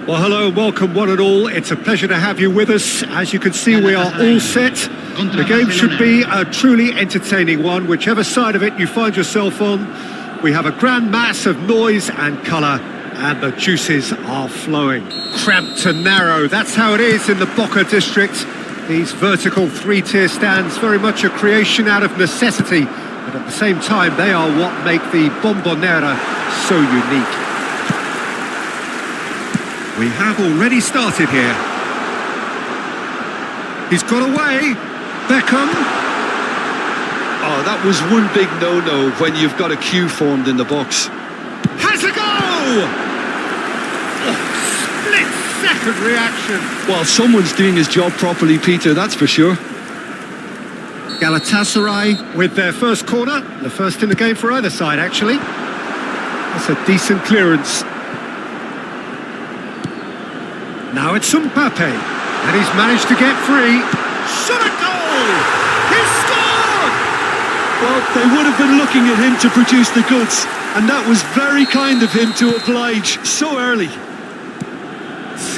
Well, hello and welcome one and all. It's a pleasure to have you with us. As you can see, we are all set. The game should be a truly entertaining one, whichever side of it you find yourself on. We have a grand mass of noise and colour, and the juices are flowing. Cramped and narrow, that's how it is in the Boca district. These vertical three-tier stands, very much a creation out of necessity, but at the same time, they are what make the Bombonera so unique. We have already started here. He's got away. Beckham. Oh, that was one big no-no when you've got a queue formed in the box. Has a goal! Oh, split-second reaction. Well, someone's doing his job properly, Peter, that's for sure. Galatasaray with their first corner. The first in the game for either side, actually. That's a decent clearance. Now it's Mbappe, and he's managed to get free. Shot a goal! He scored! Well, they would have been looking at him to produce the goods, and that was very kind of him to oblige so early.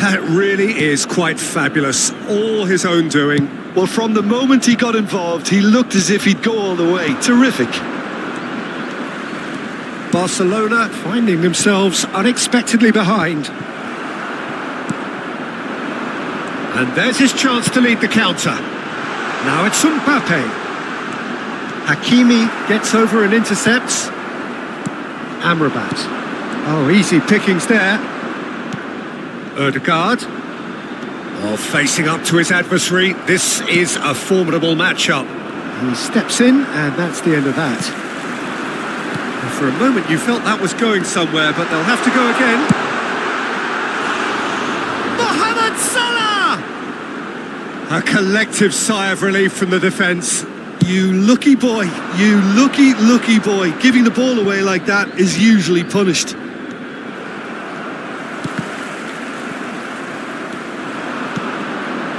That really is quite fabulous. All his own doing. Well, from the moment he got involved, he looked as if he'd go all the way. Terrific. Barcelona finding themselves unexpectedly behind. And there's his chance to lead the counter. Now it's Mbappe. Hakimi gets over and intercepts. Amrabat. Oh, easy pickings there. Ødegaard. Oh, facing up to his adversary. This is a formidable matchup. He steps in, and that's the end of that. And for a moment, you felt that was going somewhere, but they'll have to go again. Mohamed Salah! A collective sigh of relief from the defence. You lucky boy, you lucky boy. Giving the ball away like that is usually punished.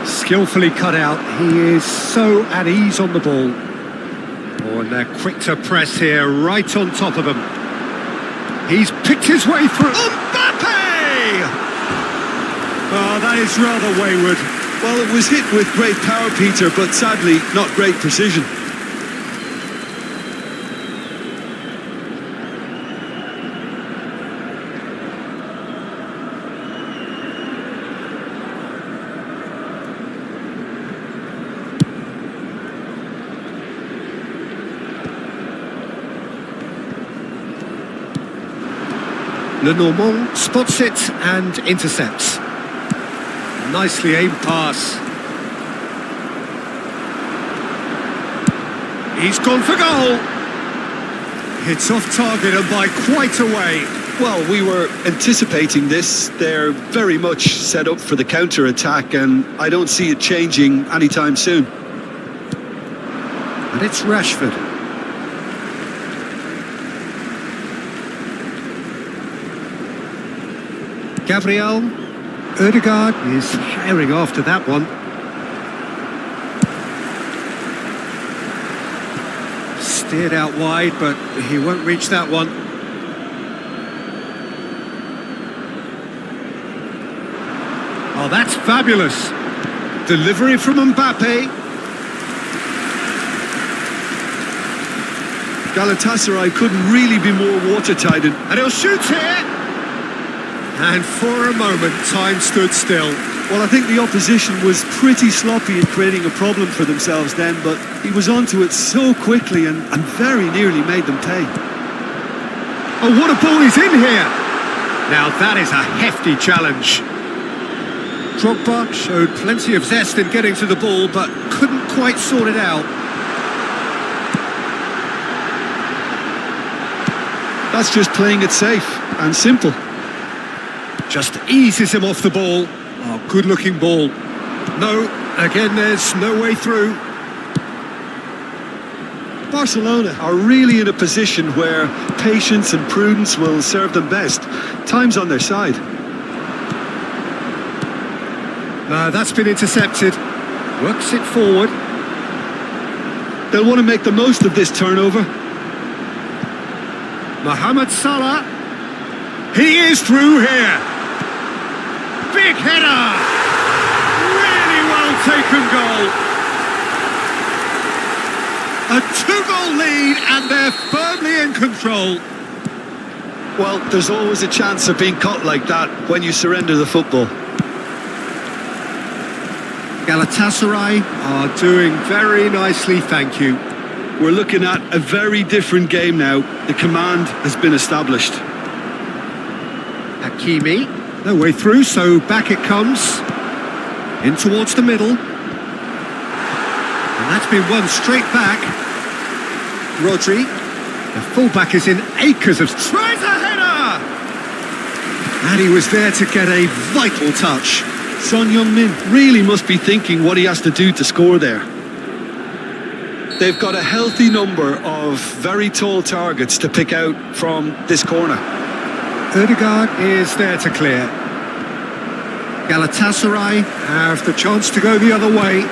Skillfully cut out. He is so at ease on the ball. Oh, and they're quick to press here, right on top of him. He's picked his way through. Mbappe! Oh, that is rather wayward. Well, it was hit with great power, Peter, but sadly, not great precision. Lenormand spots it and intercepts. Nicely aimed pass. He's gone for goal. It's off target and by quite a way. Well, we were anticipating this. They're very much set up for the counter-attack, and I don't see it changing anytime soon. And it's Rashford. Gabriel. Ødegaard is herring after that one. Steered out wide, but he won't reach that one. Oh, that's fabulous. Delivery from Mbappe. Galatasaray couldn't really be more watertight. And he'll shoot here. And for a moment, time stood still. Well, I think the opposition was pretty sloppy in creating a problem for themselves then, but he was onto it so quickly and very nearly made them pay. Oh, what a ball he's in here! Now that is a hefty challenge. Drogba showed plenty of zest in getting to the ball, but couldn't quite sort it out. That's just playing it safe and simple. Just eases him off the ball. Oh, good-looking ball. No, again, there's no way through. Barcelona are really in a position where patience and prudence will serve them best. Time's on their side. No, that's been intercepted. Works it forward. They'll want to make the most of this turnover. Mohamed Salah. He is through here. big header! Really well taken goal. A 2-goal lead and they're firmly in control. Well, there's always a chance of being caught like that when you surrender the football. Galatasaray are doing very nicely, thank you. We're looking at a very different game now. The command has been established. Hakimi, no way through, so back it comes. In towards the middle. And that's been won straight back. Rodri, the fullback is in acres of... Tries a header! And he was there to get a vital touch. Son Heung-min really must be thinking what he has to do to score there. They've got a healthy number of very tall targets to pick out from this corner. Ødegaard is there to clear. Galatasaray have the chance to go the other way.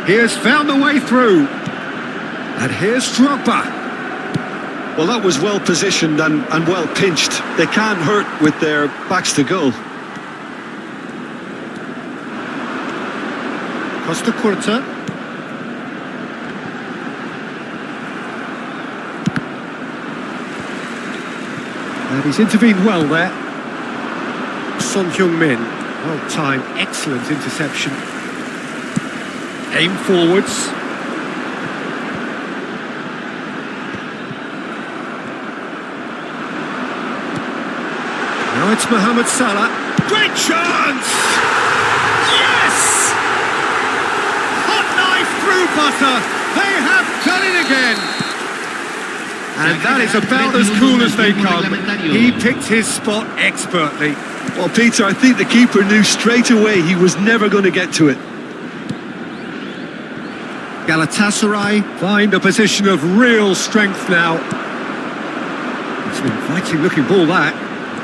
He has found the way through. And here's Drogba. Well, that was well positioned and well pinched. They can't hurt with their backs to goal. Costa Curta. And he's intervened well there. Son Heung-min, well timed, excellent interception. Aim forwards. Now it's Mohamed Salah. Great chance! Yes! Hot knife through butter. They have done it again. And that is about as cool as they come. He picked his spot expertly. Well, Peter, I think the keeper knew straight away he was never going to get to it. Galatasaray find a position of real strength now. It's an inviting looking ball, that.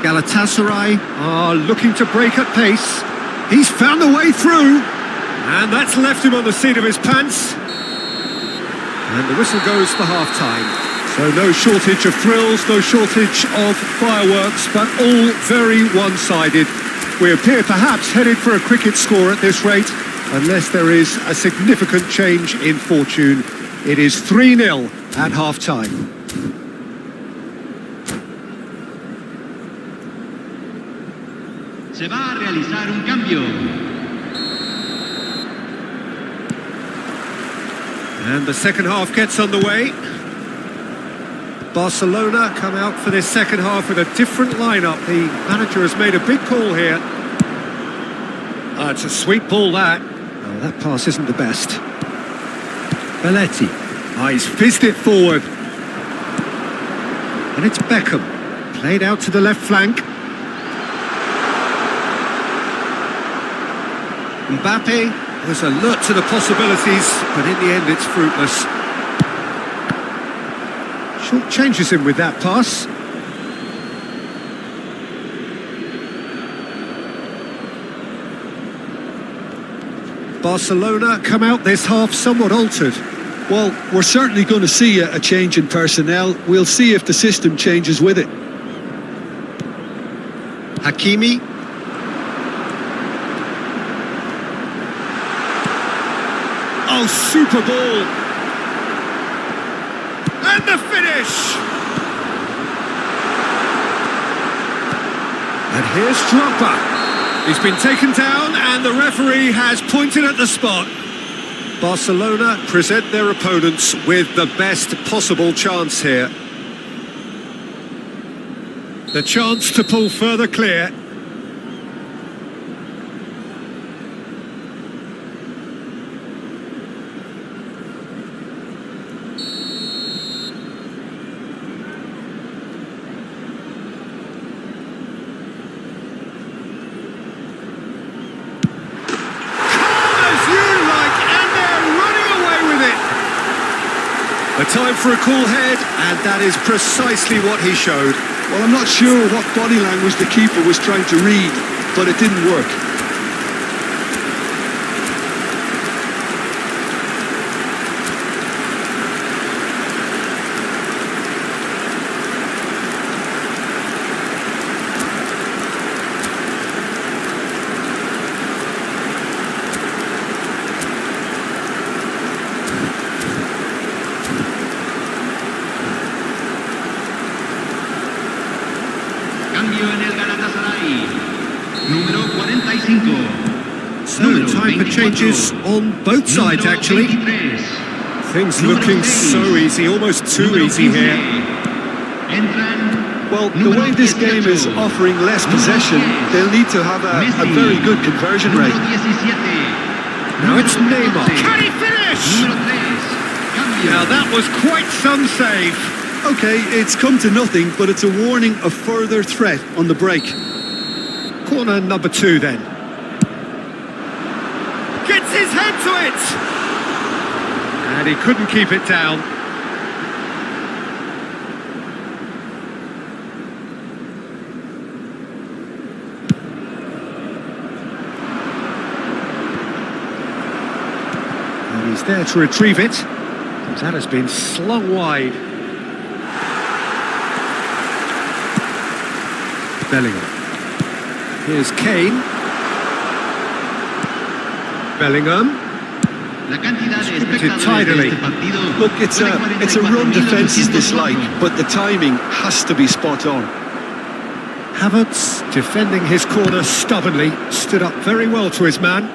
Galatasaray are looking to break at pace. He's found the way through. And that's left him on the seat of his pants. And the whistle goes for half-time. So no shortage of thrills, no shortage of fireworks, but all very one-sided. We appear perhaps headed for a cricket score at this rate, unless there is a significant change in fortune. It is 3-0 at half-time. Se va a realizar un cambio. And the second half gets underway. Barcelona come out for this second half with a different lineup. The manager has made a big call here. It's a sweet ball, that. Oh, that pass isn't the best. Belletti. He's fizzed it forward. And it's Beckham. Played out to the left flank. Mbappe was alert to the possibilities, but in the end it's fruitless. Short changes him with that pass. Barcelona come out this half somewhat altered. Well, we're certainly going to see a change in personnel. We'll see if the system changes with it. Hakimi. Oh, super ball. And the finish! And here's Drogba. He's been taken down and the referee has pointed at the spot. Barcelona present their opponents with the best possible chance here. The chance to pull further clear. A time for a cool head, and that is precisely what he showed. Well, I'm not sure what body language the keeper was trying to read, but it didn't work. So, time for changes on both sides, actually. Things looking so easy, almost too easy here. Well, the way this game is offering less possession, they'll need to have a very good conversion rate. Now it's Neymar. Can he finish? Now that was quite some save. Okay, it's come to nothing, but it's a warning of further threat on the break. Corner number 2 then. Gets his head to it! And he couldn't keep it down. And he's there to retrieve it. That has been slung wide. Bellingham. Here's Kane. Bellingham. Distributed tidily. Look, it's a run defence is disliked, but the timing has to be spot on. Havertz, defending his corner stubbornly, stood up very well to his man.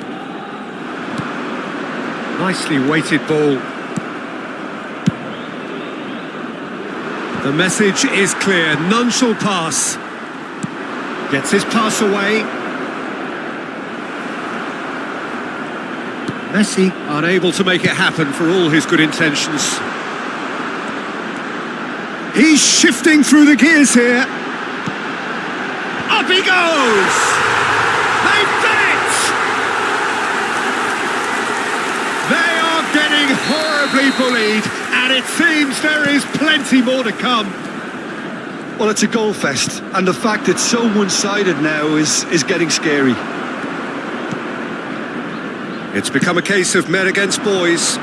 Nicely weighted ball. The message is clear, none shall pass. Gets his pass away. Messi unable to make it happen for all his good intentions. He's shifting through the gears here. Up he goes! They've done it! They are getting horribly bullied, and it seems there is plenty more to come. Well, it's a goal fest, and the fact it's so one-sided now is getting scary. It's become a case of men against boys.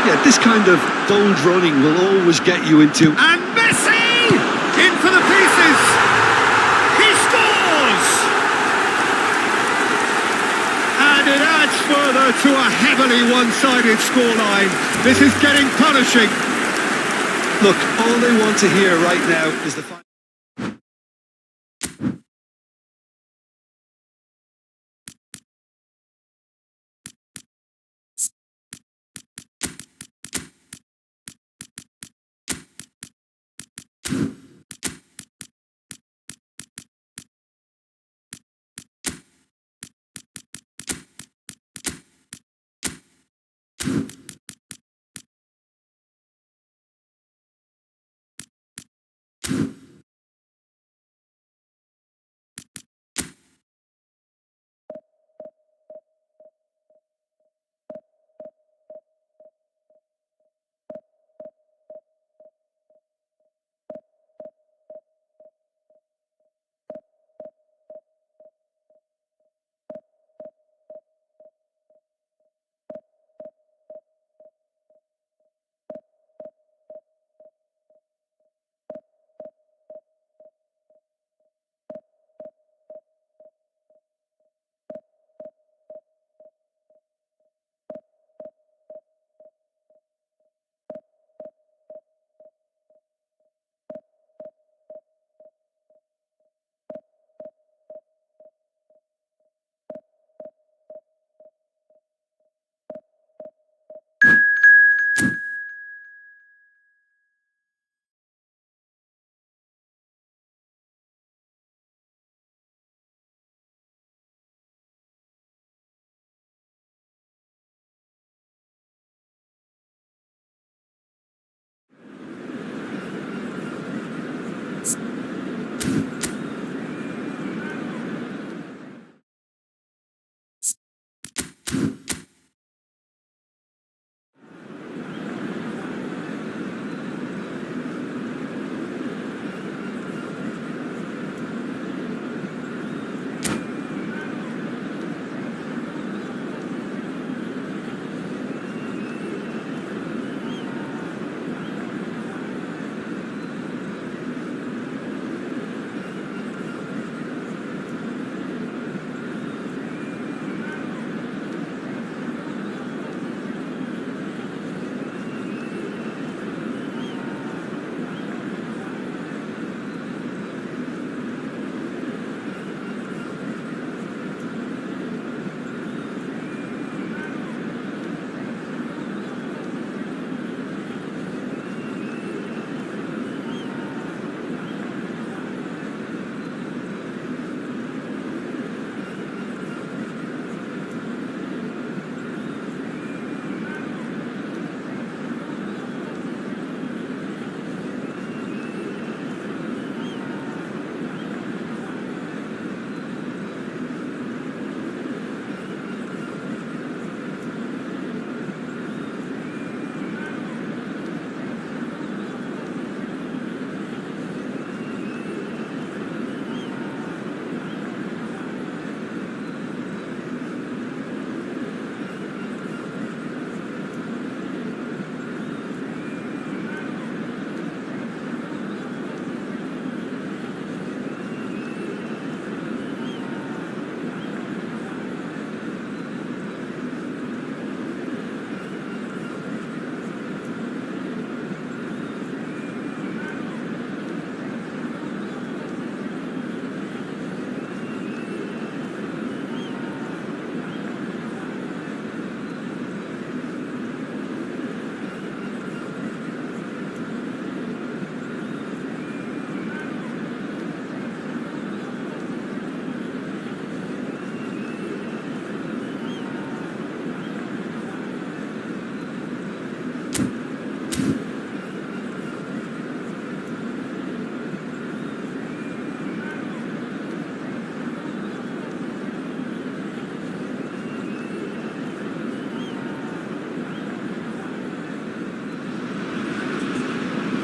Yeah, this kind of bold running will always get you into... And Messi! In for the pieces! He scores! And it adds further to a heavily one-sided scoreline. This is getting punishing. Look, all they want to hear right now is the...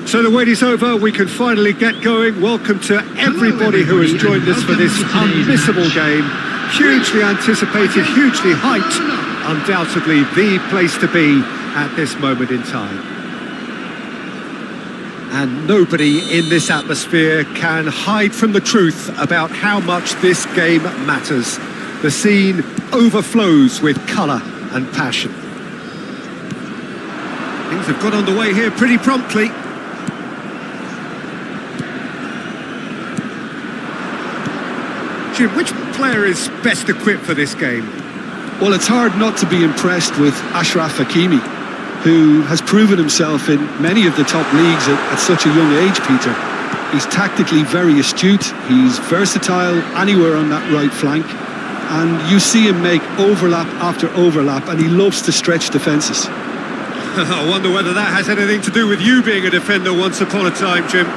So the wait is over, we can finally get going. Welcome to everybody who has joined us for this unmissable game. Hugely anticipated, hugely hyped. Undoubtedly the place to be at this moment in time. And nobody in this atmosphere can hide from the truth about how much this game matters. The scene overflows with colour and passion. Things have got underway here pretty promptly. Jim, which player is best equipped for this game? Well, it's hard not to be impressed with Ashraf Hakimi, who has proven himself in many of the top leagues at such a young age, Peter. He's tactically very astute, he's versatile anywhere on that right flank, and you see him make overlap after overlap, and he loves to stretch defences. I wonder whether that has anything to do with you being a defender once upon a time, Jim.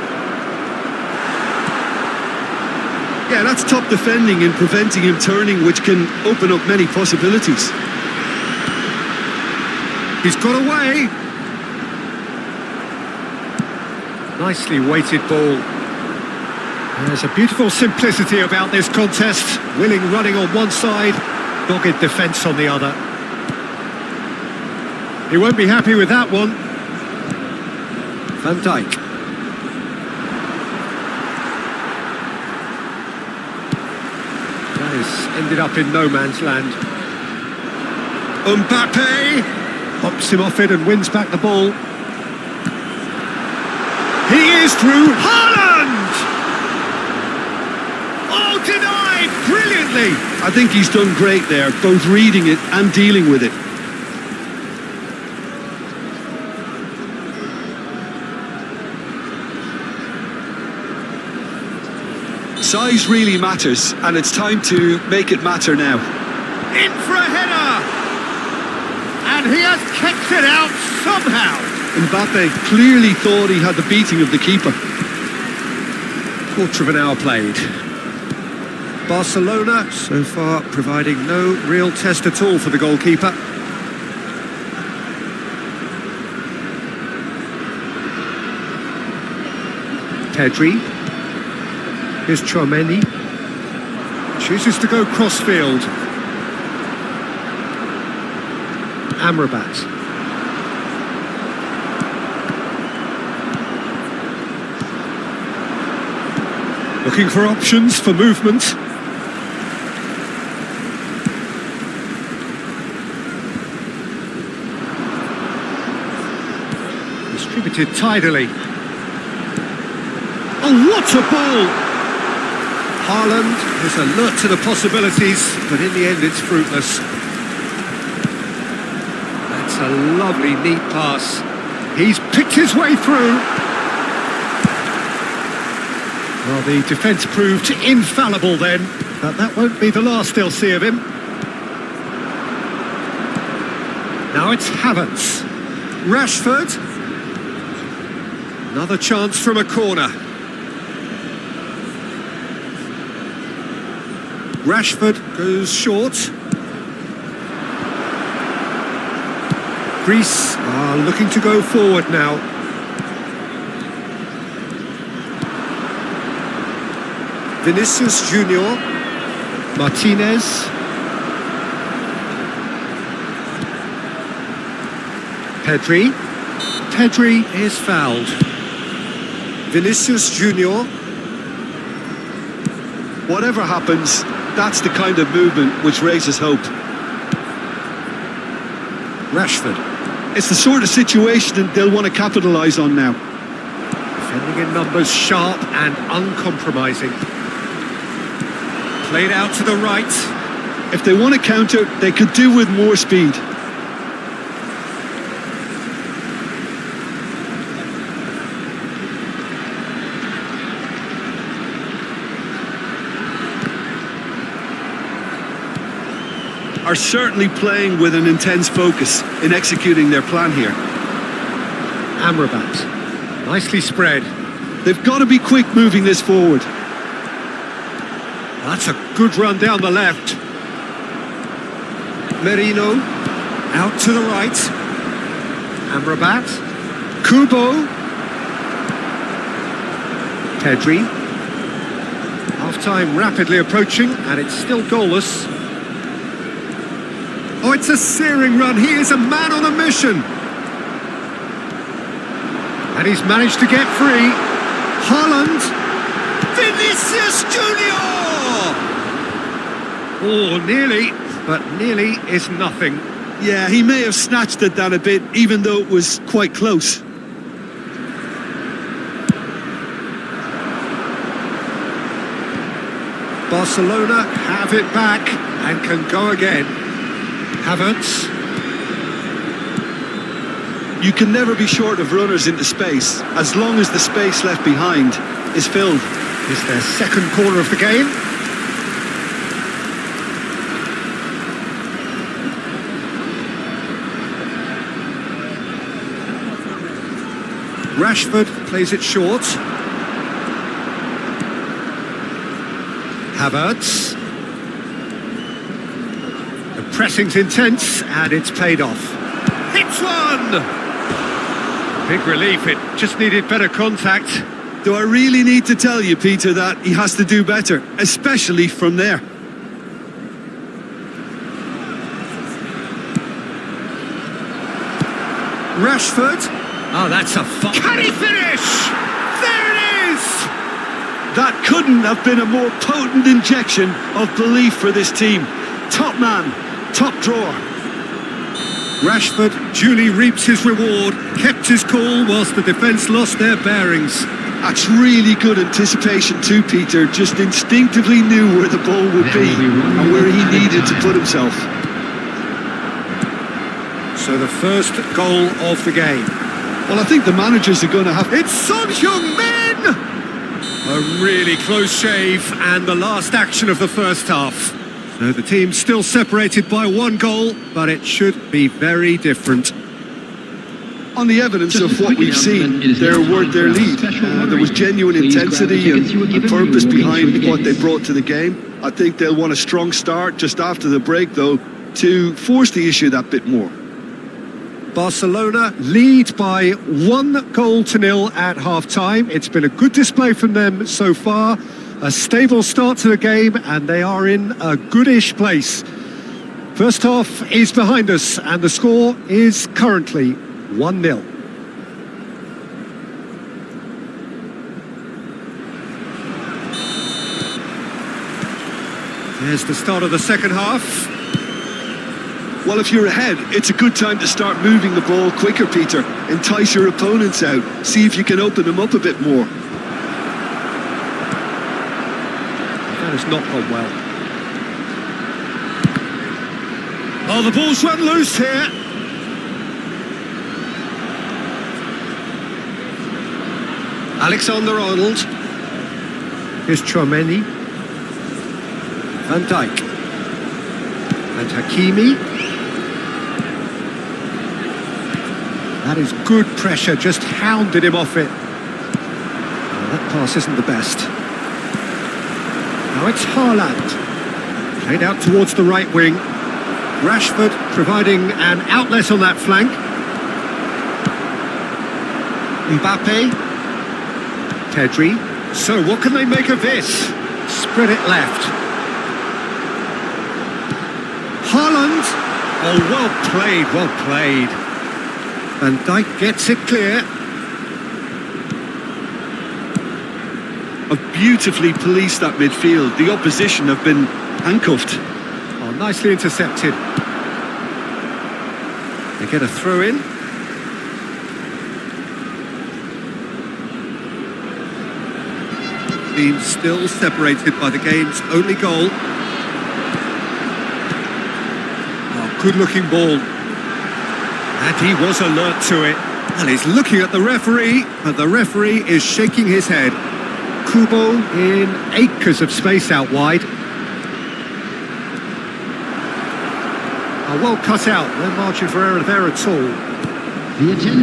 Yeah, that's top defending and preventing him turning, which can open up many possibilities. He's got away. Nicely weighted ball. There's a beautiful simplicity about this contest. Willing running on one side, dogged defence on the other. He won't be happy with that one. Van Dijk. That has ended up in no man's land. Mbappe hops him off it and wins back the ball. He is through. Haaland! Oh, denied brilliantly. I think he's done great there, both reading it and dealing with it. Size really matters, and it's time to make it matter now. In for a header! And he has kept it out somehow. Mbappe clearly thought he had the beating of the keeper. Quarter of an hour played. Barcelona so far providing no real test at all for the goalkeeper. Pedri. Here's Chouameni. Chooses to go crossfield. Amrabat. Looking for options for movement. Distributed tidily. Oh, what a ball! Haaland is alert to the possibilities, but in the end it's fruitless. That's a lovely, neat pass. He's picked his way through. Well, the defence proved infallible then, but that won't be the last they'll see of him. Now it's Havertz. Rashford. Another chance from a corner. Rashford goes short. Greece are looking to go forward now. Vinicius Junior. Martinez. Pedri. Pedri is fouled. Vinicius Junior. Whatever happens, that's the kind of movement which raises hope. Rashford. It's the sort of situation that they'll want to capitalise on now. Defending in numbers, sharp and uncompromising. Played out to the right. If they want to counter, they could do with more speed. Are certainly playing with an intense focus in executing their plan here. Amrabat, nicely spread. They've got to be quick moving this forward. That's a good run down the left. Merino, out to the right. Amrabat, Kubo. Pedri. Half-time rapidly approaching, and it's still goalless. Oh, it's a searing run. He is a man on a mission. And he's managed to get free. Haaland. Vinicius Junior! Oh, nearly, but nearly is nothing. Yeah, he may have snatched at that a bit, even though it was quite close. Barcelona have it back and can go again. Havertz. You can never be short of runners into space, as long as the space left behind is filled. It's their second corner of the game. Rashford plays it short. Havertz. The pressing's intense and it's paid off. Hits one! Big relief, it just needed better contact. Do I really need to tell you, Peter, that he has to do better, especially from there? Rashford. Oh, that's a fun. Can he finish? There it is! That couldn't have been a more potent injection of belief for this team. Top man, top drawer. Rashford duly reaps his reward, kept his cool whilst the defence lost their bearings. That's really good anticipation too, Peter. Just instinctively knew where the ball would be and where he needed to put himself. So the first goal of the game. Well, I think the managers are going to have... It's Son Heung-min! A really close shave and the last action of the first half. So the team's still separated by one goal, but it should be very different. On the evidence of what we've seen, they're worth their lead. There was genuine intensity and purpose behind what they brought to the game. I think they'll want a strong start just after the break, though, to force the issue that bit more. Barcelona lead by 1-0 at half-time. It's been a good display from them so far. A stable start to the game, and they are in a goodish place. First half is behind us, and the score is currently 1-0. There's the start of the second half. Well, if you're ahead, it's a good time to start moving the ball quicker, Peter. Entice your opponents out. See if you can open them up a bit more. That has not gone well. Oh, the ball's run loose here. Alexander-Arnold. Here's Chouameni. Van Dijk. And Hakimi. That is good pressure, just hounded him off it. Well, that pass isn't the best. Now it's Haaland. Played out towards the right wing. Rashford providing an outlet on that flank. Mbappe. Pedri. So what can they make of this? Spread it left. Haaland. Oh, well played, well played. Van Dijk gets it clear. Have beautifully policed that midfield. The opposition have been handcuffed. Oh, nicely intercepted. They get a throw in. Team still separated by the game's only goal. Oh, good looking ball. And he was alert to it. And he's looking at the referee, but the referee is shaking his head. Kubo in acres of space out wide. Well cut out, no margin for error there at all.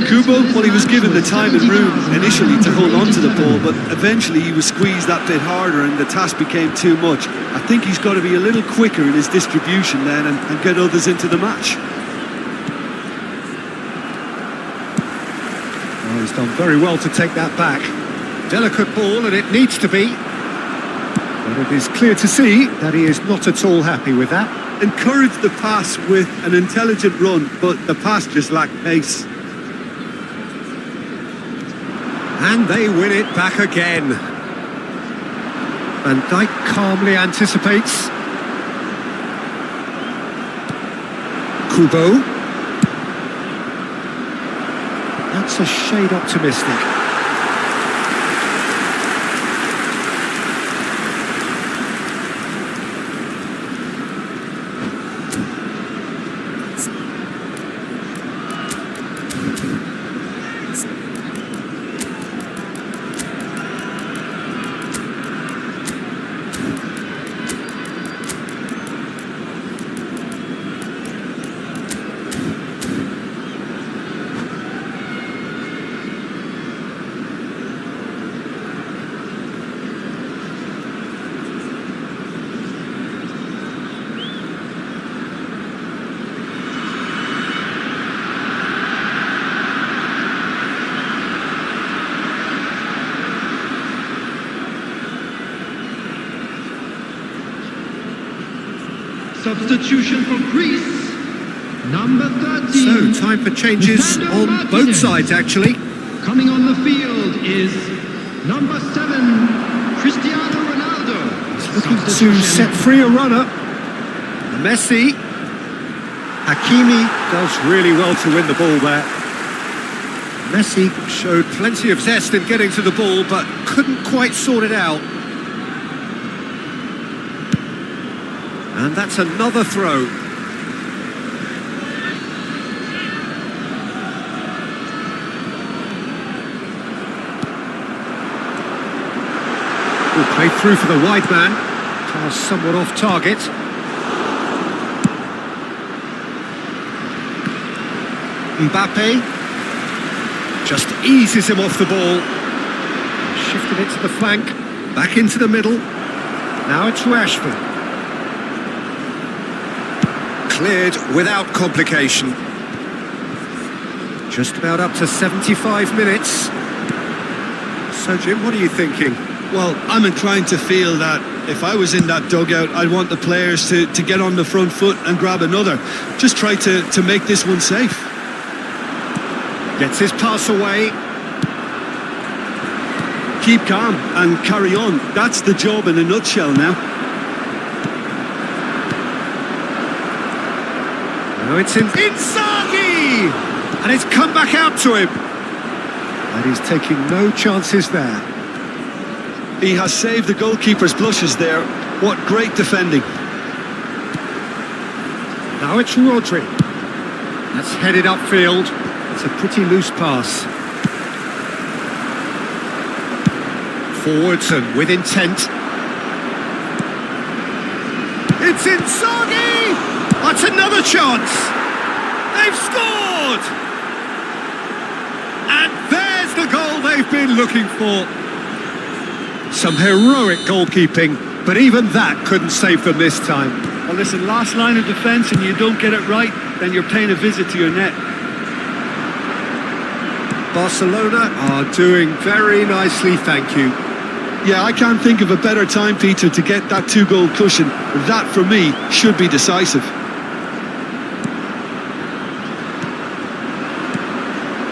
Kubo, well, he was given the time and room initially to hold on to the ball, but eventually he was squeezed that bit harder and the task became too much. I think he's got to be a little quicker in his distribution then and get others into the match. Well, he's done very well to take that back. Delicate ball, and it needs to be. But it is clear to see that he is not at all happy with that. Encouraged the pass with an intelligent run, but the pass just lacked pace. And they win it back again. Van Dijk calmly anticipates. Kubo. That's a shade optimistic. Substitution for Greece, number 13. So, time for changes on both sides, actually. Coming on the field is number 7, Cristiano Ronaldo. He's looking to set free a runner. Messi. Hakimi does really well to win the ball there. Messi showed plenty of zest in getting to the ball, but couldn't quite sort it out. And that's another throw. Will play through for the wide man. Pass somewhat off target. Mbappe just eases him off the ball. Shifted it to the flank. Back into the middle. Now it's Rashford. Cleared without complication. Just about up to 75 minutes. So, Jim, what are you thinking? Well, I'm inclined to feel that if I was in that dugout, I'd want the players to get on the front foot and grab another. Just try to make this one safe. Gets his pass away. Keep calm and carry on. That's the job in a nutshell now. Now it's Inzaghi! And it's come back out to him. And he's taking no chances there. He has saved the goalkeeper's blushes there. What great defending. Now it's Rodri. That's headed upfield. It's a pretty loose pass. Forwards and with intent. It's Inzaghi! That's another chance! They've scored! And there's the goal they've been looking for. Some heroic goalkeeping, but even that couldn't save them this time. Well, listen, last line of defence and you don't get it right, then you're paying a visit to your net. Barcelona are doing very nicely, thank you. Yeah, I can't think of a better time, Peter, to get that 2-goal cushion. That, for me, should be decisive.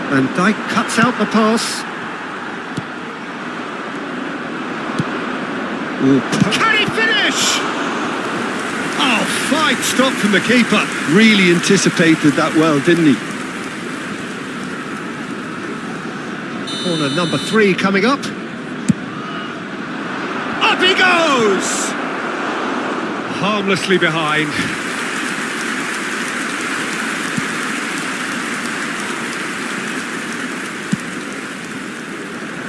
And Dijk cuts out the pass. Ooh. Can he finish? Oh, fine stop from the keeper. Really anticipated that well, didn't he? Corner number 3 coming up. Up he goes! Harmlessly behind.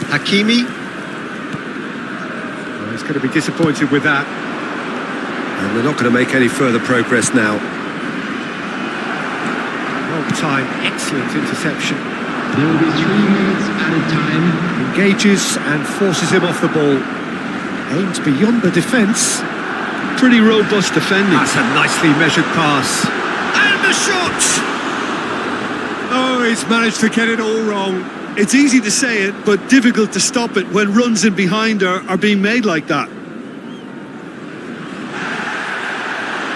Hakimi. Oh, he's going to be disappointed with that. And they're not going to make any further progress now. Well timed, excellent interception. There will be 3 minutes added time. Engages and forces him off the ball. Aims beyond the defence. Pretty robust defending. That's a nicely measured pass. And the shot! Oh, he's managed to get it all wrong. It's easy to say it, but difficult to stop it when runs in behind are being made like that.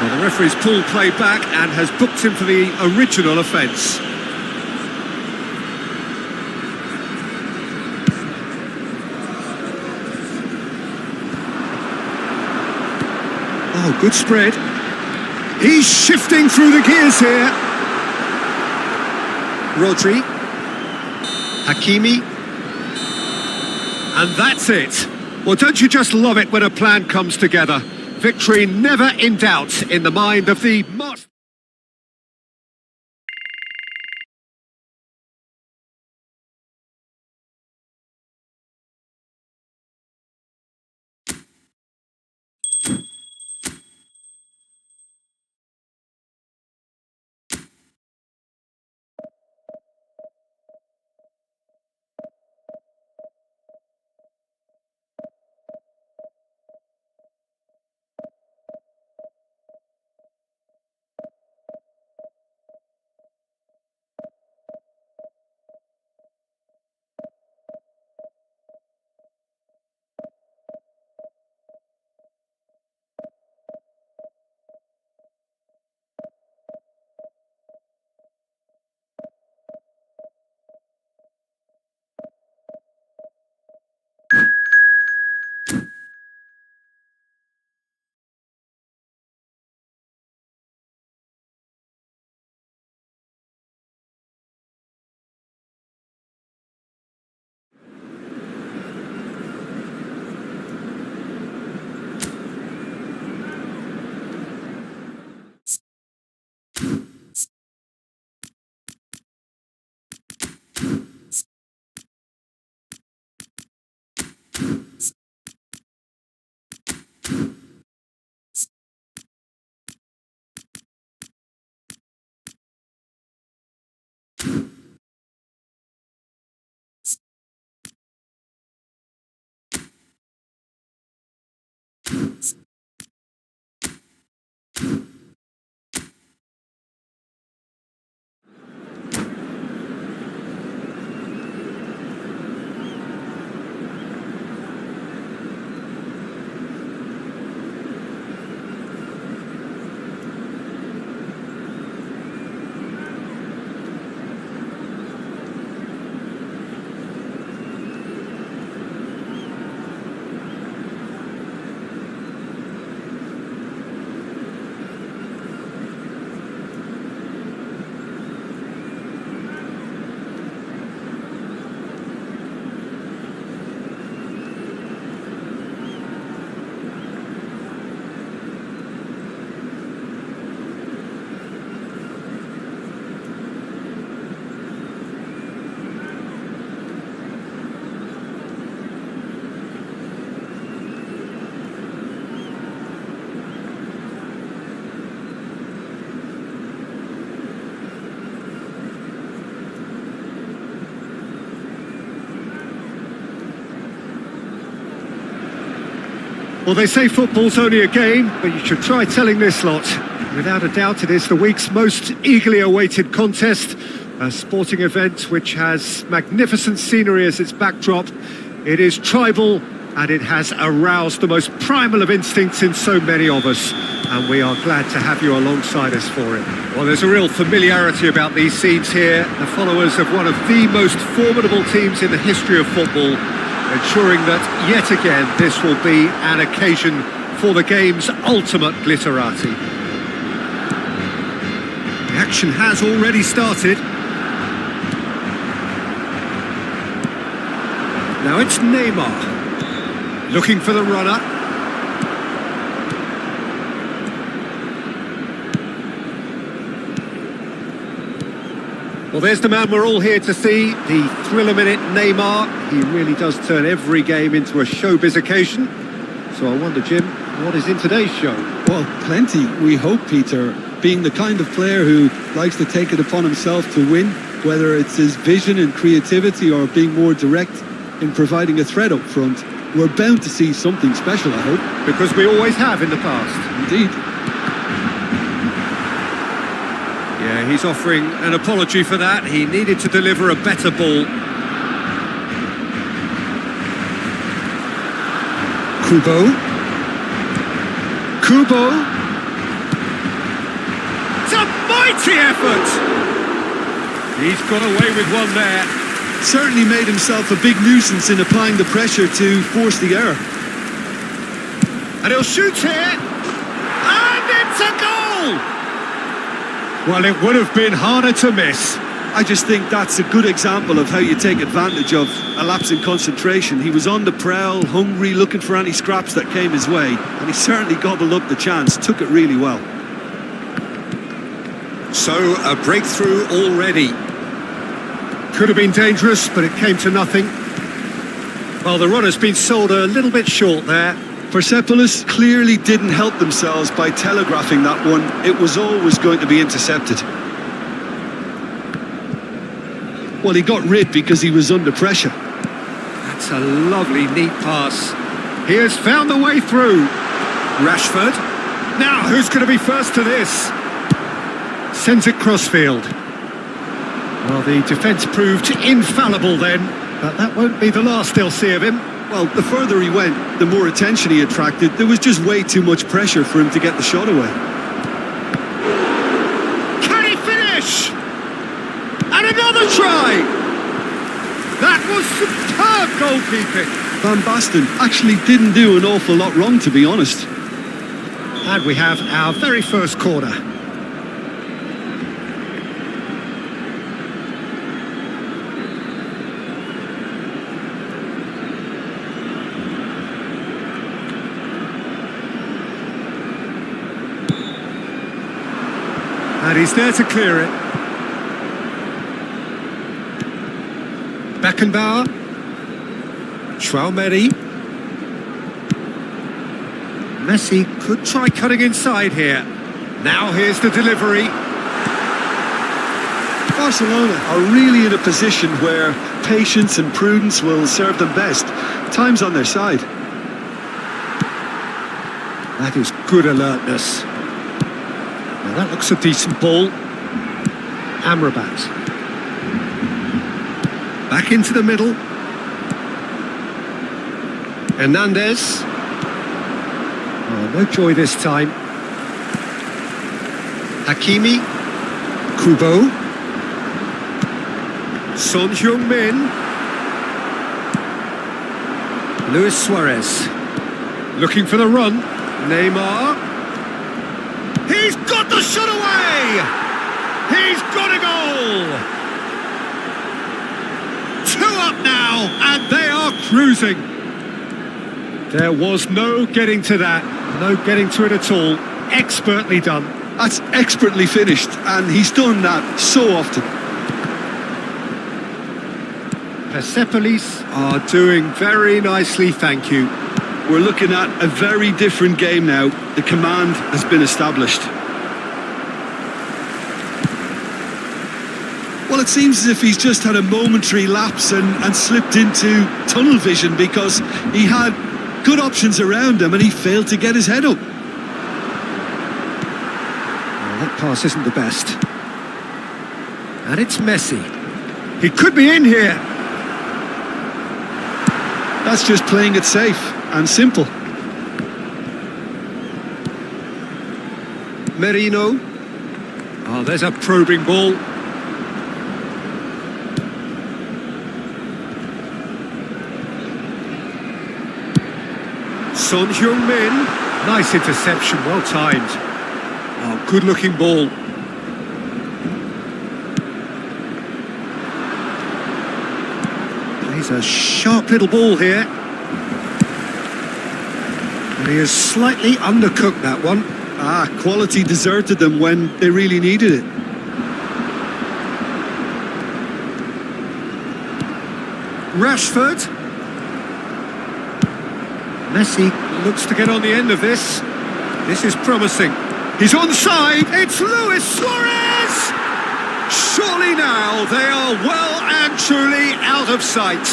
Well, the referee's pulled play back and has booked him for the original offence. Oh, good spread. He's shifting through the gears here. Rodri. Hakimi. And that's it. Well, don't you just love it when a plan comes together? Victory never in doubt in the mind of the master. Well, they say football's only a game, but you should try telling this lot. Without a doubt, it is the week's most eagerly awaited contest, a sporting event which has magnificent scenery as its backdrop. It is tribal, and it has aroused the most primal of instincts in so many of us, and we are glad to have you alongside us for it. Well, there's a real familiarity about these scenes here, the followers of one of the most formidable teams in the history of football, ensuring that, yet again, this will be an occasion for the game's ultimate glitterati. The action has already started. Now it's Neymar, looking for the runner. Well, there's the man we're all here to see, the thriller-minute Neymar. He really does turn every game into a showbiz occasion. So I wonder, Jim, what is in today's show? Well, plenty, we hope, Peter. Being the kind of player who likes to take it upon himself to win, whether it's his vision and creativity or being more direct in providing a threat up front, we're bound to see something special, I hope. Because we always have in the past. Indeed. Yeah, he's offering an apology for that. He needed to deliver a better ball. Kubo. It's a mighty effort. He's got away with one there. Certainly made himself a big nuisance in applying the pressure to force the error. And he'll shoot here. And it's a goal! Well, it would have been harder to miss. I just think that's a good example of how you take advantage of a lapse in concentration. He was on the prowl, hungry, looking for any scraps that came his way, and he certainly gobbled up the chance, took it really well. So, a breakthrough already. Could have been dangerous, but it came to nothing. Well, the run has been sold a little bit short there. Persepolis clearly didn't help themselves by telegraphing that one. It was always going to be intercepted. Well, he got rid because he was under pressure. That's a lovely, neat pass. He has found the way through. Rashford. Now, who's going to be first to this? Sends it crossfield. Well, the defence proved infallible then, but that won't be the last they'll see of him. Well, the further he went, the more attention he attracted. There was just way too much pressure for him to get the shot away. Can he finish? And another try! That was superb goalkeeping. Van Basten actually didn't do an awful lot wrong, to be honest. And we have our very first corner. And he's there to clear it. Beckenbauer. Schwalmeri. Messi could try cutting inside here. Now here's the delivery. Barcelona are really in a position where patience and prudence will serve them best. Time's on their side. That is good alertness. Now that looks a decent ball. Amrabat. Back into the middle. Hernandez. Oh, no joy this time. Hakimi. Kubo. Son Heung-min. Luis Suarez. Looking for the run. Neymar. He's got the shot away! He's got a goal! 2 up now, and they are cruising. There was no getting to that, no getting to it at all. Expertly done. That's expertly finished, and he's done that so often. Persepolis are doing very nicely, thank you. We're looking at a very different game now. The command has been established. Well, it seems as if he's just had a momentary lapse and slipped into tunnel vision because he had good options around him and he failed to get his head up. Well, that pass isn't the best. And it's Messi. He could be in here. That's just playing it safe and simple. Merino. Oh, there's a probing ball. Son Heung-min. Nice interception, well timed. Oh, good looking ball. Plays a sharp little ball here. And he has slightly undercooked that one. Quality deserted them when they really needed it. Rashford. Messi looks to get on the end of this. This is promising. He's onside. It's Luis Suarez! Surely now they are well and truly out of sight.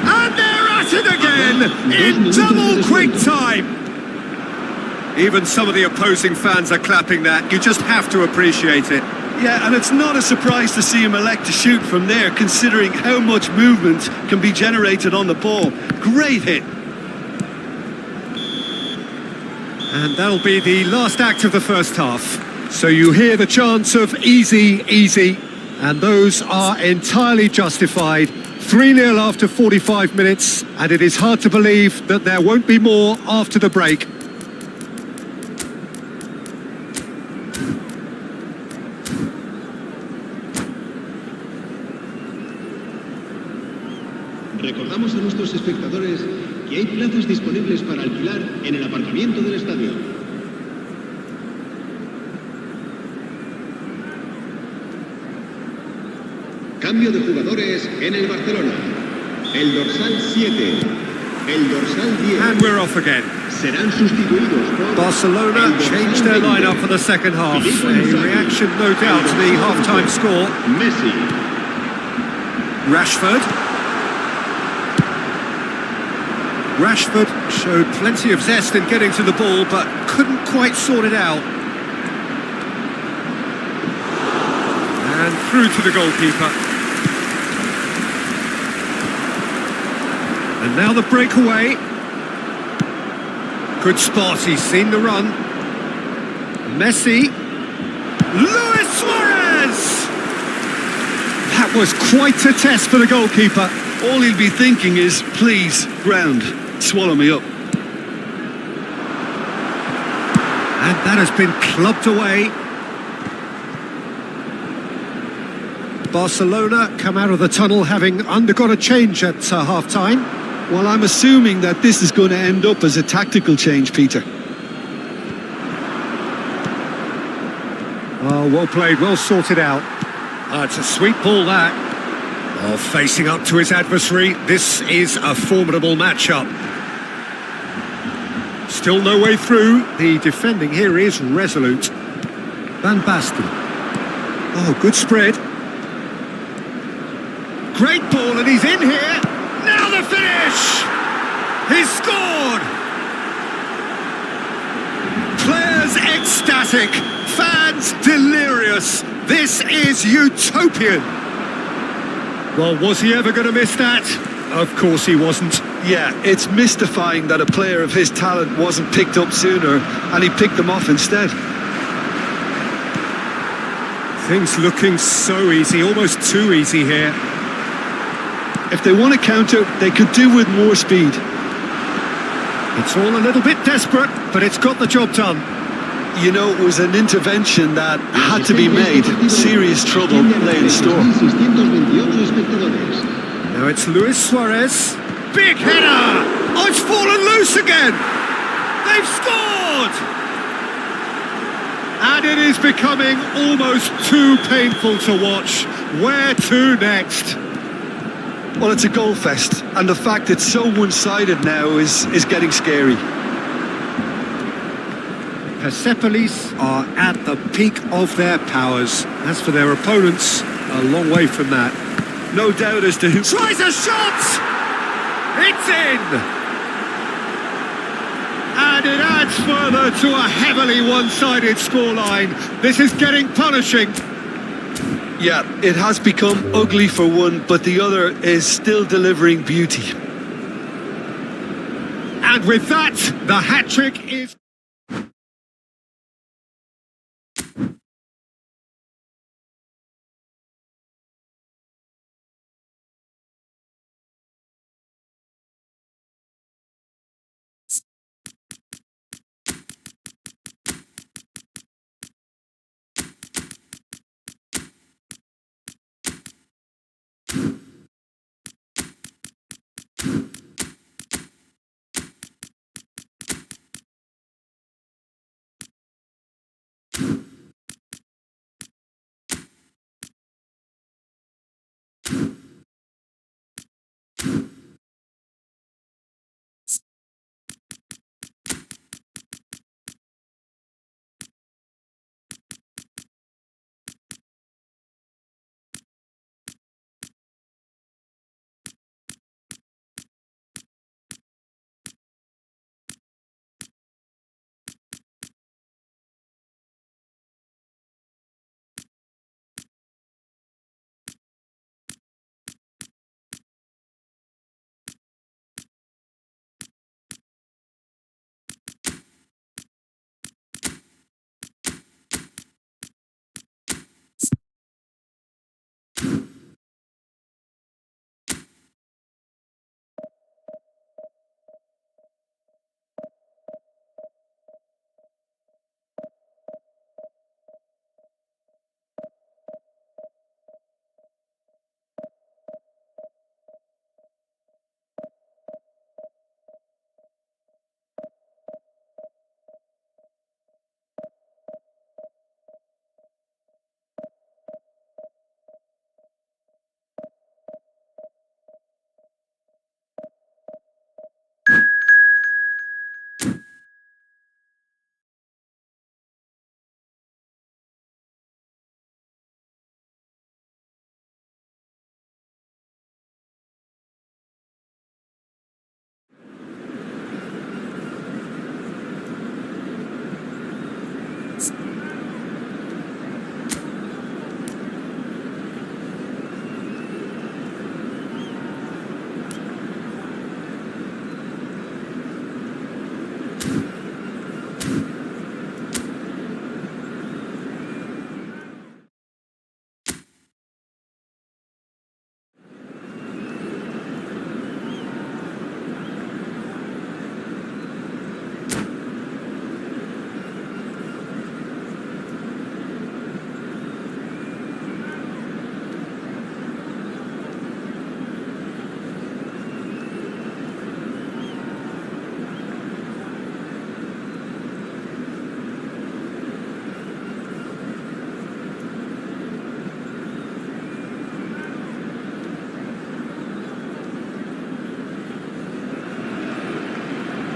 And they're at it again in double quick time. Even some of the opposing fans are clapping that. You just have to appreciate it. Yeah, and it's not a surprise to see him elect to shoot from there, considering how much movement can be generated on the ball. Great hit. And that'll be the last act of the first half. So you hear the chants of easy, easy, and those are entirely justified. 3-0 after 45 minutes, and it is hard to believe that there won't be more after the break. Recordamos a nuestros espectadores que hay plazas disponibles para alquilar en el aparcamiento del estadio. Cambio de jugadores en el Barcelona. El dorsal 7, el dorsal 10. And we're off again. Serán sustituidos por Barcelona changed their lineup for the second half. A reaction, no doubt, to the half-time score. Messi. Rashford showed plenty of zest in getting to the ball, but couldn't quite sort it out. And through to the goalkeeper. And now the breakaway. Good spot, he's seen the run. Messi. Luis Suarez! That was quite a test for the goalkeeper. All he'll be thinking is, please, ground, swallow me up. And that has been clubbed away. Barcelona come out of the tunnel having undergone a change at half-time. Well, I'm assuming that this is going to end up as a tactical change, Peter. Oh, well played, well sorted out. It's a sweet ball, that. Oh, facing up to his adversary, this is a formidable matchup. Still no way through. The defending here is resolute. Van Basten. Oh, good spread. Great ball, and he's in here. Now the finish! He's scored! Players ecstatic, fans delirious. This is utopian. Well, was he ever going to miss that? Of course he wasn't. Yeah, it's mystifying that a player of his talent wasn't picked up sooner, and he picked them off instead. Things looking so easy, almost too easy here. If they want to counter, they could do with more speed. It's all a little bit desperate, but it's got the job done. You know, it was an intervention that had to be made. Serious trouble lay in store. Now it's Luis Suarez. Big header! Oh, it's fallen loose again! They've scored! And it is becoming almost too painful to watch. Where to next? Well, it's a goal fest, and the fact it's so one-sided now is getting scary. Persepolis are at the peak of their powers. As for their opponents, a long way from that. No doubt as to who... Tries a shot! It's in! And it adds further to a heavily one-sided scoreline. This is getting punishing. Yeah, it has become ugly for one, but the other is still delivering beauty. And with that, the hat-trick is...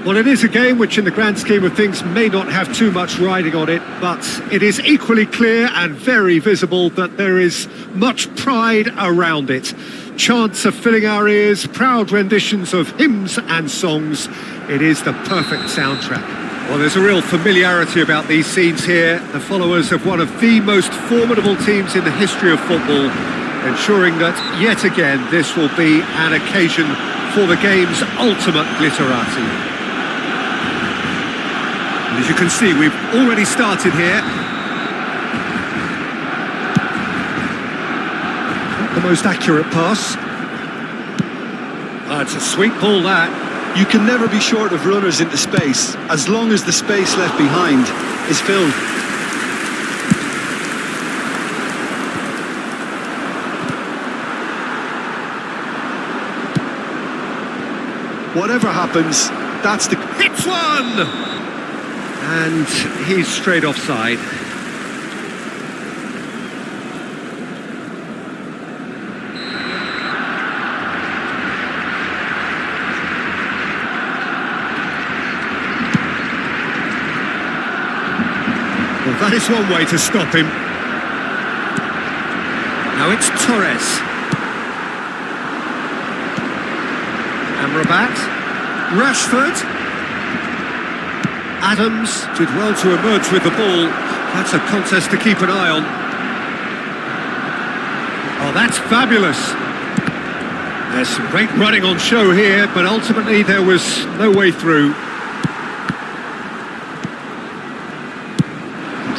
Well, it is a game which in the grand scheme of things may not have too much riding on it, but it is equally clear and very visible that there is much pride around it. Chants are filling our ears, proud renditions of hymns and songs. It is the perfect soundtrack. Well, there's a real familiarity about these scenes here. The followers of one of the most formidable teams in the history of football, ensuring that, yet again, this will be an occasion for the game's ultimate glitterati. And as you can see, we've already started here. Not the most accurate pass. Oh, it's a sweet ball, that. You can never be short of runners into space, as long as the space left behind is filled. Whatever happens, that's the... Hits one! And he's straight offside. Well, that is one way to stop him. Now it's Torres. Amrabat. Rashford. Adams did well to emerge with the ball. That's a contest to keep an eye on. Oh, that's fabulous. There's some great running on show here, but ultimately there was no way through.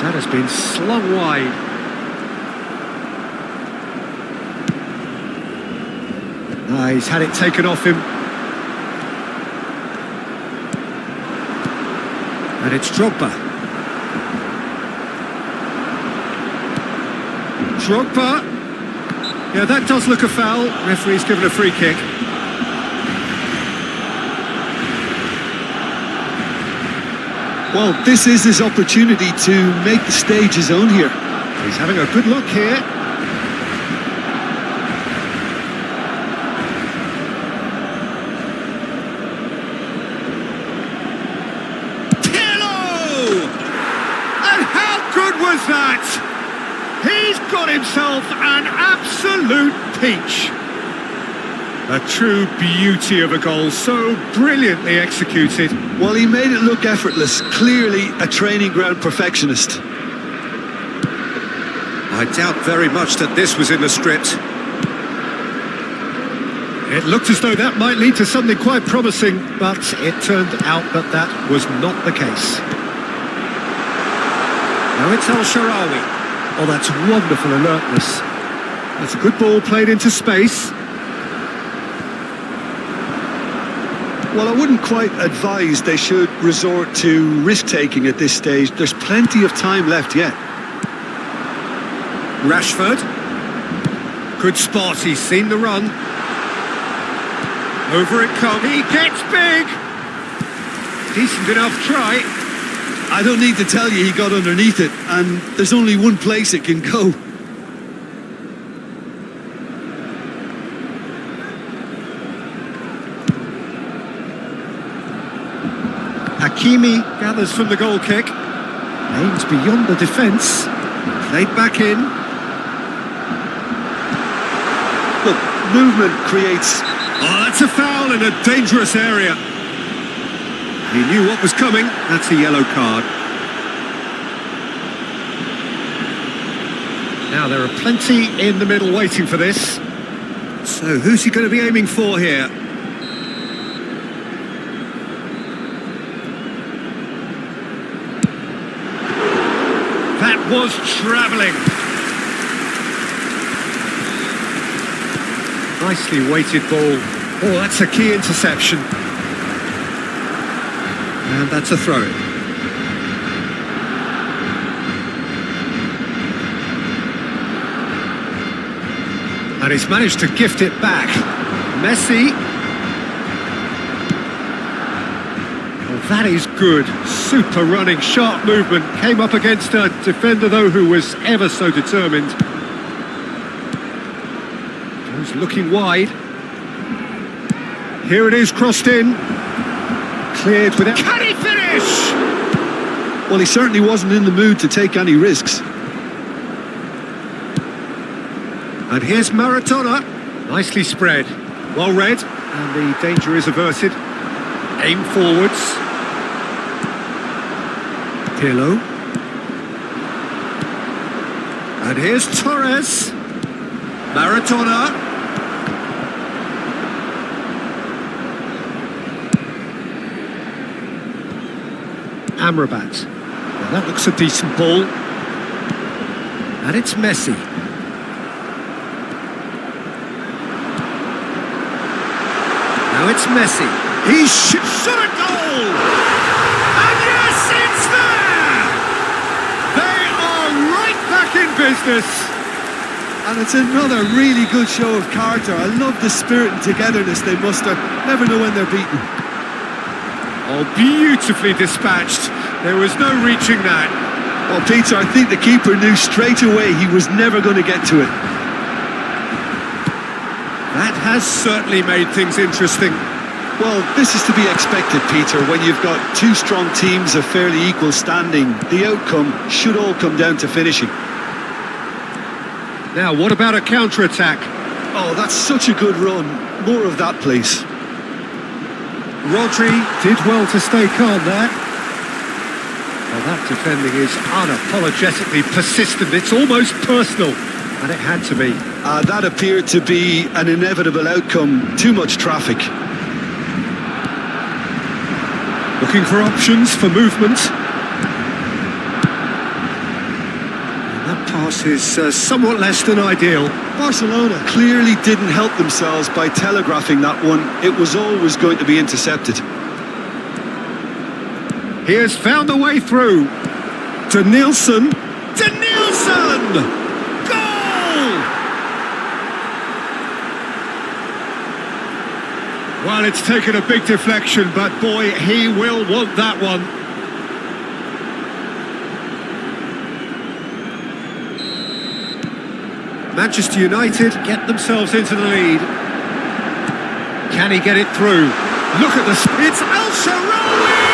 That has been slung wide. He's had it taken off him. And it's Drogba. Drogba. Yeah, that does look a foul. Referee's given a free kick. Well, this is his opportunity to make the stage his own here. He's having a good look here. That he's got himself an absolute peach. A true beauty of a goal, so brilliantly executed. Well, he made it look effortless, clearly a training ground perfectionist. I doubt very much that this was in the script. It looked as though that might lead to something quite promising, but it turned out that that was not the case. Now it's El-Shaarawy. Oh, that's wonderful alertness. That's a good ball played into space. Well, I wouldn't quite advise they should resort to risk-taking at this stage. There's plenty of time left yet. Rashford. Good spot, he's seen the run. Over it comes, he gets big! Decent enough try. I don't need to tell you he got underneath it, and there's only one place it can go. Hakimi gathers from the goal kick. Aims beyond the defence. Played back in. Look, movement creates... Oh, that's a foul in a dangerous area. He knew what was coming. That's a yellow card. Now there are plenty in the middle waiting for this. So who's he going to be aiming for here? That was travelling. Nicely weighted ball. Oh, that's a key interception. And that's a throw-in. And he's managed to gift it back. Messi. Well, that is good. Super running, sharp movement. Came up against a defender, though, who was ever so determined. Looking wide. Here it is, crossed in. cleared without... Can he finish? Well, he certainly wasn't in the mood to take any risks. And here's Maradona. Nicely spread. Well read. And the danger is averted. Aim forwards. Pirlo. And here's Torres. Maradona. Amrabat. Well, that looks a decent ball. And it's Messi. Now it's Messi. He shot a goal! And yes, it's there! They are right back in business. And it's another really good show of character. I love the spirit and togetherness they muster. Never know when they're beaten. Oh, beautifully dispatched. There was no reaching that. Well, Peter, I think the keeper knew straight away he was never going to get to it. That has certainly made things interesting. Well, this is to be expected, Peter. When you've got two strong teams of fairly equal standing, the outcome should all come down to finishing. Now, what about a counter-attack? Oh, that's such a good run. More of that, please. Rodri did well to stay calm there. Well, that defending is unapologetically persistent. It's almost personal, and it had to be. That appeared to be an inevitable outcome. Too much traffic. Looking for options for movement. And that pass is somewhat less than ideal. Barcelona clearly didn't help themselves by telegraphing that one. It was always going to be intercepted. He has found a way through. To Nielsen. To Nielsen! Goal! Well, it's taken a big deflection, but boy, he will want that one. Manchester United get themselves into the lead. Can he get it through? Look at the... It's El Shaarawy!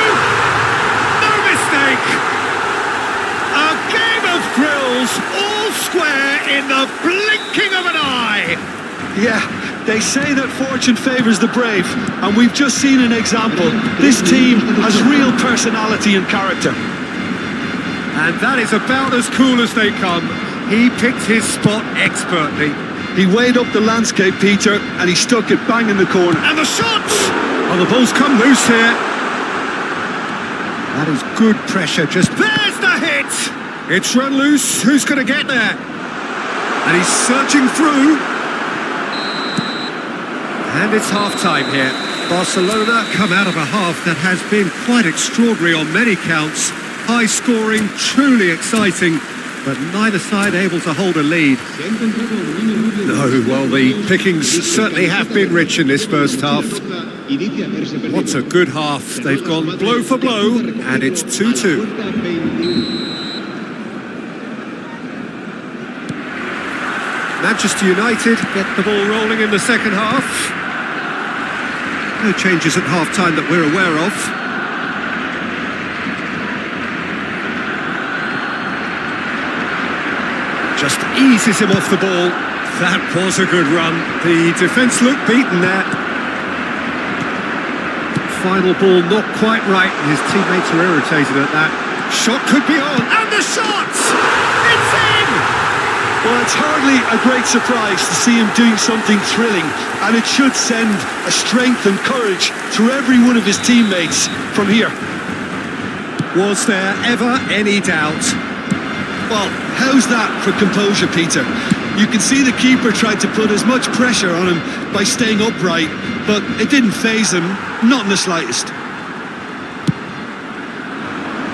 No mistake! A game of thrills, all square in the blinking of an eye! Yeah, they say that fortune favours the brave, and we've just seen an example. This team has real personality and character. And that is about as cool as they come. He picked his spot expertly. He weighed up the landscape, Peter, and he stuck it bang in the corner. And the shots! Oh, the ball's come loose here. That is good pressure, just... There's the hit! It's run loose, who's going to get there? And he's searching through. And it's half-time here. Barcelona come out of a half that has been quite extraordinary on many counts. High-scoring, truly exciting. But neither side able to hold a lead. No, well, the pickings certainly have been rich in this first half. What a good half. They've gone blow for blow, and it's 2-2. Manchester United get the ball rolling in the second half. No changes at half-time that we're aware of. Just eases him off the ball. That was a good run. The defence looked beaten there. Final ball not quite right. His teammates are irritated at that. Shot could be on. And the shot! It's in! Well, it's hardly a great surprise to see him doing something thrilling, and it should send a strength and courage to every one of his teammates from here. Was there ever any doubt? Well, how's that for composure, Peter? You can see the keeper tried to put as much pressure on him by staying upright, but it didn't faze him, not in the slightest.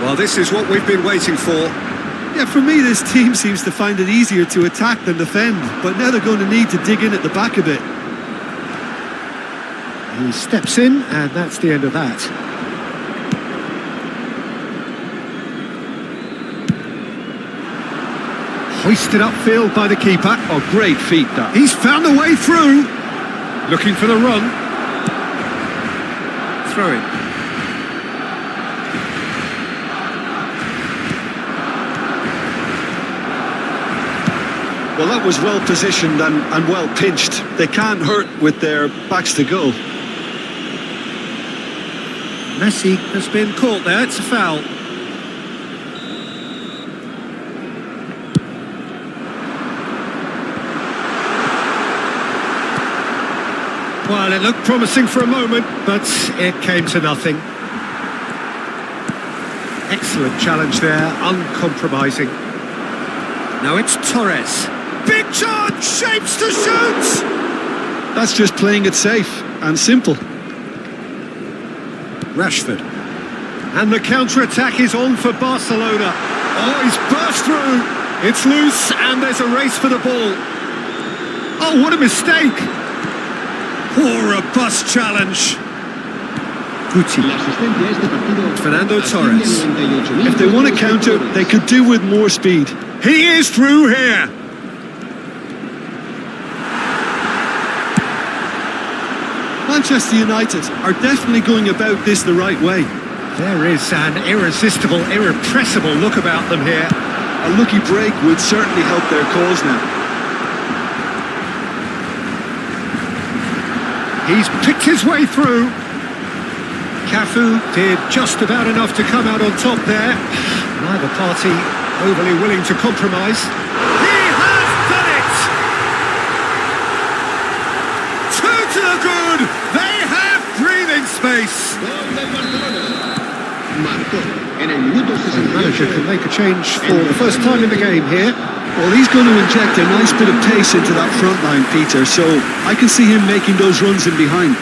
Well, this is what we've been waiting for. Yeah, for me, this team seems to find it easier to attack than defend, but now they're going to need to dig in at the back a bit. He steps in, and that's the end of that. Hoisted upfield by the keeper. Oh, great feat, that. He's found a way through. Looking for the run. Throw in. Well, that was well positioned and well pinched. They can't hurt with their backs to goal. Messi has been caught there, it's a foul. Well, it looked promising for a moment, but it came to nothing. Excellent challenge there, uncompromising. Now it's Torres. Big chance, shapes to shoot! That's just playing it safe and simple. Rashford. And the counter-attack is on for Barcelona. Oh, he's burst through. It's loose and there's a race for the ball. Oh, what a mistake. Poor robust challenge. Guti. Fernando Torres. If they want to counter, they could do with more speed. He is through here. Manchester United are definitely going about this the right way. There is an irresistible, irrepressible look about them here. A lucky break would certainly help their cause now. He's picked his way through. Cafu did just about enough to come out on top there. Neither party overly willing to compromise. He has done it! Two to the good! They have breathing space! The manager can make a change for the first time in the game here. Well, he's going to inject a nice bit of pace into that front line, Peter, so I can see him making those runs in behind.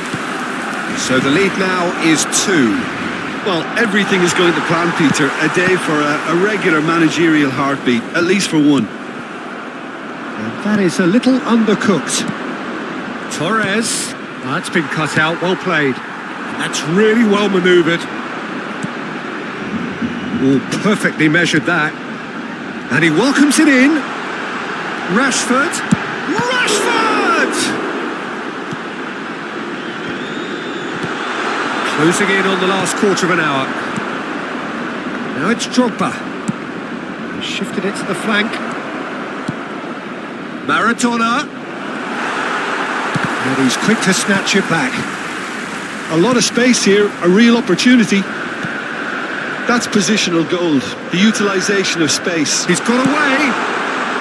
So the lead now is 2. Well, everything is going to plan, Peter. A day for a regular managerial heartbeat, at least for one. And that is a little undercooked. Torres. That's been cut out, well played. That's really well manoeuvred. Oh, perfectly measured that. And he welcomes it in. Rashford. Rashford! Closing in on the last quarter of an hour. Now it's Drogba. He shifted it to the flank. Maradona. And he's quick to snatch it back. A lot of space here, a real opportunity. That's positional gold, the utilisation of space. He's got away.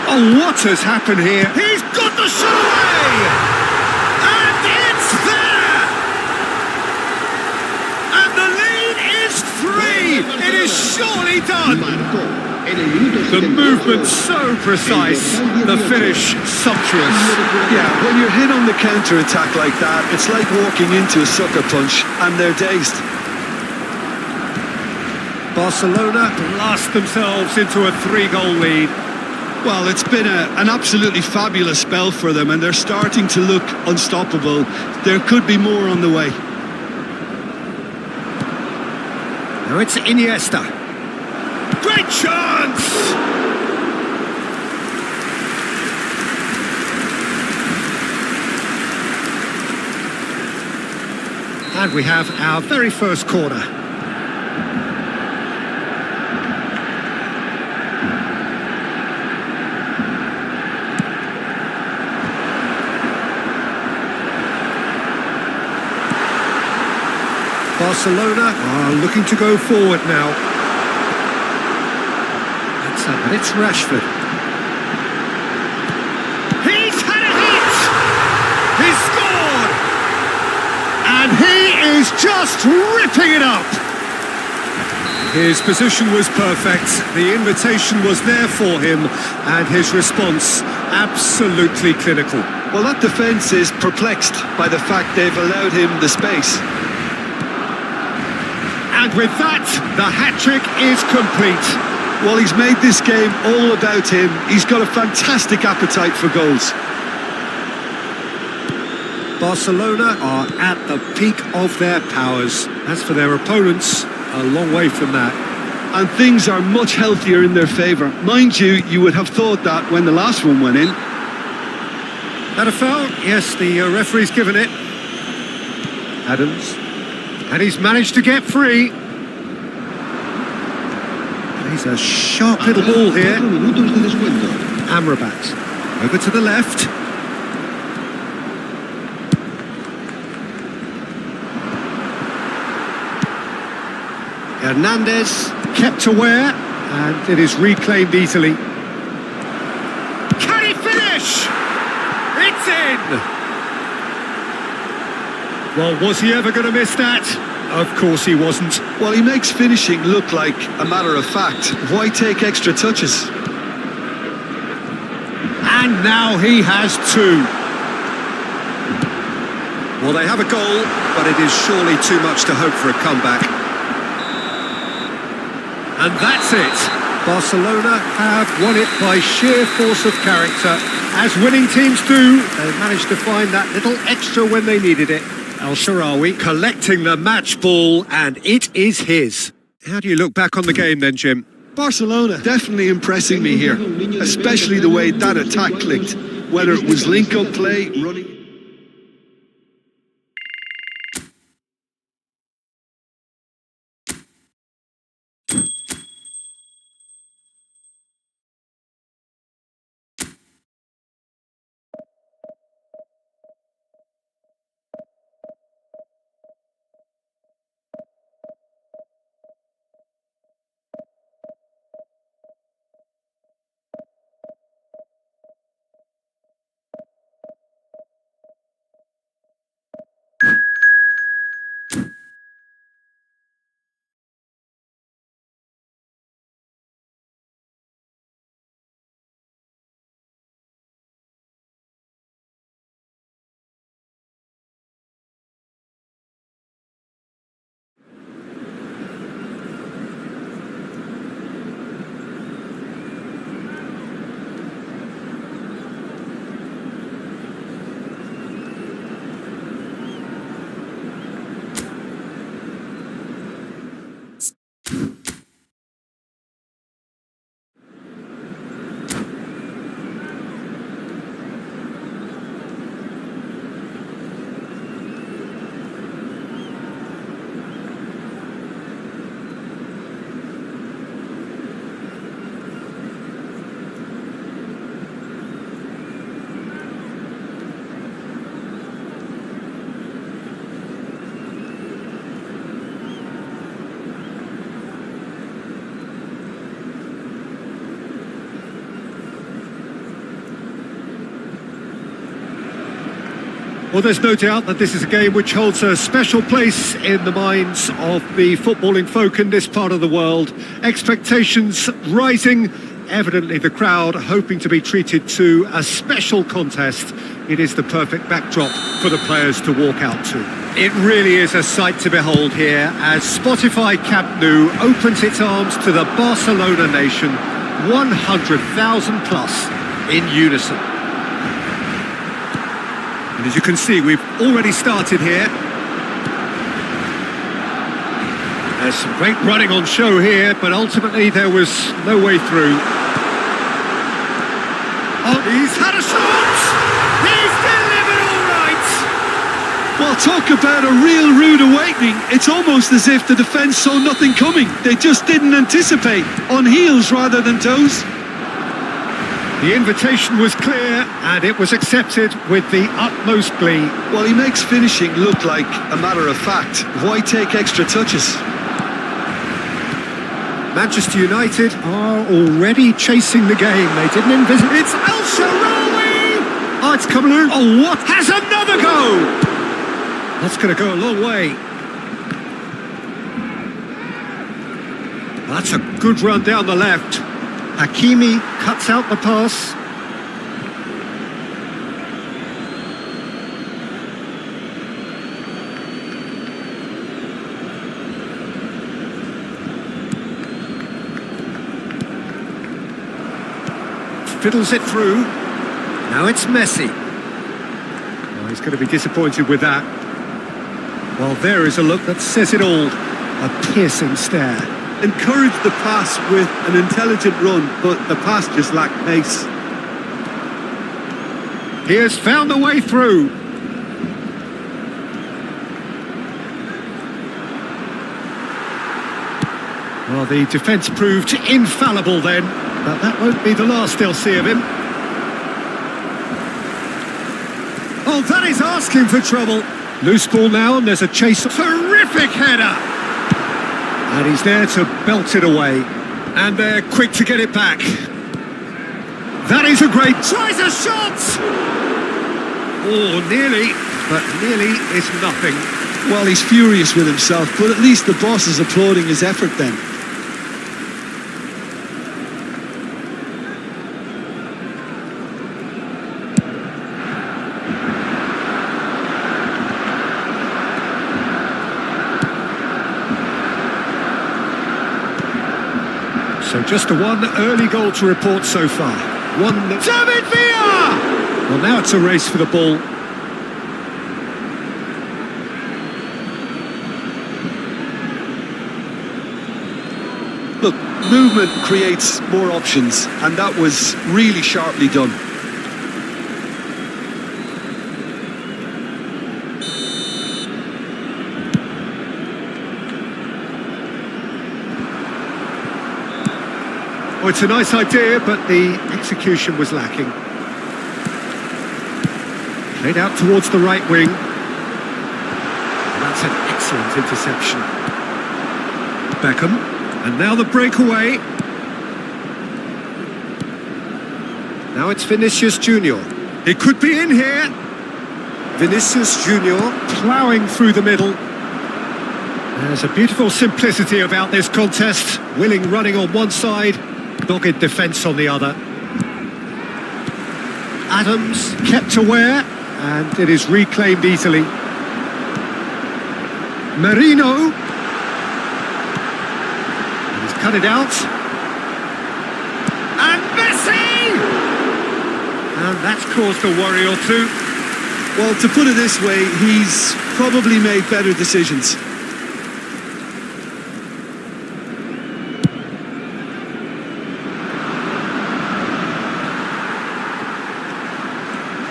Oh, what has happened here? He's got the shot away! And it's there! And the lead is 3! It is surely done! The movement so precise, the finish sumptuous. Yeah, when you're hit on the counter-attack like that, it's like walking into a sucker punch and they're dazed. Barcelona blast themselves into a 3-goal lead. Well, it's been an absolutely fabulous spell for them and they're starting to look unstoppable. There could be more on the way. Now it's Iniesta. Great chance! And we have our very first corner. Barcelona are looking to go forward now. But it's Rashford. He's had a hit! He's scored! And he is just ripping it up! His position was perfect, the invitation was there for him, and his response absolutely clinical. Well, that defence is perplexed by the fact they've allowed him the space. And with that, the hat-trick is complete. Well, he's made this game all about him. He's got a fantastic appetite for goals. Barcelona are at the peak of their powers. As for their opponents, a long way from that. And things are much healthier in their favour. Mind you, you would have thought that when the last one went in. That a foul? Yes, the referee's given it. Adams. And he's managed to get free. He's a sharp little ball here. Amrabat. Over to the left. Hernandez kept aware, and it is reclaimed easily. Can he finish? It's in! Well, was he ever going to miss that? Of course he wasn't. Well, he makes finishing look like a matter of fact. Why take extra touches? And now he has two. Well, they have a goal, but it is surely too much to hope for a comeback. And that's it. Barcelona have won it by sheer force of character. As winning teams do, they managed to find that little extra when they needed it. Al-Sharawi collecting the match ball, and it is his. How do you look back on the game then, Jim? Barcelona definitely impressing me here, especially the way that attack clicked, whether it was link-up play, running... Well, there's no doubt that this is a game which holds a special place in the minds of the footballing folk in this part of the world. Expectations rising, evidently the crowd hoping to be treated to a special contest. It is the perfect backdrop for the players to walk out to. It really is a sight to behold here as Spotify Camp Nou opens its arms to the Barcelona nation, 100,000 plus in unison. And as you can see, we've already started here. There's some great running on show here, but ultimately there was no way through. Oh, he's had a shot! He's delivered all right! Well, talk about a real rude awakening. It's almost as if the defence saw nothing coming. They just didn't anticipate, on heels rather than toes. The invitation was clear, and it was accepted with the utmost glee. Well, he makes finishing look like a matter of fact. Why take extra touches? Manchester United are already chasing the game. They didn't envisage... It's Al-Sharawi! Oh, it's coming out. Oh, what? Has another go! That's going to go a long way. That's a good run down the left. Hakimi cuts out the pass. Fiddles it through. Now it's Messi. Oh, he's going to be disappointed with that. Well, there is a look that says it all. A piercing stare. Encouraged the pass with an intelligent run, but the pass just lacked pace. He has found a way through. Well, the defence proved infallible then, but that won't be the last they'll see of him. Oh, that is asking for trouble. Loose ball now, and there's a chase. Terrific header. And he's there to belt it away. And they're quick to get it back. That is a great... Tries a shot! Oh, nearly, but nearly is nothing. Well, he's furious with himself, but at least the boss is applauding his effort then. So just one early goal to report so far. David Villa! Well, now it's a race for the ball. Look, movement creates more options, and that was really sharply done. Oh, it's a nice idea, but the execution was lacking. Played out towards the right wing. That's an excellent interception. Beckham, and now the breakaway. Now it's Vinicius Junior. It could be in here. Vinicius Junior ploughing through the middle. There's a beautiful simplicity about this contest. Willing running on one side, dogged defence on the other. Adams kept aware, and it is reclaimed easily. Merino. And he's cut it out. And Messi! And that's caused a worry or two. Well, to put it this way, he's probably made better decisions.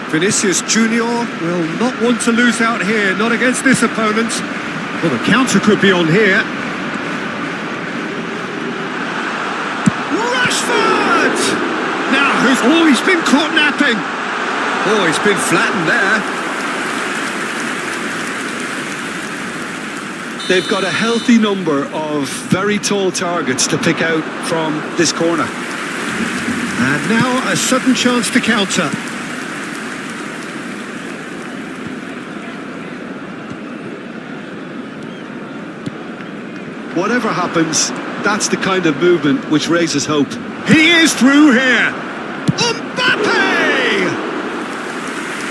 Vinicius Junior will not want to lose out here, not against this opponent. Well, the counter could be on here. Rashford! Now, he's been caught napping. Oh, he's been flattened there. They've got a healthy number of very tall targets to pick out from this corner. And now a sudden chance to counter. Whatever happens, that's the kind of movement which raises hope. He is through here. Mbappe!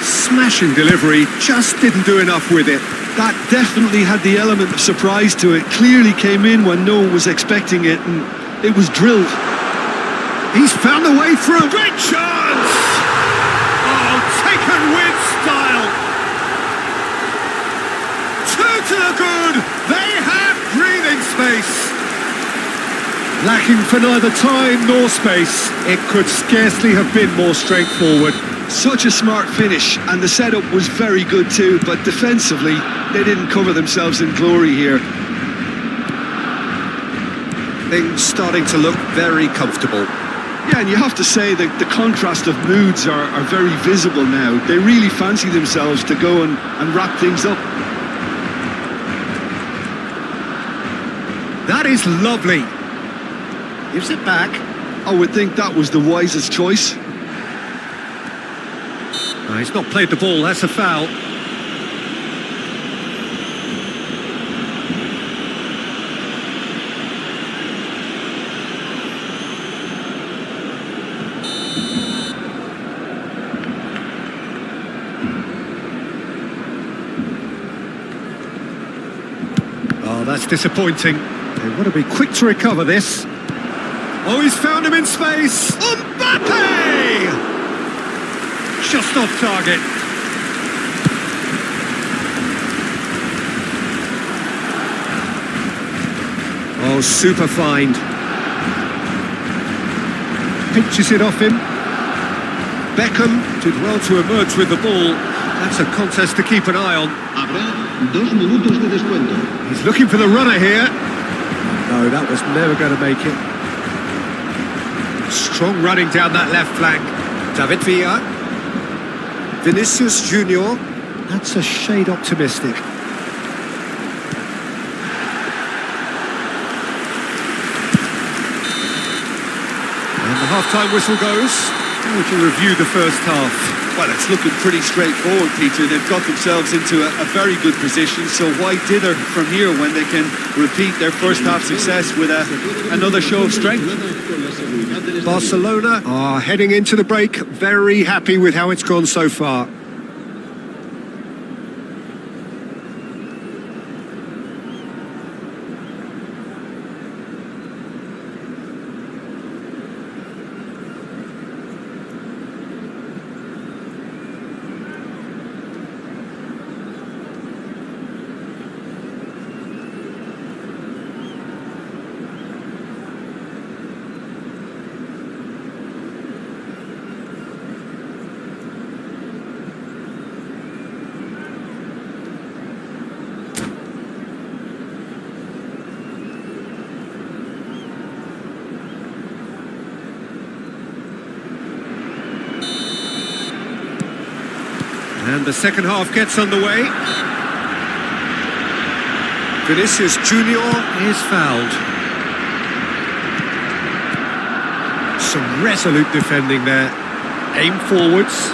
Smashing delivery, just didn't do enough with it. That definitely had the element of surprise to it. Clearly came in when no one was expecting it, and it was drilled. He's found a way through. Great chance! Oh, taken with style. Two to the good. They have breathing space. Lacking for neither time nor space. It could scarcely have been more straightforward. Such a smart finish, and the setup was very good too, but defensively, they didn't cover themselves in glory here. Things starting to look very comfortable. Yeah, and you have to say that the contrast of moods are very visible now. They really fancy themselves to go and wrap things up. That is lovely. Gives it back. I would think that was the wisest choice. No, he's not played the ball, that's a foul. Oh, that's disappointing. They want to be quick to recover this. Oh, he's found him in space. Mbappe! Just off target. Oh, super find. Pinches it off him. Beckham did well to emerge with the ball. That's a contest to keep an eye on. Habrá 2 minutos de descuento. He's looking for the runner here. No, that was never going to make it. Strong running down that left flank. David Villa. Vinicius Junior. That's a shade optimistic. And the half-time whistle goes. How would you review the first half? Well, it's looking pretty straightforward, Peter. They've got themselves into a very good position, so why dither from here when they can repeat their first half success with another show of strength? Barcelona are heading into the break, very happy with how it's gone so far. And the second half gets underway. Vinicius Junior is fouled. Some resolute defending there. Aim forwards.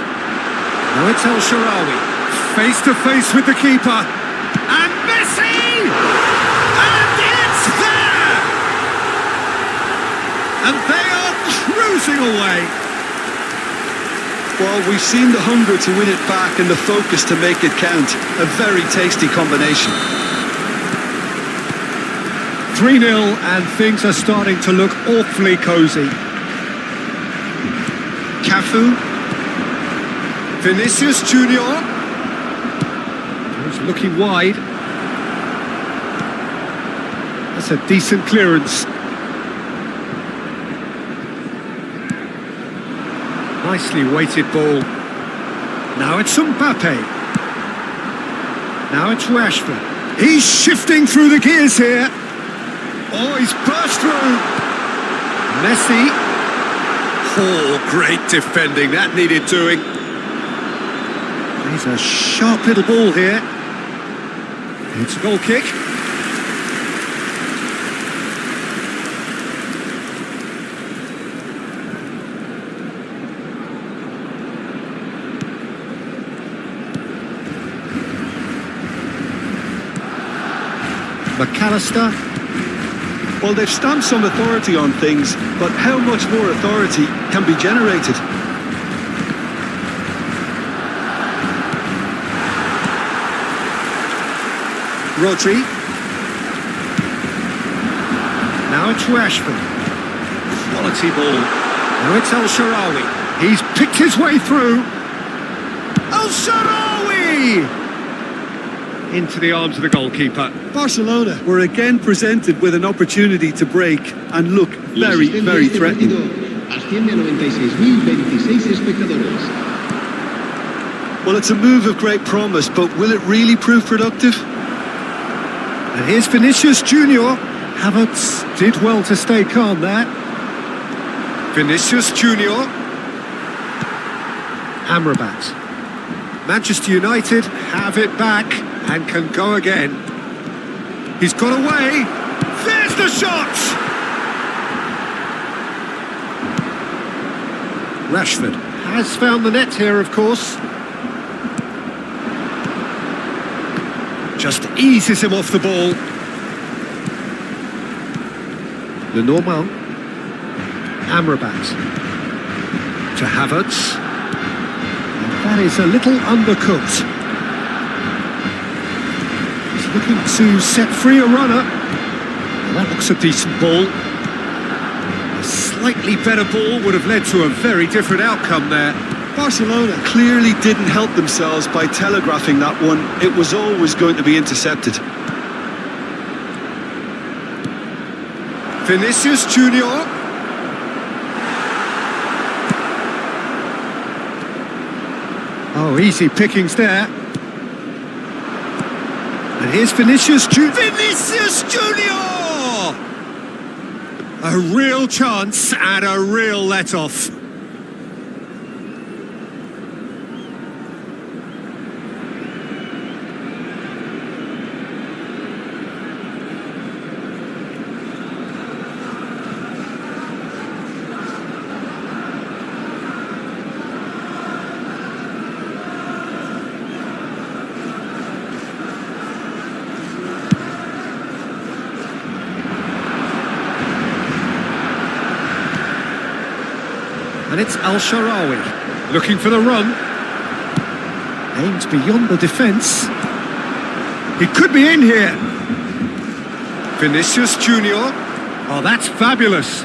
Now it's El Shaarawy. Face to face with the keeper. And Messi! And it's there! And they are cruising away. Well, we've seen the hunger to win it back and the focus to make it count. A very tasty combination. 3-0 and things are starting to look awfully cosy. Cafu. Vinicius Junior. He's looking wide. That's a decent clearance. Nicely weighted ball. Now it's Mbappe. Now it's Rashford. He's shifting through the gears here. Oh, he's burst through. Messi. Oh, great defending. That needed doing. He's a sharp little ball here. It's a goal kick. McAllister. Well, they've stamped some authority on things, but how much more authority can be generated? Rodri. Now it's Rashford. Quality ball. Now it's El Shaarawy. He's picked his way through. El Shaarawy! Into the arms of the goalkeeper. Barcelona were again presented with an opportunity to break and look very, very threatening. Well, it's a move of great promise, but will it really prove productive? And here's Vinicius Junior. Havertz did well to stay calm there. Vinicius Junior. Amrabat. Manchester United have it back and can go again. He's got away. There's the shot! Rashford has found the net here, of course. Just eases him off the ball. Lenormand. Amrabat. To Havertz. And that is a little undercooked. Looking to set free a runner. Well, that looks a decent ball. A slightly better ball would have led to a very different outcome there. Barcelona clearly didn't help themselves by telegraphing that one. It was always going to be intercepted. Vinicius Junior. Oh, easy pickings there. And here's Vinicius Junior. Vinicius Junior! A real chance and a real let-off. And it's Al-Sharawi looking for the run. Aimed beyond the defence. He could be in here. Vinicius Junior. Oh, that's fabulous.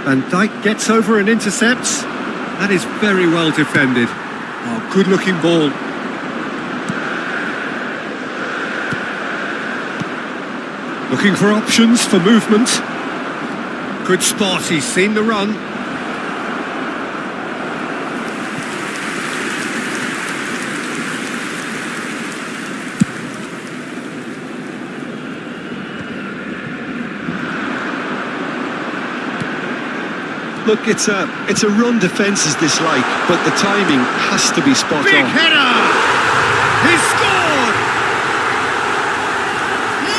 Van Dijk gets over and intercepts. That is very well defended. Oh, good-looking ball. Looking for options for movement. Good spot, he's seen the run. Look, it's a run defence's dislike, but the timing has to be spot Big on. header! He scored!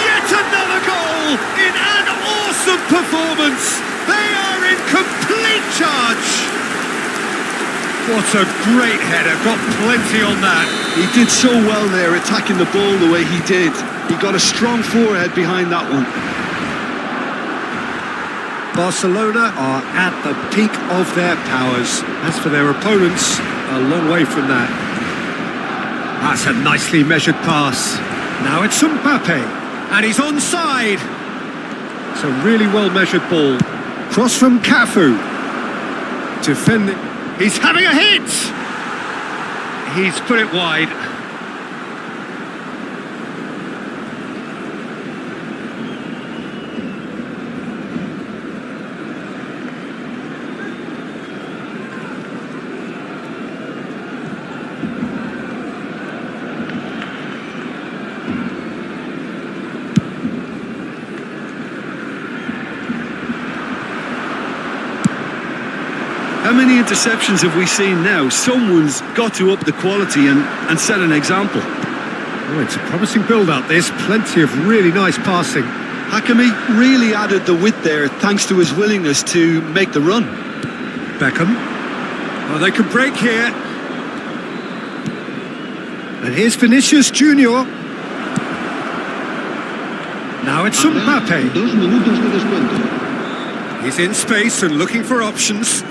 Yet another goal in an awesome performance! They are in complete charge! What a great header, got plenty on that. He did so well there, attacking the ball the way he did. He got a strong forehead behind that one. Barcelona are at the peak of their powers. As for their opponents, a long way from that. That's a nicely measured pass. Now it's Mbappe, and he's onside. It's a really well-measured ball. Cross from Cafu. Defending. He's having a hit! He's put it wide. How many interceptions have we seen now? Someone's got to up the quality and set an example. Oh, it's a promising build-up. There's plenty of really nice passing. Hakimi really added the width there thanks to his willingness to make the run. Beckham. Oh, they can break here. And here's Vinicius Junior. Now it's Mbappe. 2 minutos de descuento. He's in space and looking for options.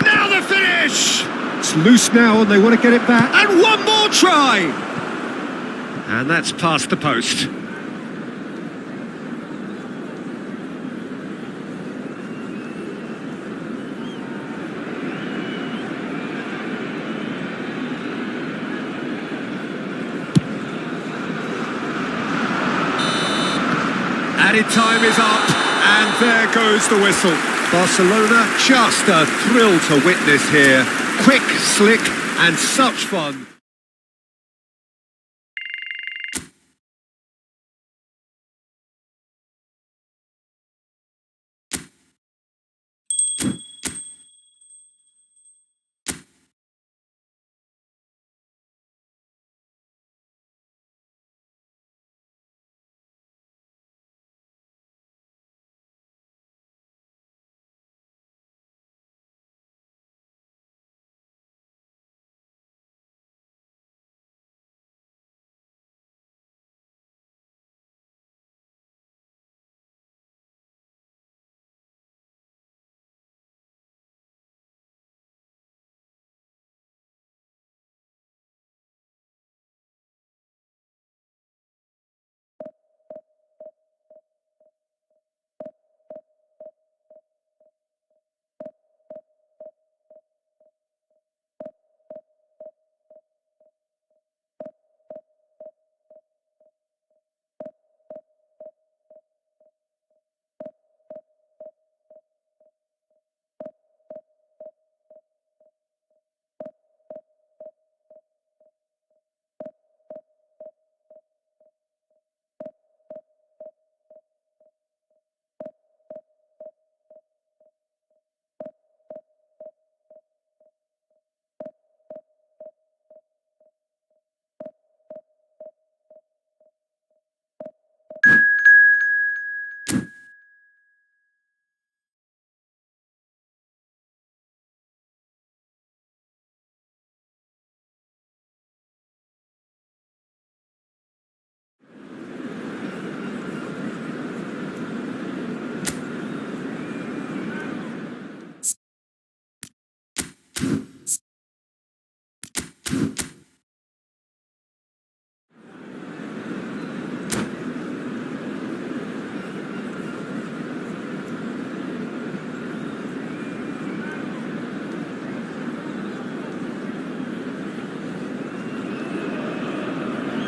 Now the finish! It's loose now and they want to get it back. And one more try! And that's past the post. Added time is up, and there goes the whistle. Barcelona, just a thrill to witness here. Quick, slick, and such fun.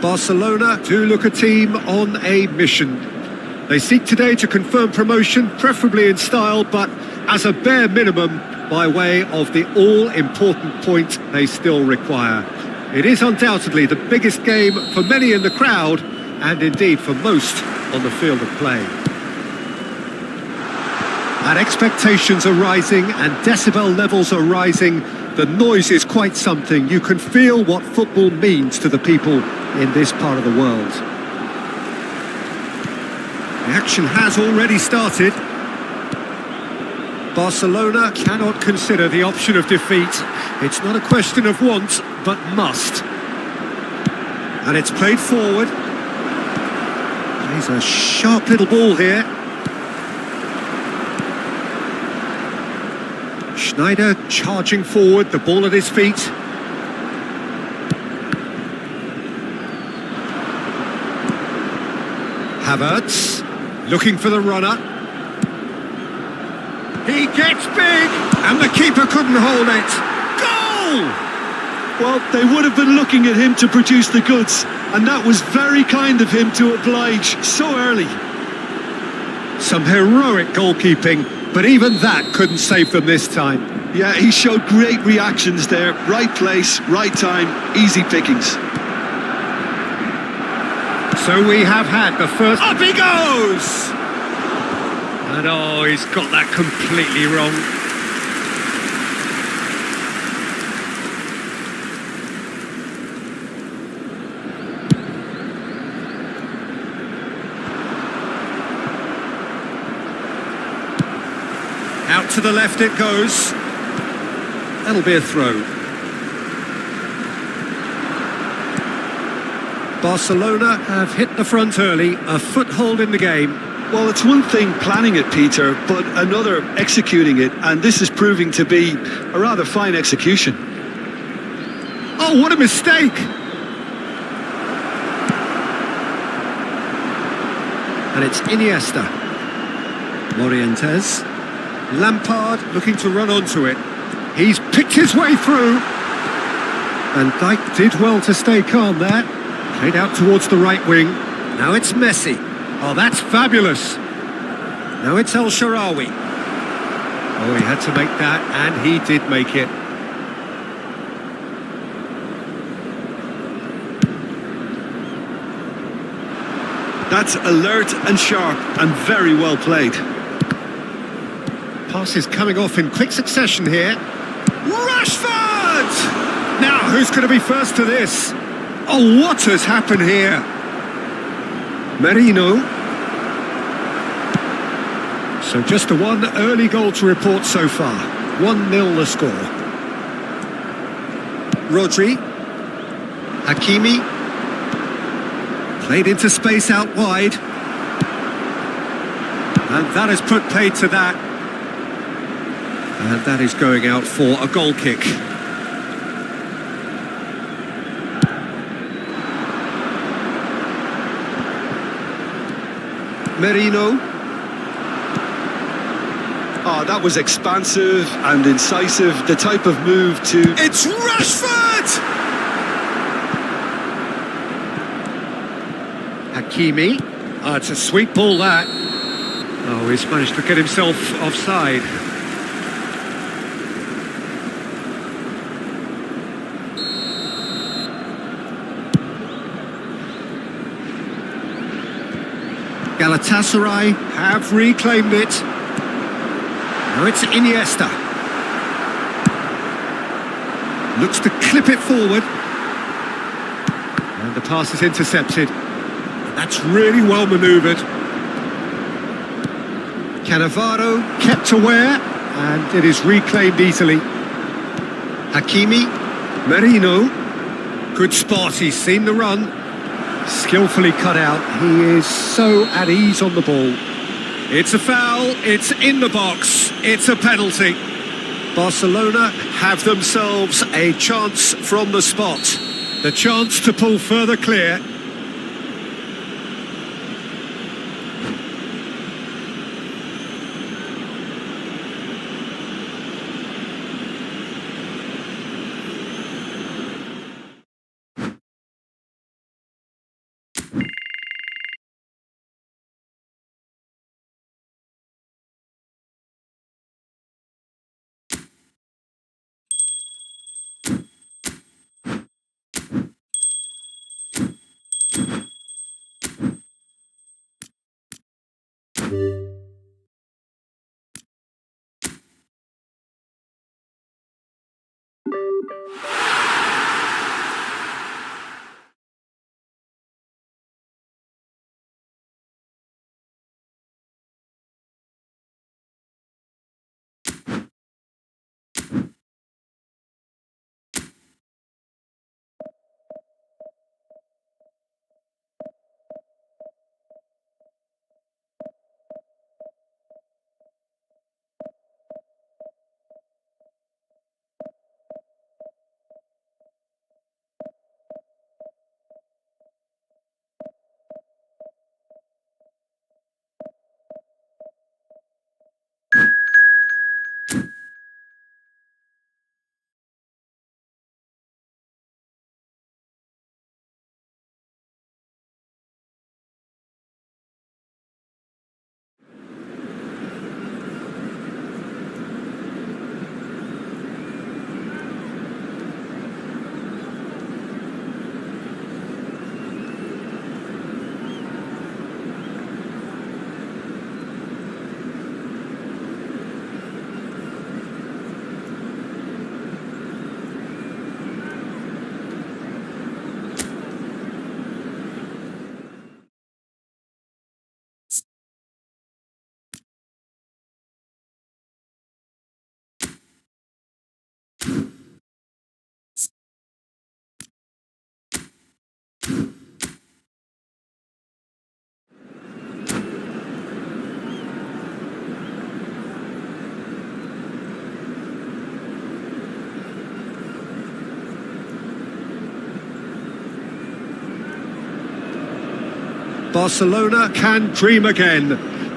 Barcelona do look a team on a mission. They seek today to confirm promotion, preferably in style, but as a bare minimum, by way of the all-important point they still require. It is undoubtedly the biggest game for many in the crowd, and indeed for most on the field of play. And expectations are rising and decibel levels are rising. The noise is quite something. You can feel what football means to the people in this part of the world. The action has already started. Barcelona cannot consider the option of defeat. It's not a question of want, but must. And it's played forward. Plays a sharp little ball here. Schneider charging forward, the ball at his feet. Havertz looking for the runner. He gets big, and the keeper couldn't hold it. Goal! Well, they would have been looking at him to produce the goods, and that was very kind of him to oblige so early. Some heroic goalkeeping, but even that couldn't save them this time. Yeah, he showed great reactions there. Right place, right time, easy pickings. So we have had the first... Up he goes! And oh, he's got that completely wrong. Out to the left it goes. That'll be a throw. Barcelona have hit the front early, a foothold in the game. Well, it's one thing planning it, Peter, but another executing it, and this is proving to be a rather fine execution. Oh, what a mistake! And it's Iniesta. Morientes. Lampard looking to run onto it. He's picked his way through. And Dijk did well to stay calm there. Played out towards the right wing. Now it's Messi. Oh, that's fabulous. Now it's El Shaarawy. Oh, he had to make that, and he did make it. That's alert and sharp and very well played. Passes coming off in quick succession here. Rashford! Now, who's going to be first to this? Oh, what has happened here? Merino. So just the one early goal to report so far. 1-0 the score. Rodri. Hakimi. Played into space out wide. And that has put paid to that. And that is going out for a goal kick. Merino. Oh, that was expansive and incisive, the type of move to... It's Rashford! Hakimi. Oh, it's a sweet ball, that. Oh, he's managed to get himself offside. Galatasaray have reclaimed it. Now it's Iniesta. Looks to clip it forward. And the pass is intercepted. That's really well manoeuvred. Cannavaro kept aware, and it is reclaimed easily. Hakimi. Merino. Good spot, he's seen the run. Skillfully cut out. He is so at ease on the ball. It's a foul, it's in the box, it's a penalty. Barcelona have themselves a chance from the spot. The chance to pull further clear. Barcelona can dream again.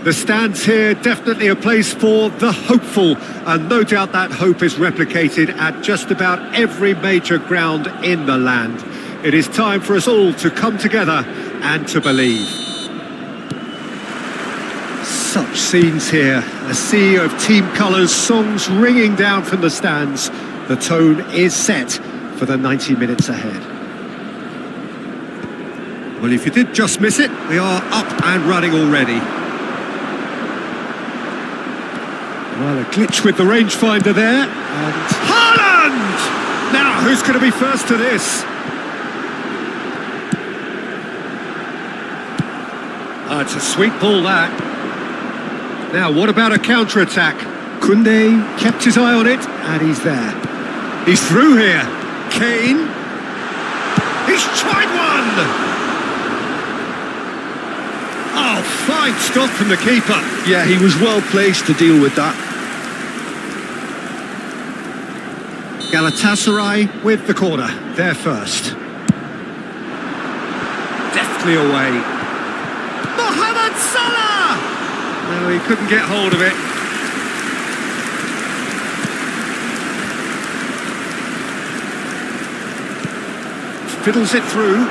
The stands here definitely a place for the hopeful, and no doubt that hope is replicated at just about every major ground in the land. It is time for us all to come together and to believe. Such scenes here, a sea of team colours, songs ringing down from the stands. The tone is set for the 90 minutes ahead. Well, if you did just miss it, we are up and running already. Well, a glitch with the rangefinder there, and Haaland! Now, who's going to be first to this? Oh, it's a sweet ball, that. Now, what about a counter-attack? Koundé kept his eye on it, and he's there. He's through here. Kane. He's tried one! Oh, fine stop from the keeper. Yeah, he was well placed to deal with that. Galatasaray with the corner. They're first. Deftly away. Mohamed Salah! No, he couldn't get hold of it. Fiddles it through.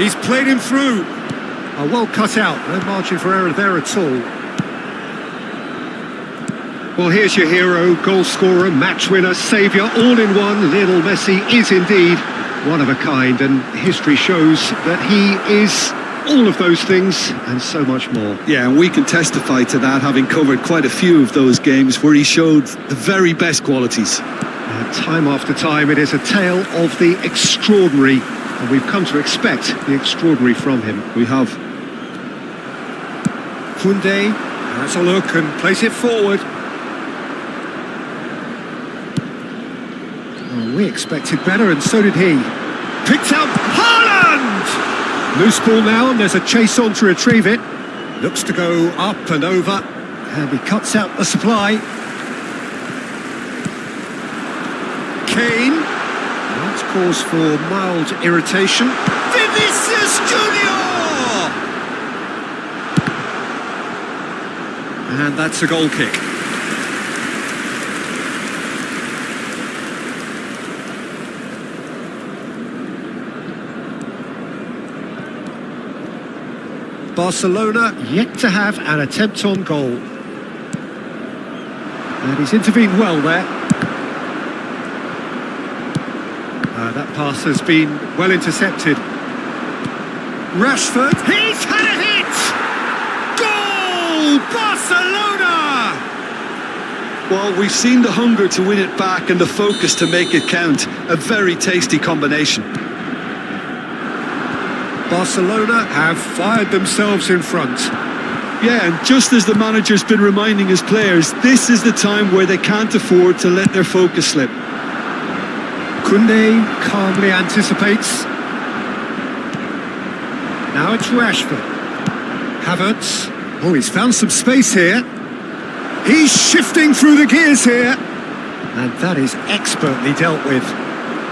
He's played him through. Oh, well cut out. No margin for error there at all. Well, here's your hero, goal scorer, match winner, saviour, all in one. Lionel Messi is indeed one of a kind, and history shows that he is all of those things and so much more. Yeah, and we can testify to that, having covered quite a few of those games where he showed the very best qualities. Time after time, it is a tale of the extraordinary, and we've come to expect the extraordinary from him. We have. Koundé has a look and plays it forward. Oh, we expected better, and so did he. Picked up Haaland! Loose ball now, and there's a chase on to retrieve it. Looks to go up and over, and he cuts out the supply. Kane. That's cause for mild irritation. Vinicius Junior! And that's a goal kick. Barcelona yet to have an attempt on goal. And he's intervened well there. That pass has been well intercepted. Rashford, he's had a hit! Goal! Barcelona! Well, we've seen the hunger to win it back and the focus to make it count. A very tasty combination. Barcelona have fired themselves in front. Yeah, and just as the manager's been reminding his players, this is the time where they can't afford to let their focus slip. Koundé calmly anticipates. Now it's Rashford. Havertz. Oh, he's found some space here. He's shifting through the gears here. And that is expertly dealt with.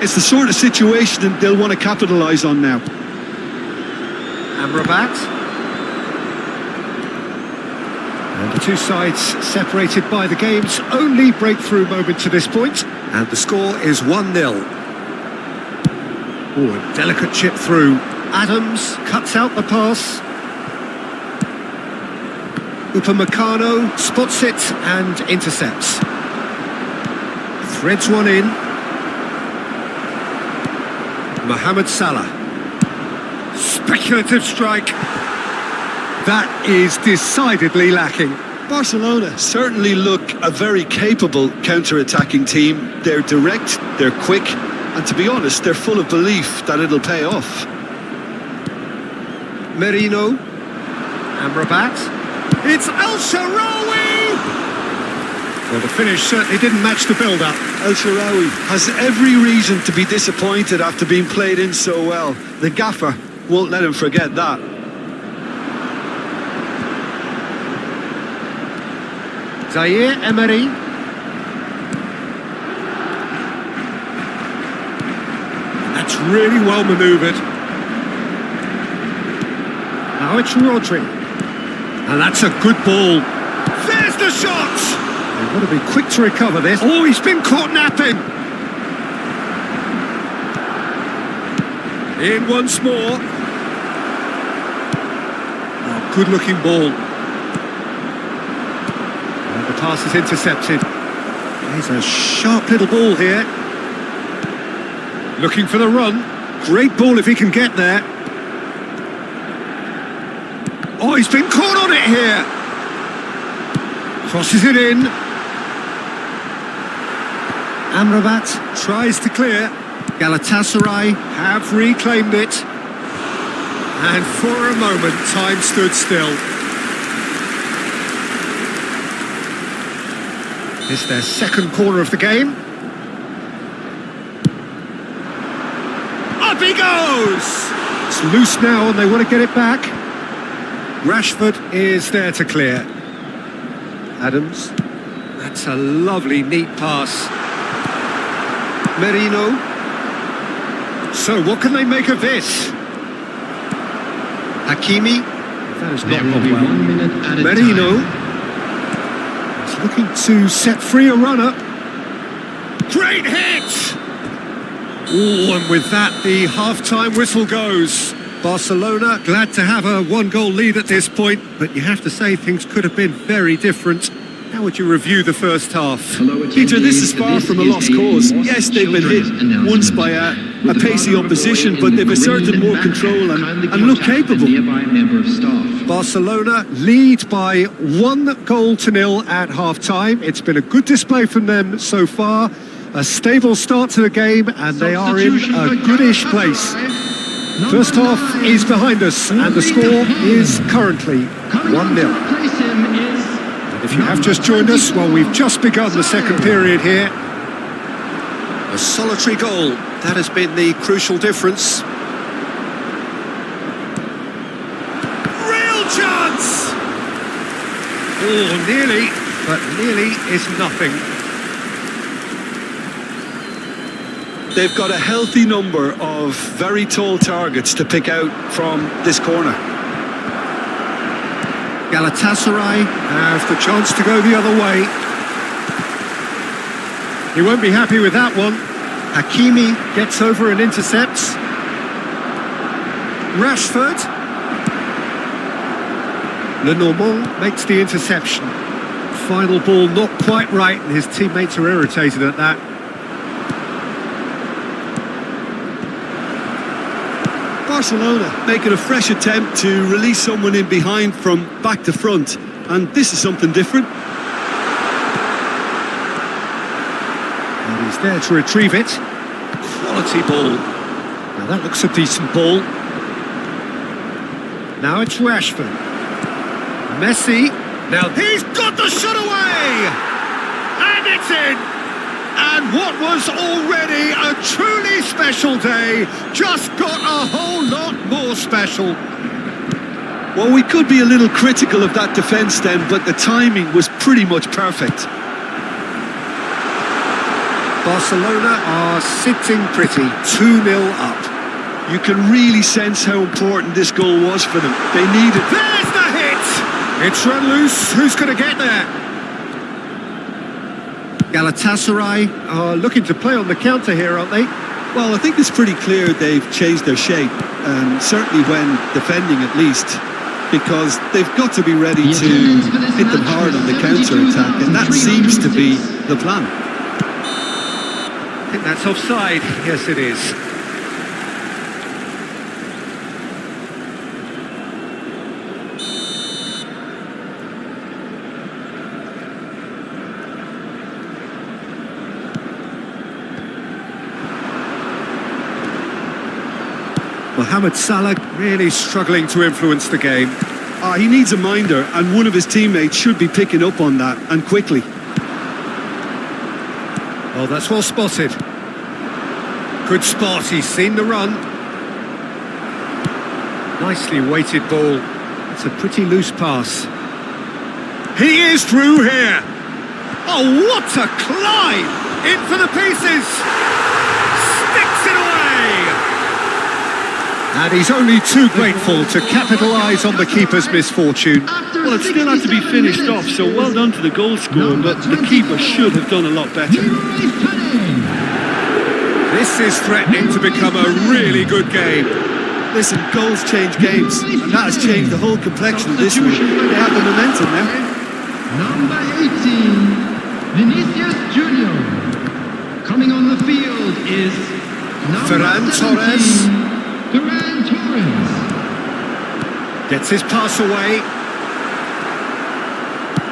It's the sort of situation that they'll want to capitalise on now. Amrabat. And the two sides separated by the game's only breakthrough moment to this point. And the score is 1-0. Oh, a delicate chip through. Adams cuts out the pass. Upamecano spots it and intercepts. Threads one in. Mohamed Salah. Speculative strike. That is decidedly lacking. Barcelona certainly look a very capable counter-attacking team. They're direct, they're quick, and to be honest, they're full of belief that it'll pay off. Merino. Amrabat. It's El Shaarawy! Well, the finish certainly didn't match the build-up. El Shaarawy has every reason to be disappointed after being played in so well. The gaffer won't let him forget that. Zaire Emery. That's really well manoeuvred. Now it's Rodri. And that's a good ball. There's the shot! They've got to be quick to recover this. Oh, he's been caught napping. In once more. Oh, good-looking ball. And the pass is intercepted. He's a sharp little ball here. Looking for the run. Great ball if he can get there. Oh, he's been caught on it here. Crosses it in. Amrabat tries to clear. Galatasaray have reclaimed it. And for a moment, time stood still. It's their second corner of the game. Up he goes! It's loose now and they want to get it back. Rashford is there to clear. Adams. That's a lovely, neat pass. Merino. So what can they make of this? Hakimi. That has not gone well. 1 minute at a Merino. time. He's looking to set free a runner. Great hit! Oh, and with that, the half-time whistle goes. Barcelona glad to have a one-goal lead at this point, but you have to say things could have been very different. How would you review the first half? Peter, this is far from a lost cause. Yes, they've been hit once by a pacey opposition, but they've asserted more control and look capable. Barcelona lead by 1-0 at half-time. It's been a good display from them so far. A stable start to the game, and they are in a goodish place. First half is behind us, and the score is currently 1-0. And if you have just joined us, well, we've just begun the second period here. A solitary goal, that has been the crucial difference. Real chance! Oh, nearly, but nearly is nothing. They've got a healthy number of very tall targets to pick out from this corner. Galatasaray have the chance to go the other way. He won't be happy with that one. Hakimi gets over and intercepts. Rashford. Lenormand makes the interception. Final ball not quite right, and his teammates are irritated at that. Barcelona making a fresh attempt to release someone in behind from back to front, and this is something different. And he's there to retrieve it. Quality ball. Now that looks a decent ball. Now it's Rashford. Messi. Now he's got the shot away! And it's in! And what was already a truly special day just got a whole lot more special. Well, we could be a little critical of that defence then, but the timing was pretty much perfect. Barcelona are sitting pretty, 2-0 up. You can really sense how important this goal was for them. They needed... There's the hit! It's run loose. Who's going to get there? Galatasaray are looking to play on the counter here, aren't they? Well, I think it's pretty clear they've changed their shape, and certainly when defending at least, because they've got to be ready to hit them hard on the counter-attack, and that seems to be the plan. I think that's offside. Yes, it is. Mohamed Salah really struggling to influence the game. He needs a minder, and one of his teammates should be picking up on that, and quickly. Oh, that's well spotted. Good spot, he's seen the run. Nicely weighted ball. It's a pretty loose pass. He is through here. Oh, what a climb! In for the pieces. Sticks it away. And he's only too grateful to capitalise on the keeper's misfortune. Well, it still had to be finished off, so well done to the goal scorer, but the keeper should have done a lot better. This is threatening to become a really good game. Listen, goals change games, and that has changed the whole complexion of this one. They have the momentum now. Number 18, Vinicius Junior. Coming on the field is number Ferran 17, Torres. Ferran Torres. Gets his pass away.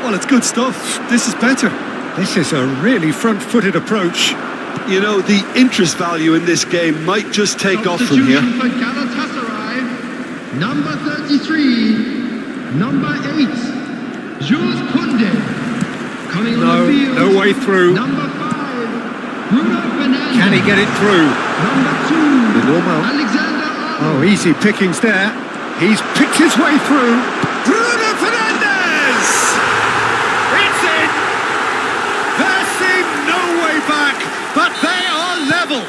Well, it's good stuff. This is better. This is a really front-footed approach. You know, the interest value in this game might just take off from here. Substitution for Galatasaray, number 33, number 8, Jules Koundé. Coming on the field, no way through. number 5, Bruno Fernandes. Can he get it through? Number 2, Alexander Oh, Arnold. easy pickings there. He's picked his way through. Bruno Fernandes! It's in! There seemed no way back, but they are level.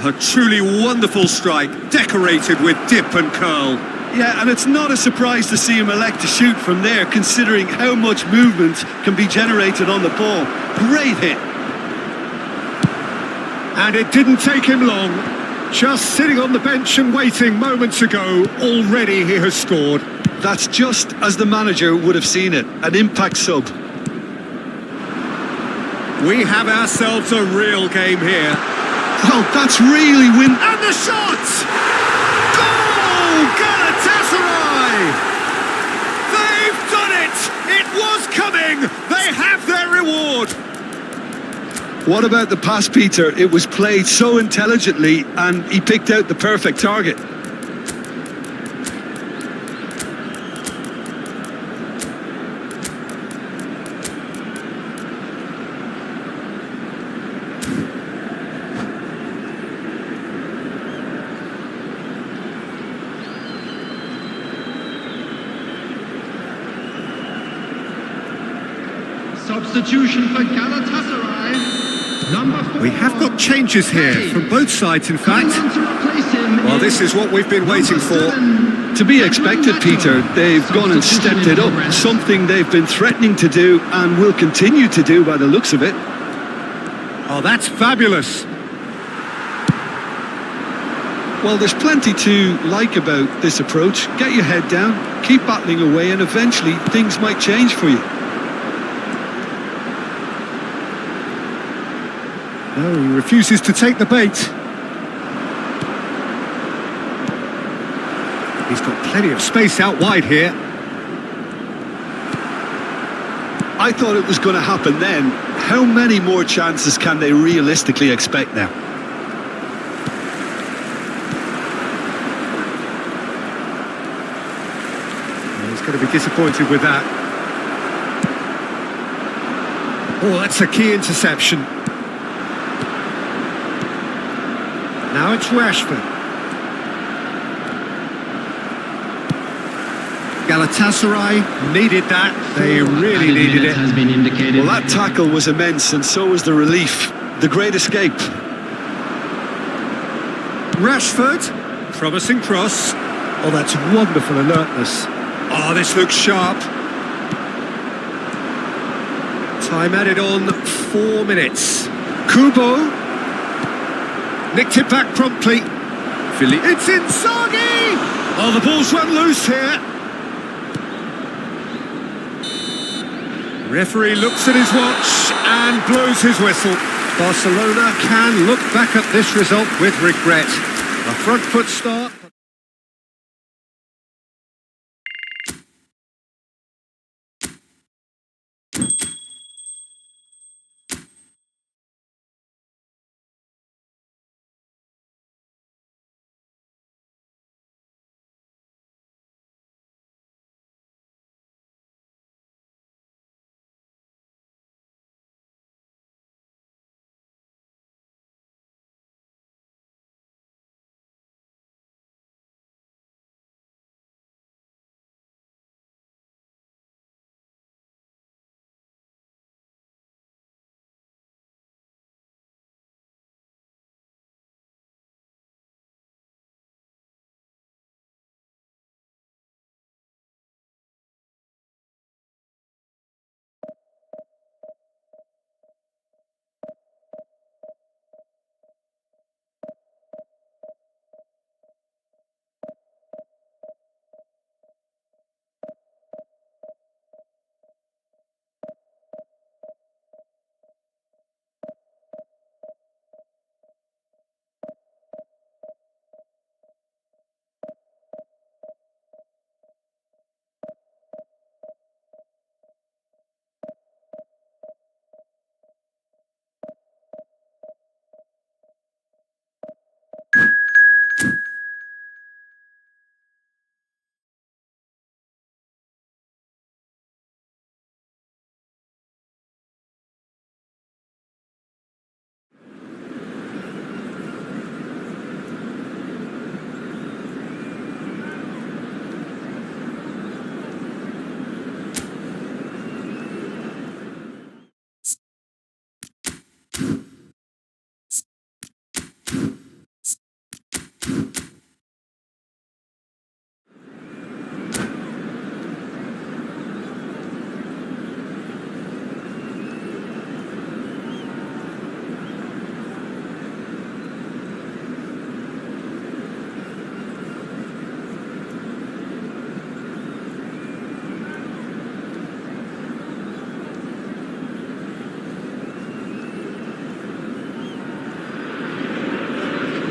A truly wonderful strike, decorated with dip and curl. Yeah, and it's not a surprise to see him elect to shoot from there, considering how much movement can be generated on the ball. Great hit. And it didn't take him long. Just sitting on the bench and waiting moments ago, already he has scored. That's just as the manager would have seen it, an impact sub. We have ourselves a real game here. Well, that's really win. And the shot! Goal! Galatasaray! They've done it! It was coming! They have their reward! What about the pass, Peter? It was played so intelligently and he picked out the perfect target. Substitution for Galatasaray, number 4. We have got changes here from both sides, in fact. Coming on to replace him Well, is this is what we've been waiting number for. 7, To be expected, Peter. They've gone and stepped it up. Something they've been threatening to do and will continue to do by the looks of it. Oh, that's fabulous. Well, there's plenty to like about this approach. Get your head down, keep battling away, and eventually things might change for you. No, he refuses to take the bait. He's got plenty of space out wide here. I thought it was going to happen then. How many more chances can they realistically expect now? He's going to be disappointed with that. Oh, that's a key interception. Now it's Rashford. Galatasaray needed that. They really needed it. has been indicated. Well, that tackle was immense, and so was the relief. The great escape. Rashford, promising cross. Oh, that's wonderful alertness. Oh, this looks sharp. Time added on 4 minutes. Kubo nicked it back promptly. It's Inzaghi! Oh, the ball's run loose here. Referee looks at his watch and blows his whistle. Barcelona can look back at this result with regret. A front foot start.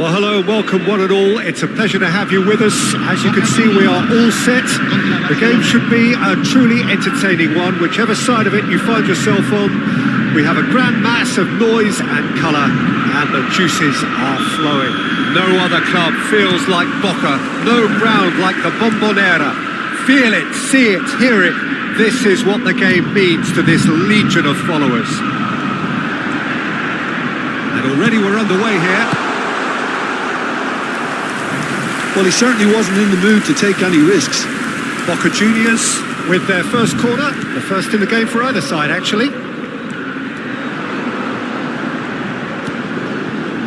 Well, hello and welcome one and all. It's a pleasure to have you with us. As you can see, we are all set. The game should be a truly entertaining one, whichever side of it you find yourself on. We have a grand mass of noise and colour, and the juices are flowing. No other club feels like Boca, no ground like the Bombonera. Feel it, see it, hear it. This is what the game means to this legion of followers. And already we're underway here. Well, he certainly wasn't in the mood to take any risks. Boca Juniors with their first corner, the first in the game for either side, actually.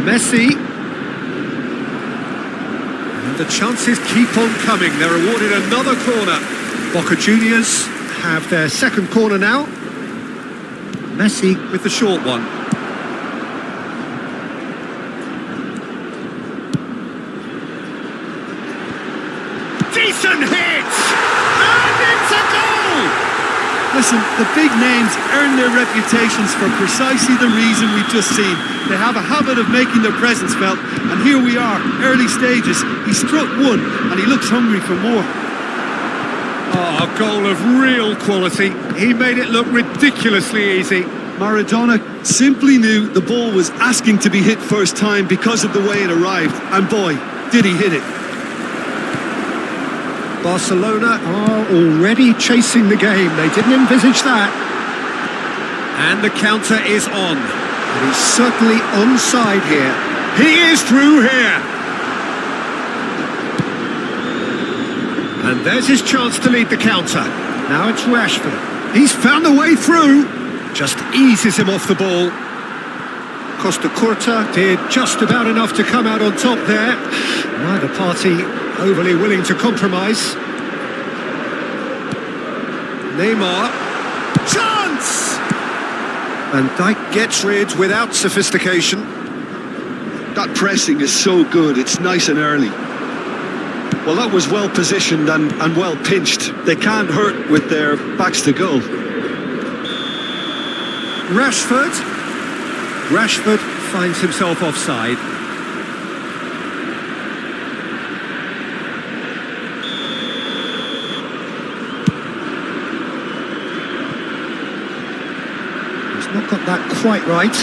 Messi. And the chances keep on coming. They're awarded another corner. Boca Juniors have their second corner now. Messi with the short one. Decent hit! And it's a goal! Listen, the big names earn their reputations for precisely the reason we've just seen. They have a habit of making their presence felt, and here we are, early stages. He struck one, and he looks hungry for more. Oh, a goal of real quality. He made it look ridiculously easy. Maradona simply knew the ball was asking to be hit first time because of the way it arrived, and boy, did he hit it. Barcelona are already chasing the game. They didn't envisage that. And the counter is on. And he's certainly onside here. He is through here. And there's his chance to lead the counter. Now it's Rashford. He's found a way through. Just eases him off the ball. Costa Curta did just about enough to come out on top there. Neither party overly willing to compromise. Neymar. Chance! Van Dijk gets rid without sophistication. That pressing is so good, it's nice and early. Well, that was well positioned and well pinched. They can't hurt with their backs to goal. Rashford finds himself offside. He's not got that quite right.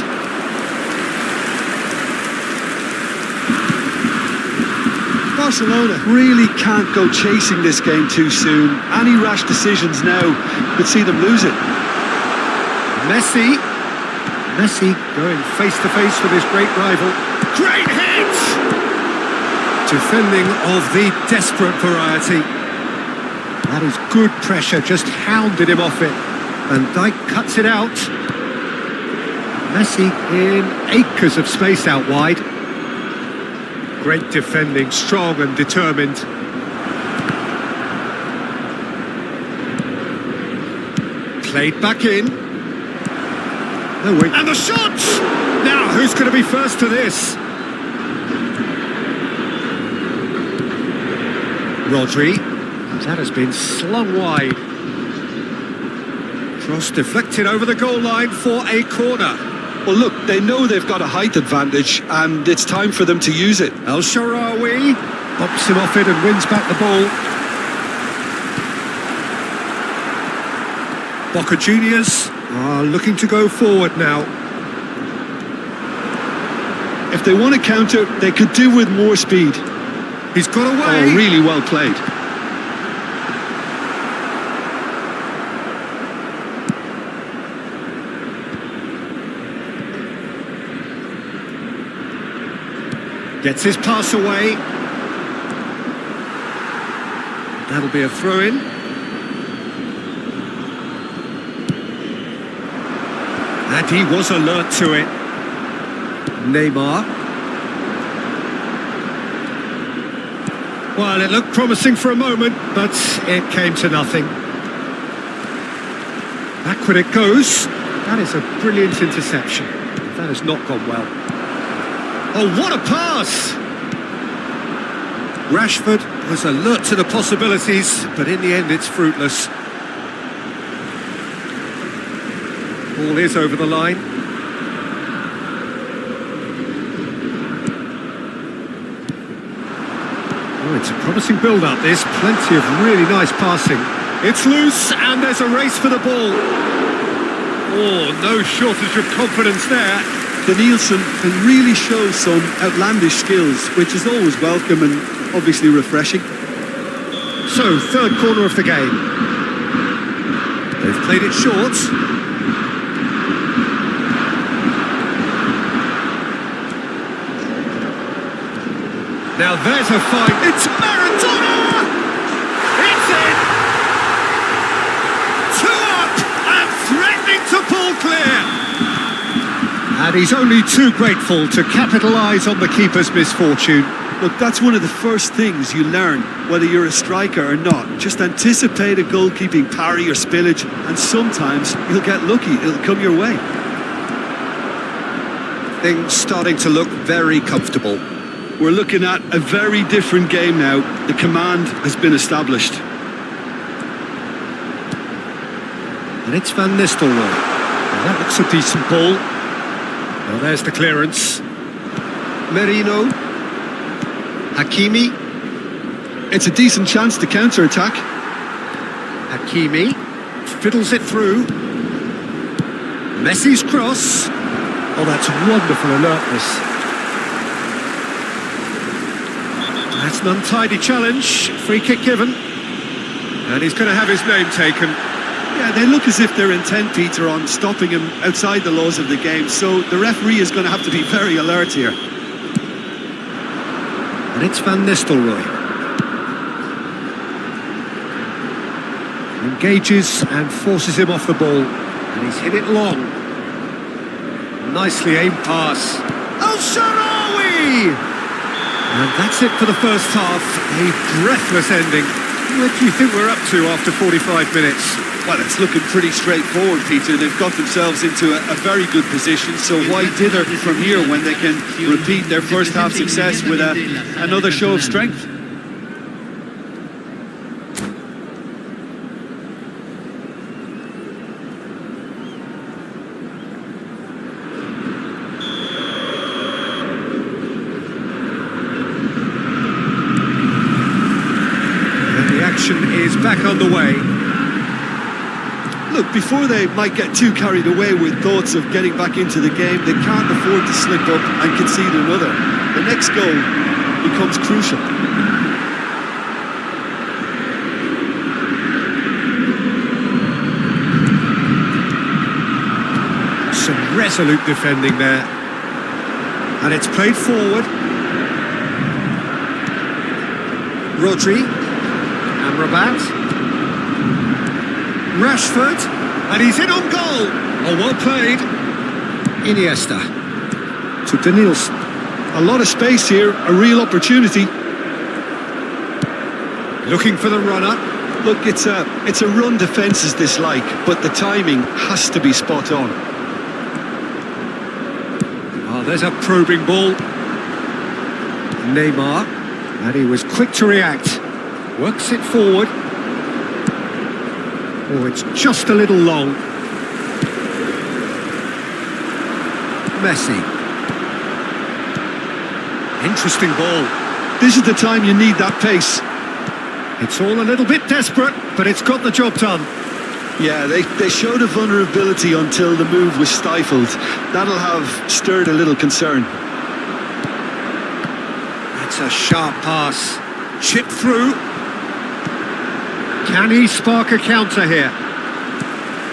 Barcelona really can't go chasing this game too soon. Any rash decisions now could see them lose it. Messi going face to face with his great rival. Great hit! Defending of the desperate variety. That is good pressure, just hounded him off it. Van Dijk cuts it out. Messi in acres of space out wide. Great defending, strong and determined. Played back in. No way. And the shot! Now, who's going to be first to this? Rodri. That has been slung wide. Cross deflected over the goal line for a corner. Well, look, they know they've got a height advantage, and it's time for them to use it. El Shaarawy pops him off it and wins back the ball. Boca Juniors are looking to go forward now. If they want to counter, they could do with more speed. He's got away. Oh, really well played. Gets his pass away. That'll be a throw-in. And he was alert to it. Neymar. Well, it looked promising for a moment, but it came to nothing. Backward it goes. That is a brilliant interception. That has not gone well. Oh, what a pass! Rashford was alert to the possibilities, but in the end it's fruitless. Ball is over the line. Oh, it's a promising build-up, this. Plenty of really nice passing. It's loose, and there's a race for the ball. Oh, no shortage of confidence there. Danielson can really show some outlandish skills, which is always welcome and obviously refreshing. So, third corner of the game. They've played it short. Now there's a fight. It's Maradona! It's in! 2 up and threatening to pull clear. And he's only too grateful to capitalise on the keeper's misfortune. Look, that's one of the first things you learn, whether you're a striker or not. Just anticipate a goalkeeping parry or spillage, and sometimes you'll get lucky. It'll come your way. Things starting to look very comfortable. We're looking at a very different game now. The command has been established. And it's Van Nistelrooy. Well, that looks a decent ball. Well, there's the clearance. Merino. Hakimi. It's a decent chance to counter-attack. Hakimi fiddles it through. Messi's cross. Oh, that's wonderful alertness. That's an untidy challenge. Free kick given. And he's going to have his name taken. Yeah, they look as if they're intent, Peter, on stopping him outside the laws of the game. So the referee is going to have to be very alert here. And it's Van Nistelrooy. Engages and forces him off the ball. And he's hit it long. Nicely aimed pass. El Shaarawy! And that's it for the first half. A breathless ending. What do you think we're up to after 45 minutes? Well, it's looking pretty straightforward, Peter. They've got themselves into a very good position, so why dither from here when they can repeat their first half success with another show of strength? And the action is back underway. Look, before they might get too carried away with thoughts of getting back into the game, they can't afford to slip up and concede another. The next goal becomes crucial. Some resolute defending there. And it's played forward. Rodri. Amrabat. Rashford, and he's in on goal. Oh, well played. Iniesta to Danielson. A lot of space here, a real opportunity. Looking for the runner. Look, it's a run defence's dislike, but the timing has to be spot on. Oh, there's a probing ball. Neymar, and he was quick to react. Works it forward. Oh, it's just a little long. Messi. Interesting ball. This is the time you need that pace. It's all a little bit desperate, but it's got the job done. Yeah, they showed a vulnerability until the move was stifled. That'll have stirred a little concern. That's a sharp pass. Chip through. Can he spark a counter here?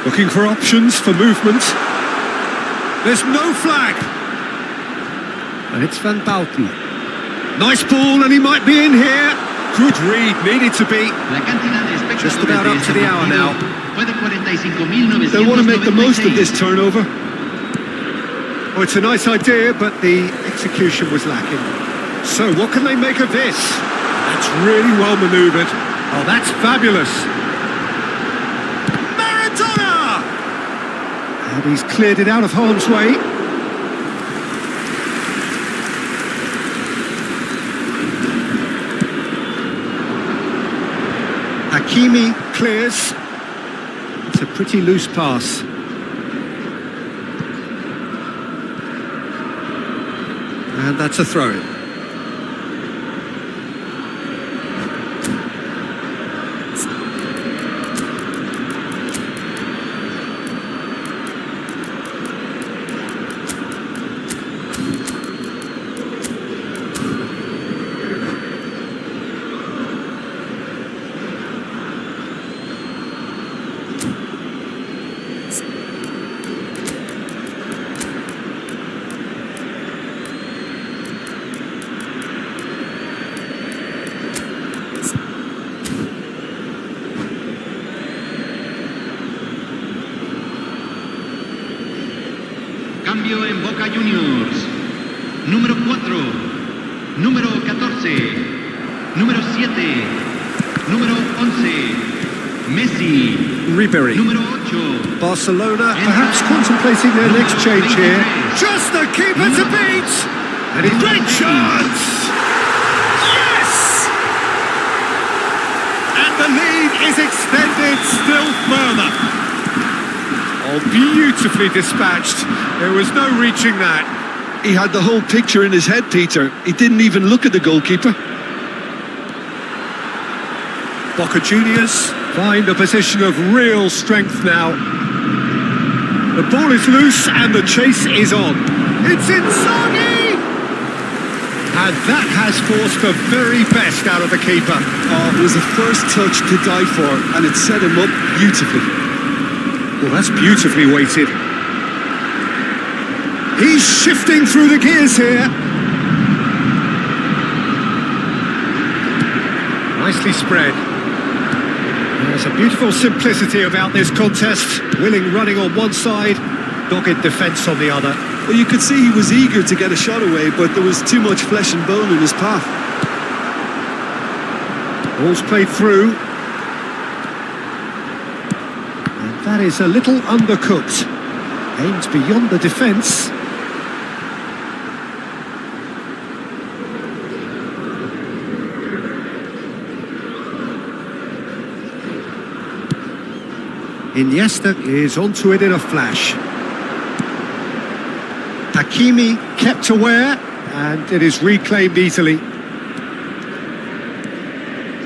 Looking for options for movement. There's no flag. And it's Van Bauten. Nice ball, and he might be in here. Good read, needed to be. Just about up to the hour now. They want to make the most of this turnover. Oh, it's a nice idea, but the execution was lacking. So what can they make of this? That's really well manoeuvred. Oh, that's fabulous. Maradona! And he's cleared it out of harm's way. Hakimi clears. It's a pretty loose pass. And that's a throw-in. Cambio en Boca Juniors. Número 4. Número 14. Número 7. Número 11. Messi. Ribery. Número 8. Barcelona perhaps contemplating their next change here. Just the keeper to beat! And a great chance! Yes! And the lead is extended still further. Oh, beautifully dispatched. There was no reaching that. He had the whole picture in his head, Peter. He didn't even look at the goalkeeper. Boca Juniors find a position of real strength now. The ball is loose and the chase is on. It's Inzaghi! And that has forced the very best out of the keeper. Oh, it was a first touch to die for, and it set him up beautifully. Well, that's beautifully weighted. He's shifting through the gears here. Nicely spread. There's a beautiful simplicity about this contest. Willing running on one side, dogged defence on the other. Well, you could see he was eager to get a shot away, but there was too much flesh and bone in his path. Ball's played through. And that is a little undercooked. Aimed beyond the defence. Iniesta is onto it in a flash. Hakimi kept aware, and it is reclaimed easily.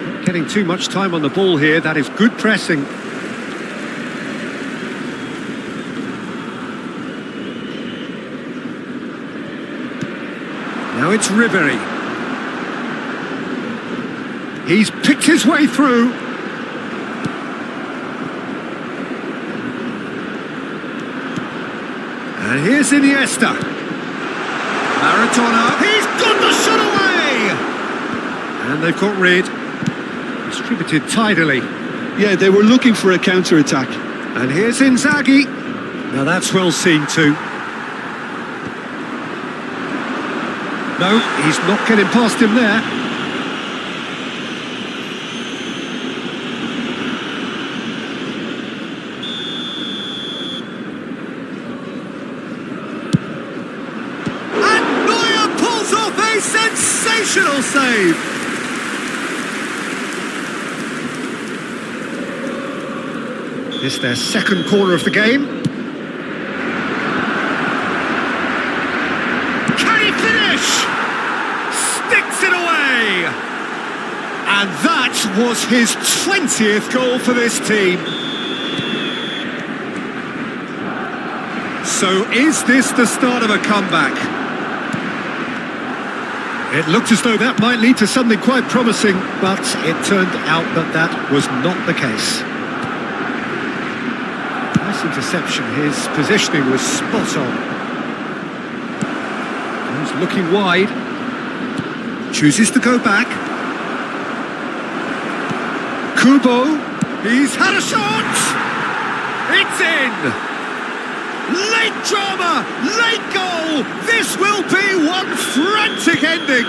Not getting too much time on the ball here, that is good pressing. Now it's Ribery. He's picked his way through. And here's Iniesta. Maradona. He's got the shot away! And they've got rid. Distributed tidily. Yeah, they were looking for a counter-attack. And here's Inzaghi. Now that's well seen too. No, he's not getting past him there. Sensational save! This their second corner of the game. Can he finish? Sticks it away! And that was his 20th goal for this team. So is this the start of a comeback? It looked as though that might lead to something quite promising, but it turned out that that was not the case. Nice interception, his positioning was spot on. He's looking wide. Chooses to go back. Kubo, he's had a shot! It's in! Late drama, late goal. This will be one frantic ending.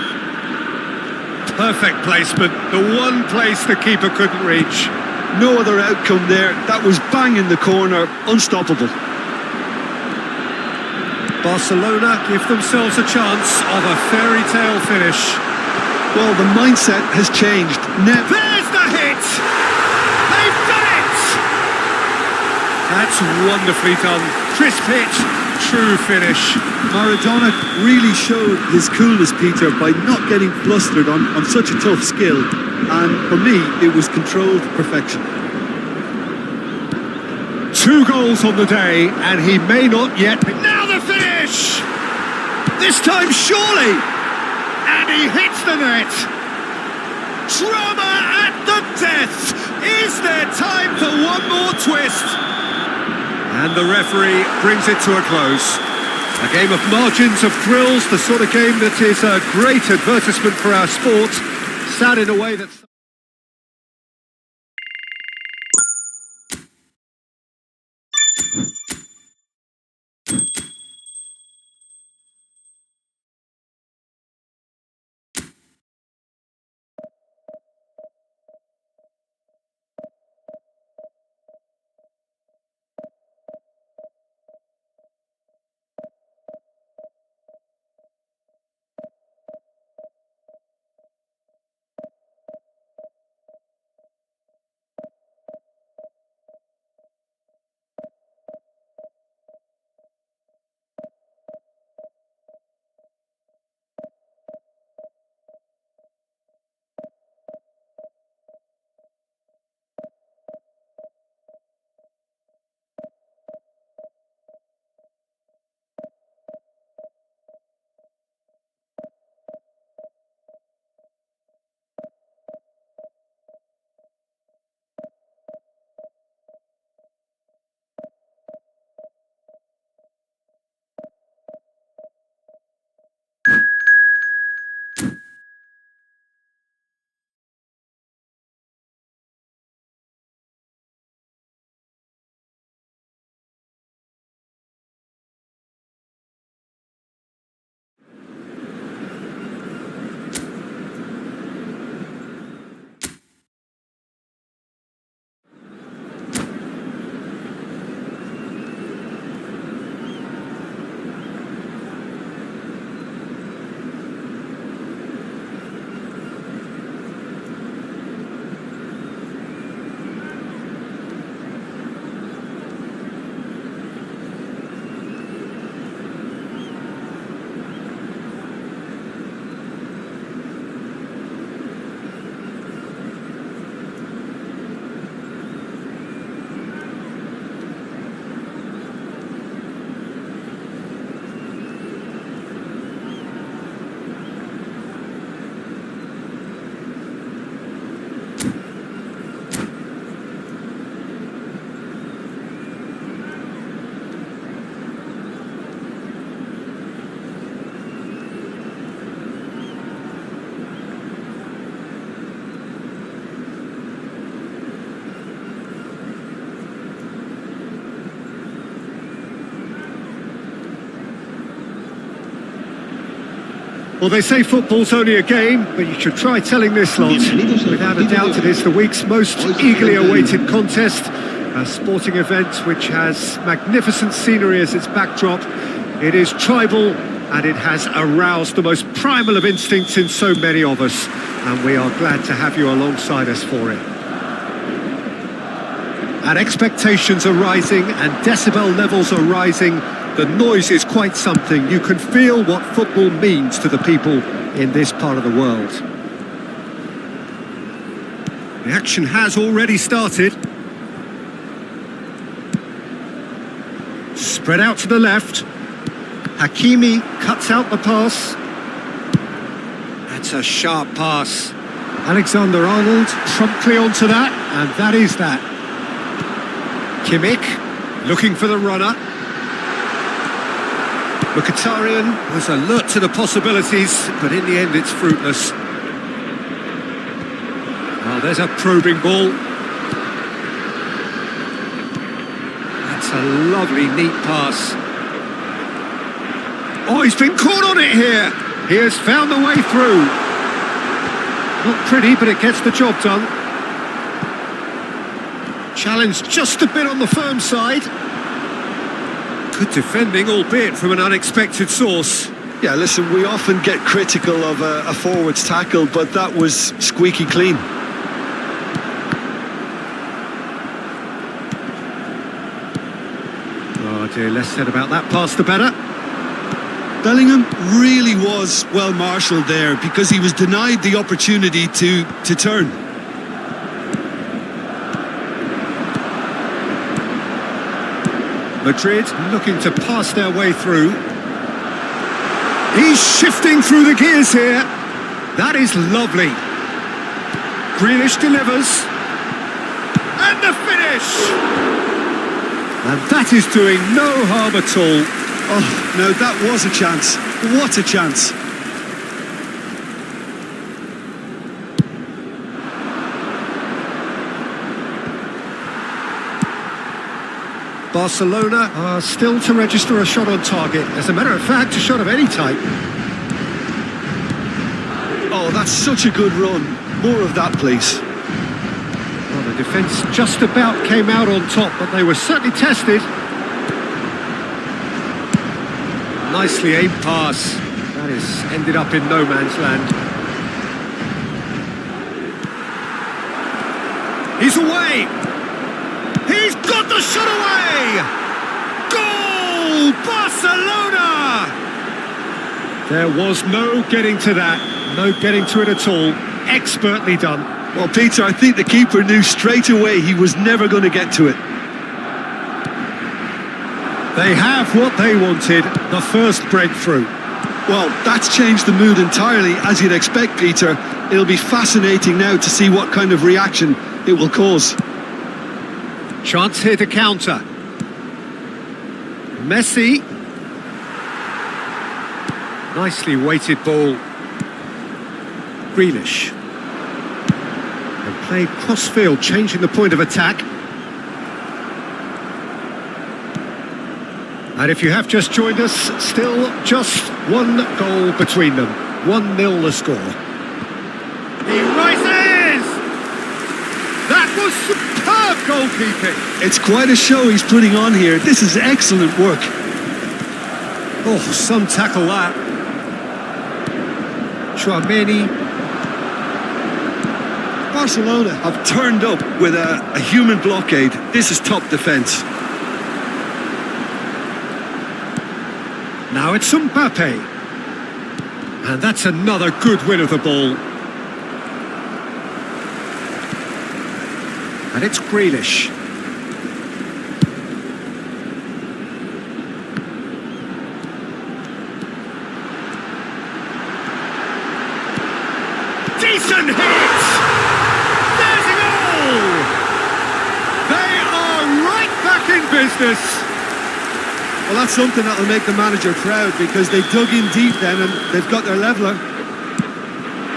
Perfect placement, the one place the keeper couldn't reach. No other outcome there. That was bang in the corner, unstoppable. Barcelona give themselves a chance of a fairy tale finish. Well, the mindset has changed. There's the hit! They've done it! That's wonderfully done. Crisp hit, true finish. Maradona really showed his coolness, Peter, by not getting flustered on such a tough skill. And for me, it was controlled perfection. 2 goals on the day, and he may not yet be... Now the finish! This time, surely! And he hits the net! Drama at the death! Is there time for one more twist? And the referee brings it to a close. A game of margins, of thrills, the sort of game that is a great advertisement for our sport. Sad in a way that's... Well, they say football's only a game, but you should try telling this lot. Without a doubt, it is the week's most eagerly awaited contest. A sporting event which has magnificent scenery as its backdrop. It is tribal, and it has aroused the most primal of instincts in so many of us. And we are glad to have you alongside us for it. And expectations are rising, and decibel levels are rising. The noise is quite something. You can feel what football means to the people in this part of the world. The action has already started. Spread out to the left. Hakimi cuts out the pass. That's a sharp pass. Alexander-Arnold promptly onto that, and that is that. Kimmich looking for the runner. Mkhitaryan was alert to the possibilities, but in the end it's fruitless. Oh, there's a probing ball. That's a lovely, neat pass. Oh, he's been caught on it here. He has found the way through. Not pretty, but it gets the job done. Challenged just a bit on the firm side. Good defending, albeit from an unexpected source. Yeah, listen, we often get critical of a forward's tackle, but that was squeaky clean. Oh dear, less said about that pass the better. Bellingham really was well marshalled there because he was denied the opportunity to turn. Madrid looking to pass their way through. He's shifting through the gears here. That is lovely. Grealish delivers. And the finish! And that is doing no harm at all. Oh, no, that was a chance. What a chance. Barcelona are still to register a shot on target. As a matter of fact, a shot of any type. Oh, that's such a good run. More of that, please. Well, the defence just about came out on top, but they were certainly tested. Nicely aimed pass. That has ended up in no man's land. He's away! He's got the shot away! Goal! Barcelona! There was no getting to that. No getting to it at all. Expertly done. Well, Peter, I think the keeper knew straight away he was never going to get to it. They have what they wanted, the first breakthrough. Well, that's changed the mood entirely, as you'd expect, Peter. It'll be fascinating now to see what kind of reaction it will cause. Chance here to counter. Messi. Nicely weighted ball. Grealish. And played cross-field, changing the point of attack. And if you have just joined us, still just one goal between them. 1-0 the score. He rises! That was superb goalkeeping! It's quite a show he's putting on here. This is excellent work. Oh, some tackle that. Chouameni. Barcelona have turned up with a human blockade. This is top defence. Now it's Mbappe. And that's another good win of the ball. And it's Grealish. Decent hit! There's a goal! They are right back in business. Well, that's something that'll make the manager proud because they dug in deep then and they've got their leveller.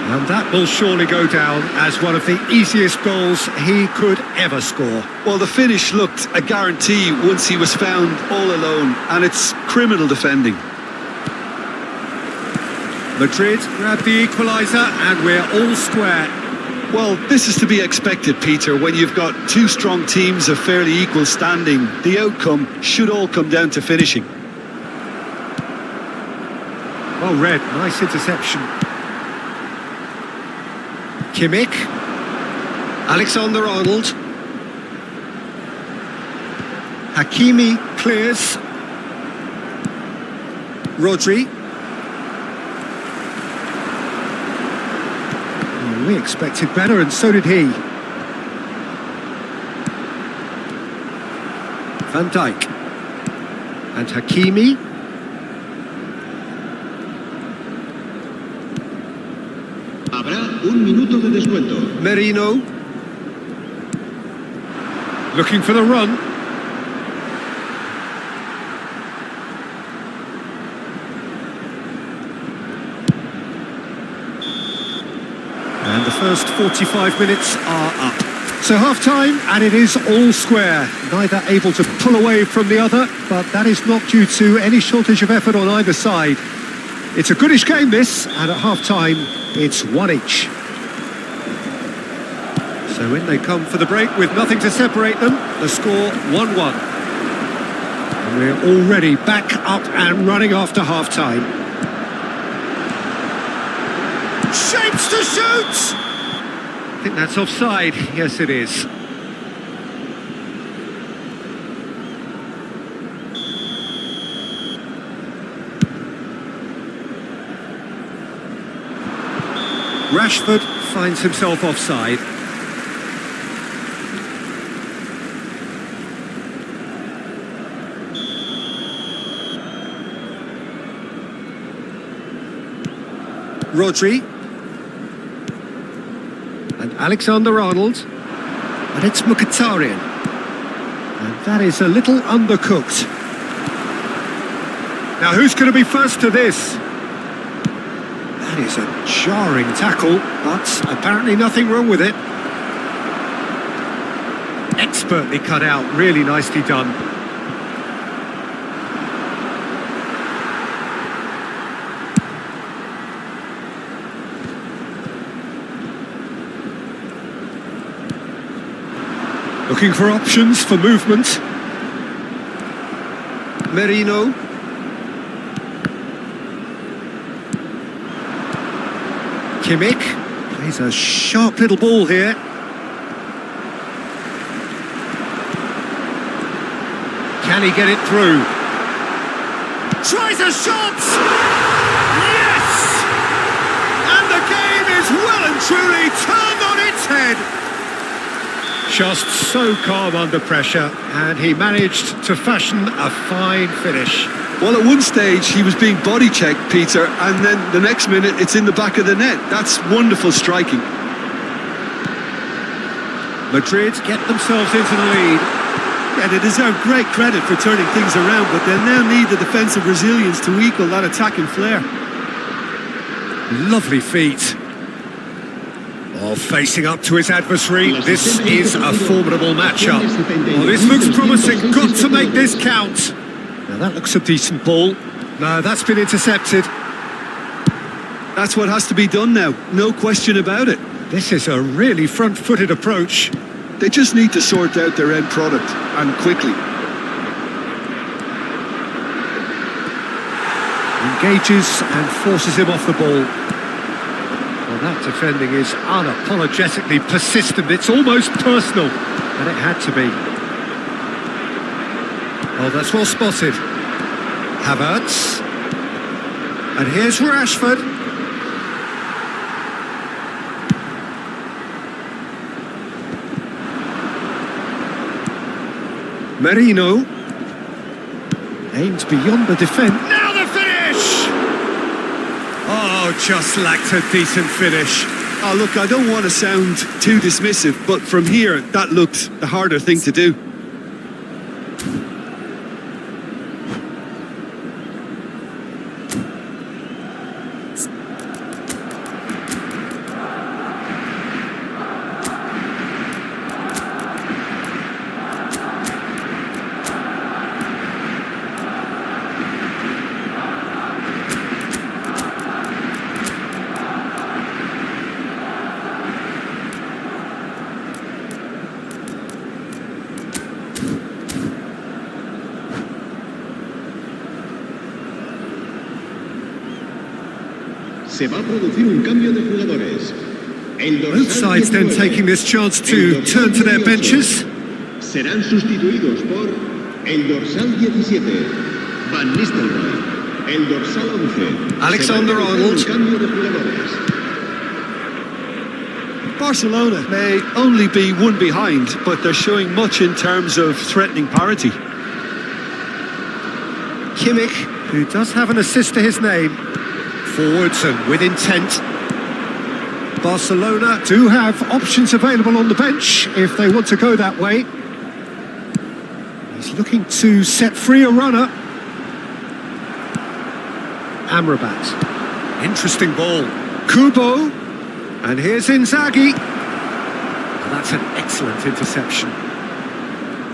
And that will surely go down as one of the easiest goals he could ever score. Well, the finish looked a guarantee once he was found all alone, and it's criminal defending. Madrid grab the equaliser and we're all square. Well, this is to be expected, Peter. When you've got two strong teams of fairly equal standing, the outcome should all come down to finishing. Well read, nice interception. Kimmich. Alexander-Arnold. Hakimi clears. Rodri. Oh, we expected better, and so did he. Van Dijk. And Hakimi. Habrá un minuto de descuento. Merino. Looking for the run. And the first 45 minutes are up. So half-time, and it is all square. Neither able to pull away from the other, but that is not due to any shortage of effort on either side. It's a goodish game, this, and at half-time, it's one each. So in they come for the break with nothing to separate them. The score 1-1. And we're already back up and running after half-time. Shapes to shoot! I think that's offside. Yes, it is. Rashford finds himself offside. Rodri. And Alexander-Arnold. And it's Mkhitaryan. And that is a little undercooked. Now who's going to be first to this? That is a jarring tackle, but apparently nothing wrong with it. Expertly cut out, really nicely done. Looking for options for movement. Merino. Kimmich plays a sharp little ball here. Can he get it through? Tries a shot! Yes! And the game is well and truly turned on its head. Just so calm under pressure, and he managed to fashion a fine finish. Well, at one stage he was being body checked, Peter, and then the next minute it's in the back of the net. That's wonderful striking. Madrid get themselves into the lead. Yeah, they deserve great credit for turning things around, but they now need the defensive resilience to equal that attacking flair. Lovely feet. Oh, facing up to his adversary, this is a formidable matchup. Oh, this looks promising, got to make this count. Now that looks a decent ball. No, that's been intercepted. That's what has to be done now, no question about it. This is a really front-footed approach. They just need to sort out their end product, and quickly. Engages and forces him off the ball. Well, that defending is unapologetically persistent. It's almost personal, and it had to be. Oh, that's well spotted. Havertz. And here's Rashford. Merino. Aimed beyond the defence. Now the finish! Oh, just lacked a decent finish. Oh, look, I don't want to sound too dismissive, but from here, that looked the harder thing to do. Se va a producir un cambio de jugadores. El Both dorsal sides then 19, taking this chance el to dorsal turn to their 18, benches. serán sustituidos por el dorsal 17, Van Nistelrooy, el dorsal 11. Alexander-Arnold. Un cambio de jugadores. Barcelona may only be one behind, but they're showing much in terms of threatening parity. Kimmich, who does have an assist to his name. Forwards and with intent. Barcelona do have options available on the bench if they want to go that way. He's looking to set free a runner. Amrabat. Interesting ball. Kubo. And here's Inzaghi. And that's an excellent interception.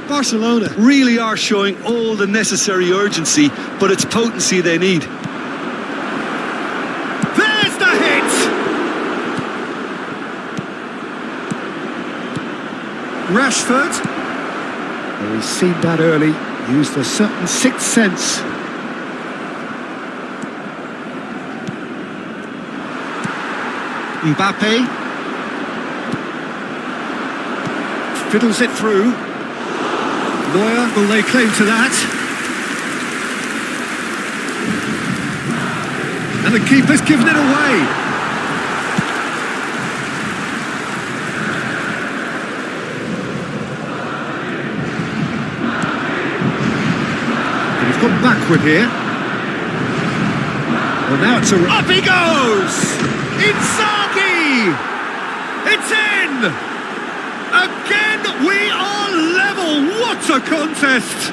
Barcelona really are showing all the necessary urgency, but it's potency they need. There's the hit! Rashford. Well, he's seen that early, used a certain sixth sense. Mbappe. Fiddles it through. Neuer will lay claim to that. And the keeper's given it away. And he's gone backward here. Well, now it's a... Up he goes! Inzaghi! It's in! Again, we are level! What a contest!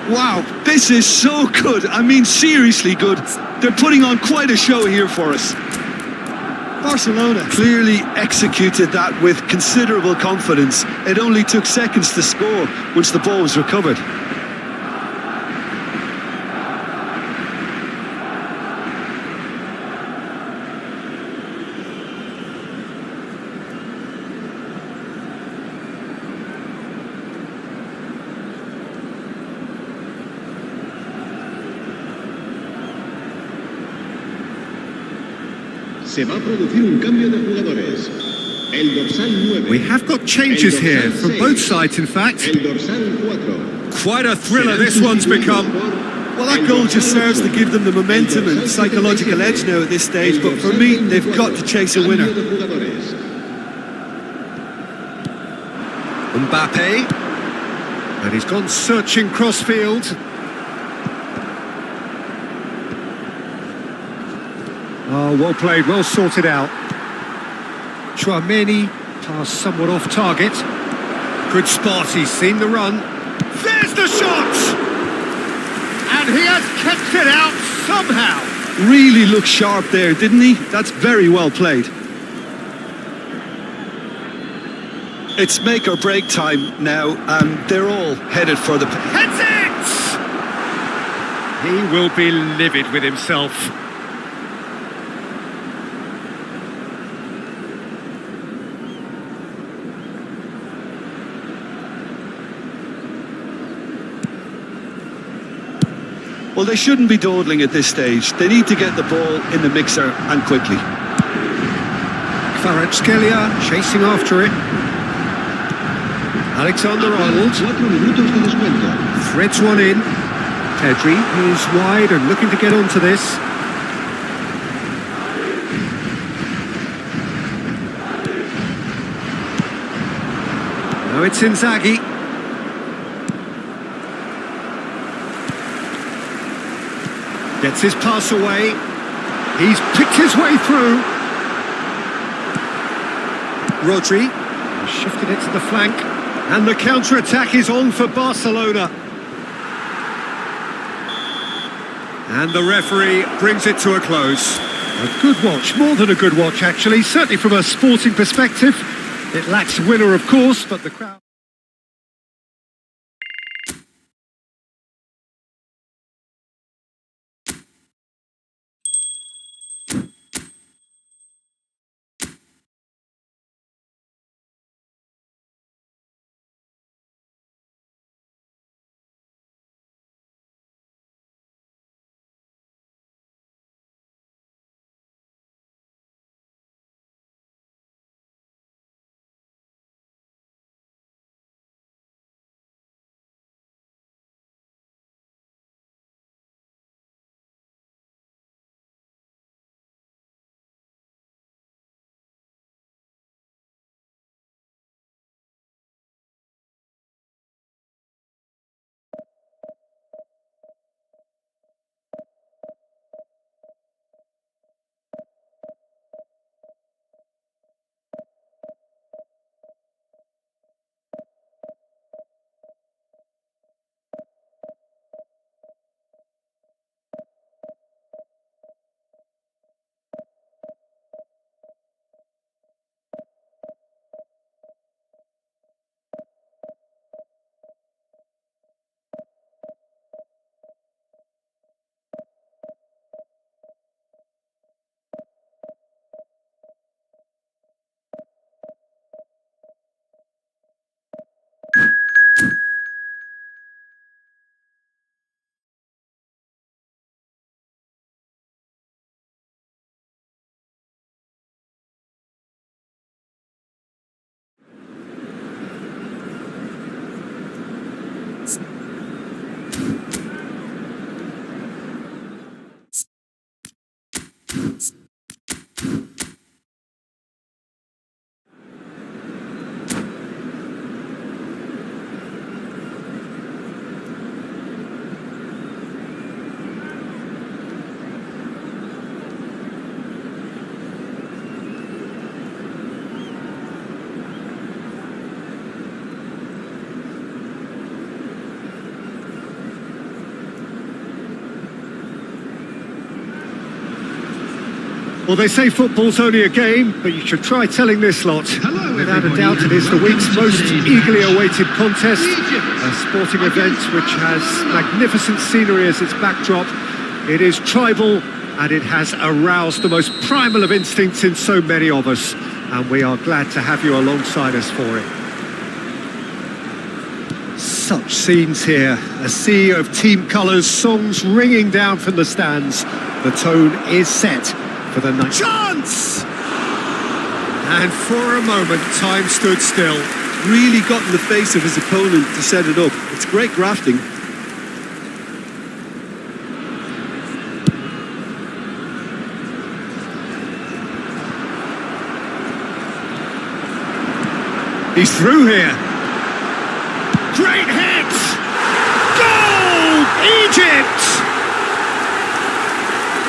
Wow, this is so good. I mean, seriously good. They're putting on quite a show here for us. Barcelona clearly executed that with considerable confidence. It only took seconds to score once the ball was recovered. Se va a producir un cambio de jugadores. El dorsal 9. We have got changes El here dorsal from 6, both sides, in fact. El dorsal 4. Quite a thriller Serán this one's sustituidos become. por Well, that el goal dorsal just serves to 8, give them the momentum el and dorsal psychological 77, edge now at this stage, el but for dorsal me, they've 24, got to chase a winner. cambio de jugadores. Mbappe. And he's gone searching crossfield. Oh, well played, well sorted out. Chouameni passed somewhat off target. Good spot, he's seen the run. There's the shot! And he has kept it out somehow. Really looked sharp there, didn't he? That's very well played. It's make or break time now, and they're all headed for the... Heads it! He will be livid with himself. Well, they shouldn't be dawdling at this stage. They need to get the ball in the mixer, and quickly. Kvaratskhelia chasing after it. Alexander-Arnold 4 minutos de descuento. threads one in. Pedri is wide and looking to get onto this. Now it's Inzaghi. Gets his pass away. He's picked his way through. Rodri shifted it to the flank. And the counter-attack is on for Barcelona. And the referee brings it to a close. A good watch, more than a good watch actually, certainly from a sporting perspective. It lacks winner, of course, but the crowd... Well, they say football's only a game, but you should try telling this lot. Hello, Without a everybody. doubt, it is the week's Welcome most to today's eagerly match. awaited contest. Egypt A sporting event against which has Barcelona. magnificent scenery as its backdrop. It is tribal, and it has aroused the most primal of instincts in so many of us. And we are glad to have you alongside us for it. Such scenes here, a sea of team colours, songs ringing down from the stands. The tone is set for the night. Chance! And for a moment, time stood still. Really got in the face of his opponent to set it up. It's great grafting. He's through here. Great hit! Goal! Egypt!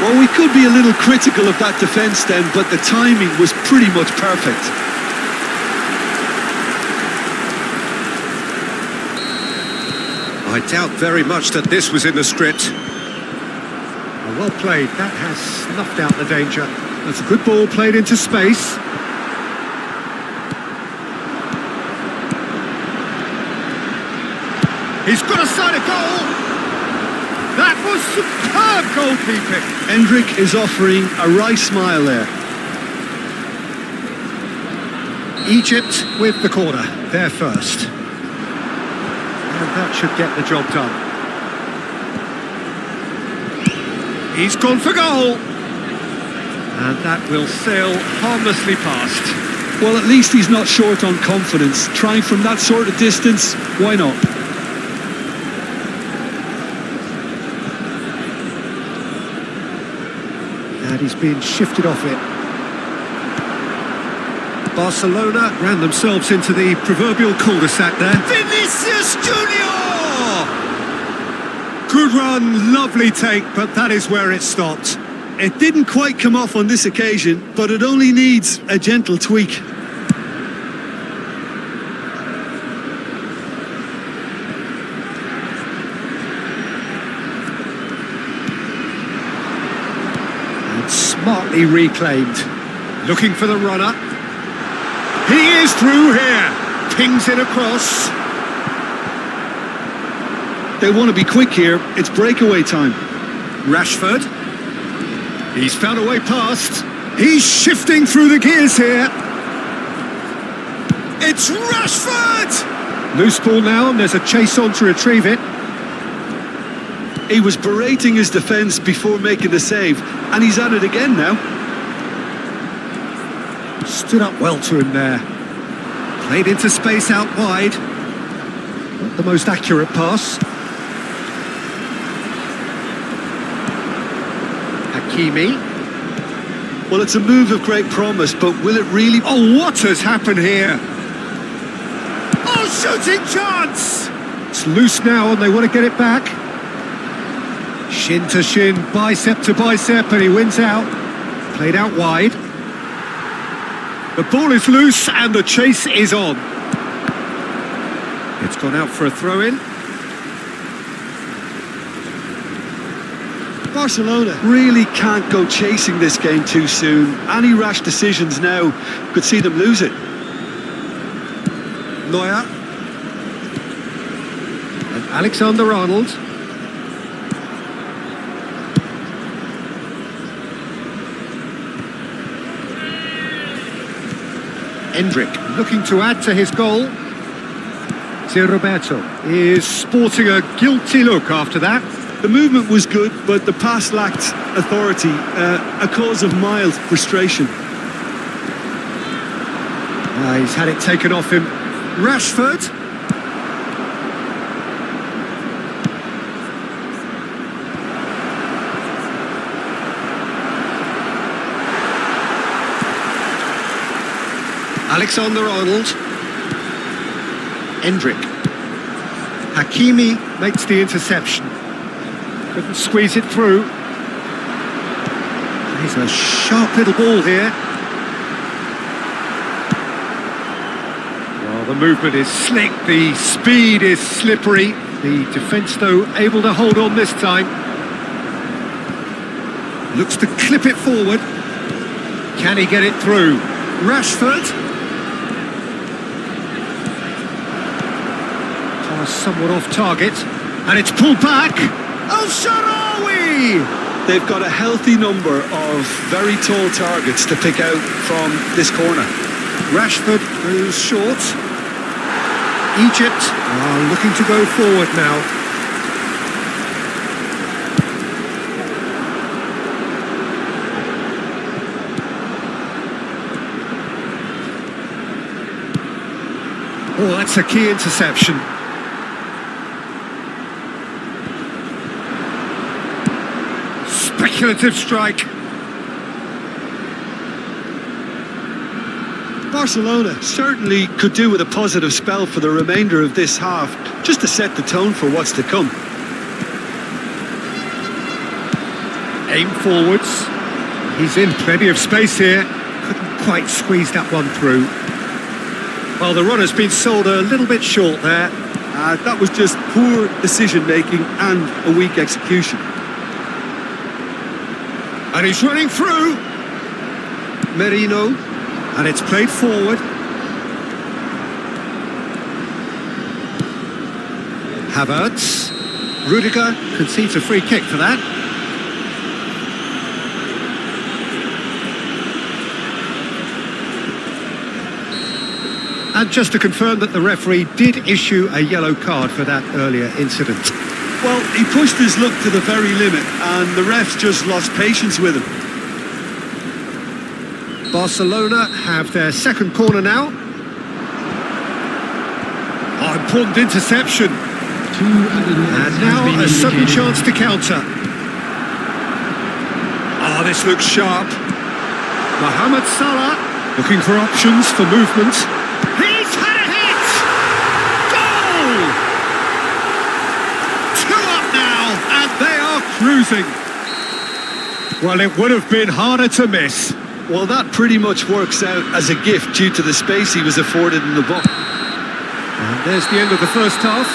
Well, we could be a little critical of that defence then, but the timing was pretty much perfect. I doubt very much that this was in the script. Well played. That has snuffed out the danger. That's a good ball played into space. He's got a side of goal. That was superb goalkeeping. Hendrik is offering a wry smile there. Egypt with the corner. They're first. And that should get the job done. He's gone for goal. And that will sail harmlessly past. Well, at least he's not short on confidence. Trying from that sort of distance, why not? And he's been shifted off it. Barcelona ran themselves into the proverbial cul-de-sac there. Vinicius Junior! Good run, lovely take, but that is where it stopped. It didn't quite come off on this occasion, but it only needs a gentle tweak. Smartly reclaimed. Looking for the runner. He is through here. Pings it across. They want to be quick here. It's breakaway time. Rashford. He's found a way past. He's shifting through the gears here. It's Rashford! Loose ball now, and there's a chase on to retrieve it. He was berating his defence before making the save, and he's at it again now. Stood up well to him there. Played into space out wide. Not the most accurate pass. Hakimi. Well, it's a move of great promise, but will it really... Oh, what has happened here? Oh, shooting chance! It's loose now, and they want to get it back. Shin to shin, bicep to bicep, and he wins out. Played out wide. The ball is loose, and the chase is on. It's gone out for a throw-in. Barcelona really can't go chasing this game too soon. Any rash decisions now could see them lose it. Neuer. And Alexander-Arnold. Hendrik looking to add to his goal. Roberto is sporting a guilty look after that. The movement was good, but the pass lacked authority, a cause of mild frustration. He's had it taken off him. Rashford. Alexander-Arnold. Hendrik. Hakimi makes the interception. Couldn't squeeze it through. He's a sharp little ball here. Well, the movement is slick, the speed is slippery. The defence, though, able to hold on this time. Looks to clip it forward. Can he get it through? Rashford. Pass somewhat off target. And it's pulled back. El Shaarawy! They've got a healthy number of very tall targets to pick out from this corner. Rashford goes short. Egypt are looking to go forward now. Oh, that's a key interception. Speculative strike. Barcelona certainly could do with a positive spell for the remainder of this half, just to set the tone for what's to come. Aim forwards. He's in plenty of space here. Couldn't quite squeeze that one through. Well, the runner's been sold a little bit short there. That was just poor decision-making and a weak execution. And he's running through. Merino. And it's played forward. Havertz. Rudiger concedes a free kick for that. And just to confirm that the referee did issue a yellow card for that earlier incident. Well, he pushed his luck to the very limit and the refs just lost patience with him. Barcelona have their second corner now. Oh, important interception. And now a sudden chance to counter. Oh, this looks sharp. Mohamed Salah looking for options for movement. He's had a hit! Goal! 2 up now, and they are cruising. Well, it would have been harder to miss. Well, that pretty much works out as a gift due to the space he was afforded in the box. And there's the end of the first half.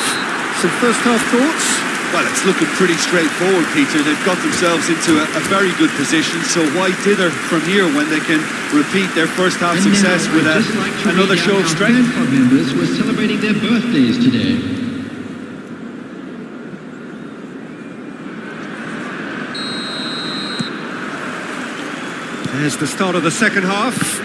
Some first half thoughts? Well, it's looking pretty straightforward, Peter. They've got themselves into a very good position, so why dither from here when they can repeat their first half success with another show of strength? Club members who are celebrating their birthdays today. There's the start of the second half.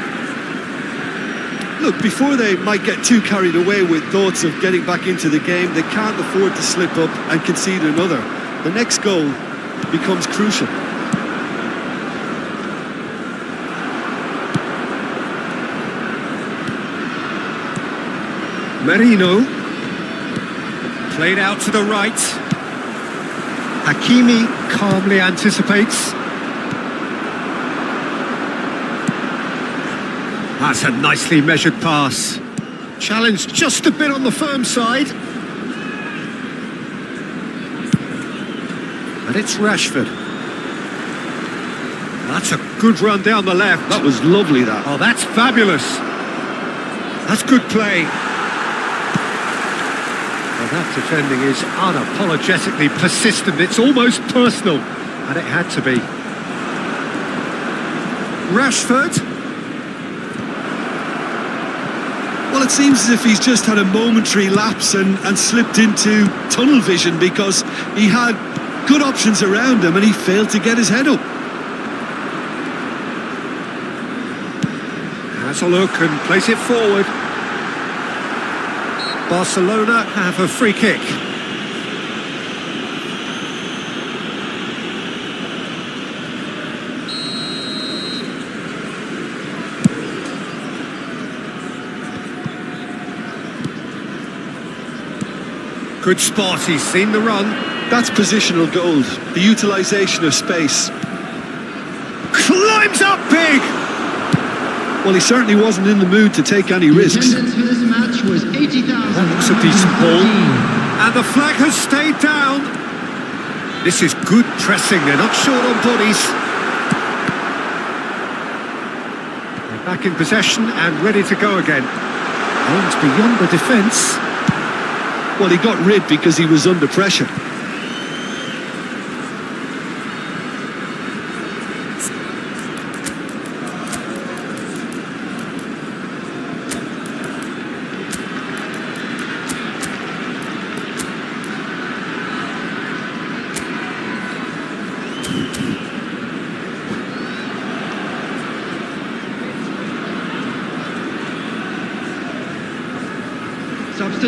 Look, before they might get too carried away with thoughts of getting back into the game, they can't afford to slip up and concede another. The next goal becomes crucial. Merino. Played out to the right. Hakimi calmly anticipates. That's a nicely measured pass. Challenged just a bit on the firm side. And it's Rashford. That's a good run down the left. That was lovely, that. Oh, that's fabulous. That's good play. Well, that defending is unapologetically persistent. It's almost personal. And it had to be. Rashford. Well, it seems as if he's just had a momentary lapse and slipped into tunnel vision because he had good options around him and he failed to get his head up. Has a look and plays it forward. Barcelona have a free kick. Good spot, he's seen the run. That's positional gold, the utilisation of space. Climbs up big! Well, he certainly wasn't in the mood to take any risks. Attendance for this match was 80,000. That looks a decent ball. And the flag has stayed down. This is good pressing, they're not short on bodies. They're back in possession and ready to go again. Aims beyond the defence. Well, he got rid because he was under pressure.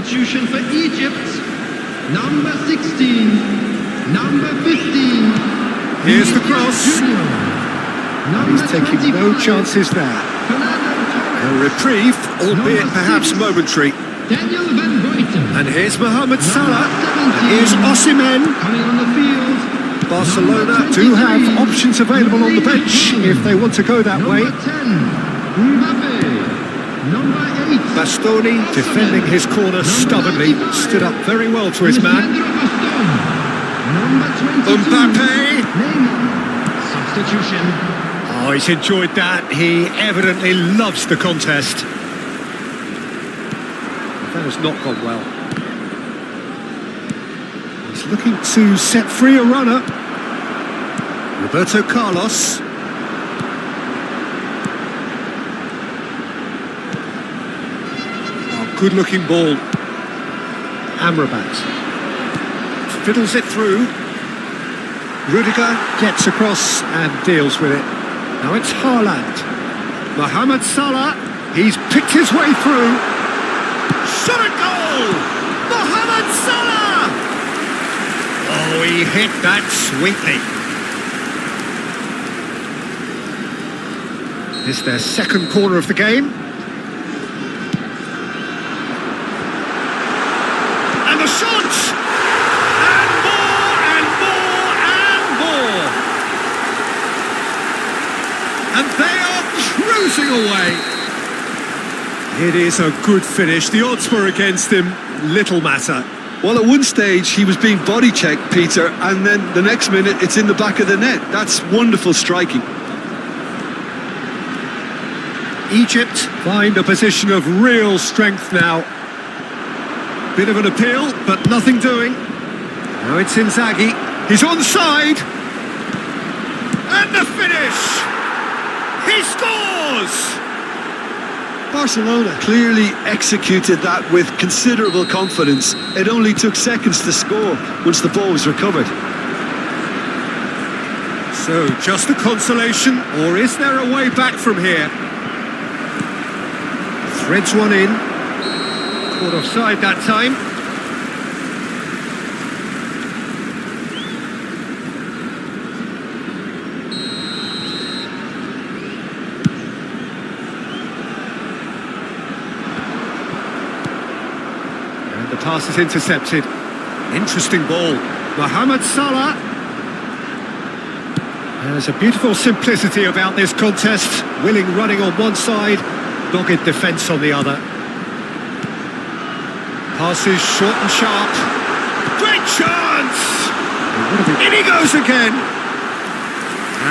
substitution for Egypt. Number 16, number 15. Here's the cross. He's taking no chances there. A reprieve, albeit perhaps momentary. Daniel Van Buiten. And here's Mohamed Salah. And here's Osimhen. Coming on the field. Barcelona do have options available on the bench if they want to go that way. Number 10, Mbappe. Number 8. Bastoni defending his corner stubbornly, stood up very well to his man. Number 22. Mbappe. Substitution. Oh, he's enjoyed that. He evidently loves the contest. That has not gone well. He's looking to set free a runner. Roberto Carlos. Oh, good-looking ball. Amrabat. Fiddles it through. Rudiger gets across and deals with it. Now it's Haaland. Mohamed Salah. He's picked his way through. Shot a goal! Mohamed Salah! Oh, he hit that sweetly. This is their second corner of the game. And the shot! And more, and more, and more! And they are cruising away. It is a good finish. The odds were against him. Little matter. Well, at one stage he was being body checked, Peter, and then the next minute it's in the back of the net. That's wonderful striking. Egypt find a position of real strength now. Bit of an appeal, but nothing doing. Now it's Inzaghi. He's onside. And the finish! He scores! Barcelona clearly executed that with considerable confidence. It only took seconds to score once the ball was recovered. So, just a consolation, or is there a way back from here? Threads one in. Caught offside that time. The pass is intercepted. Interesting ball. Mohamed Salah. There's a beautiful simplicity about this contest. Willing running on one side, dogged defence on the other. Passes short and sharp. Great chance! In he goes again.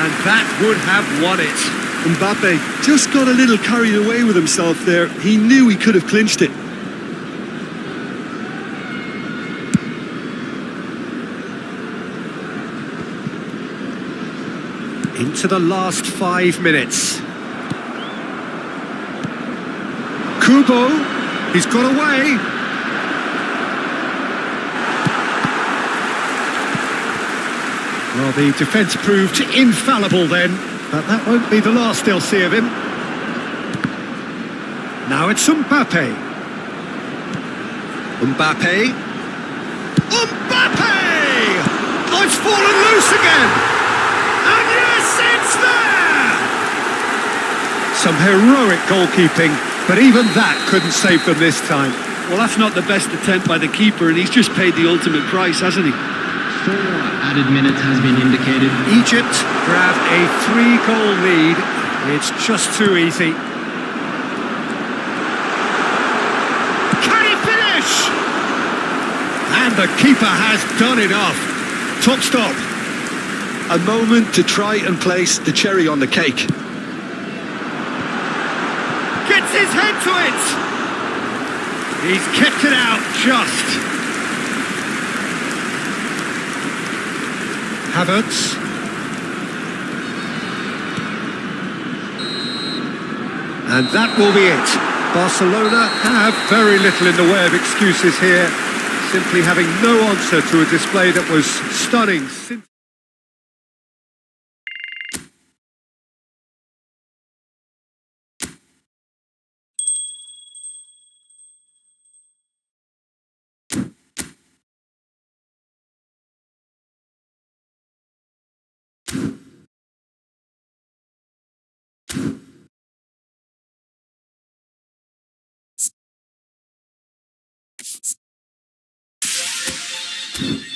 And that would have won it. Mbappe just got a little carried away with himself there. He knew he could have clinched it. Into the last 5 minutes. Kubo, he's got away. Well, the defence proved infallible then, but that won't be the last they'll see of him. Now it's Mbappe. Mbappe. Mbappe! Oh, it's fallen loose again! And yes, it's there! Some heroic goalkeeping, but even that couldn't save them this time. Well, that's not the best attempt by the keeper, and he's just paid the ultimate price, hasn't he? 4 added minutes has been indicated. Egypt grab a 3-goal lead. It's just too easy. Can he finish? And the keeper has done enough. Top stop. A moment to try and place the cherry on the cake. Gets his head to it. He's kept it out just. Havertz. And that will be it. Barcelona have very little in the way of excuses here, simply having no answer to a display that was stunning. it.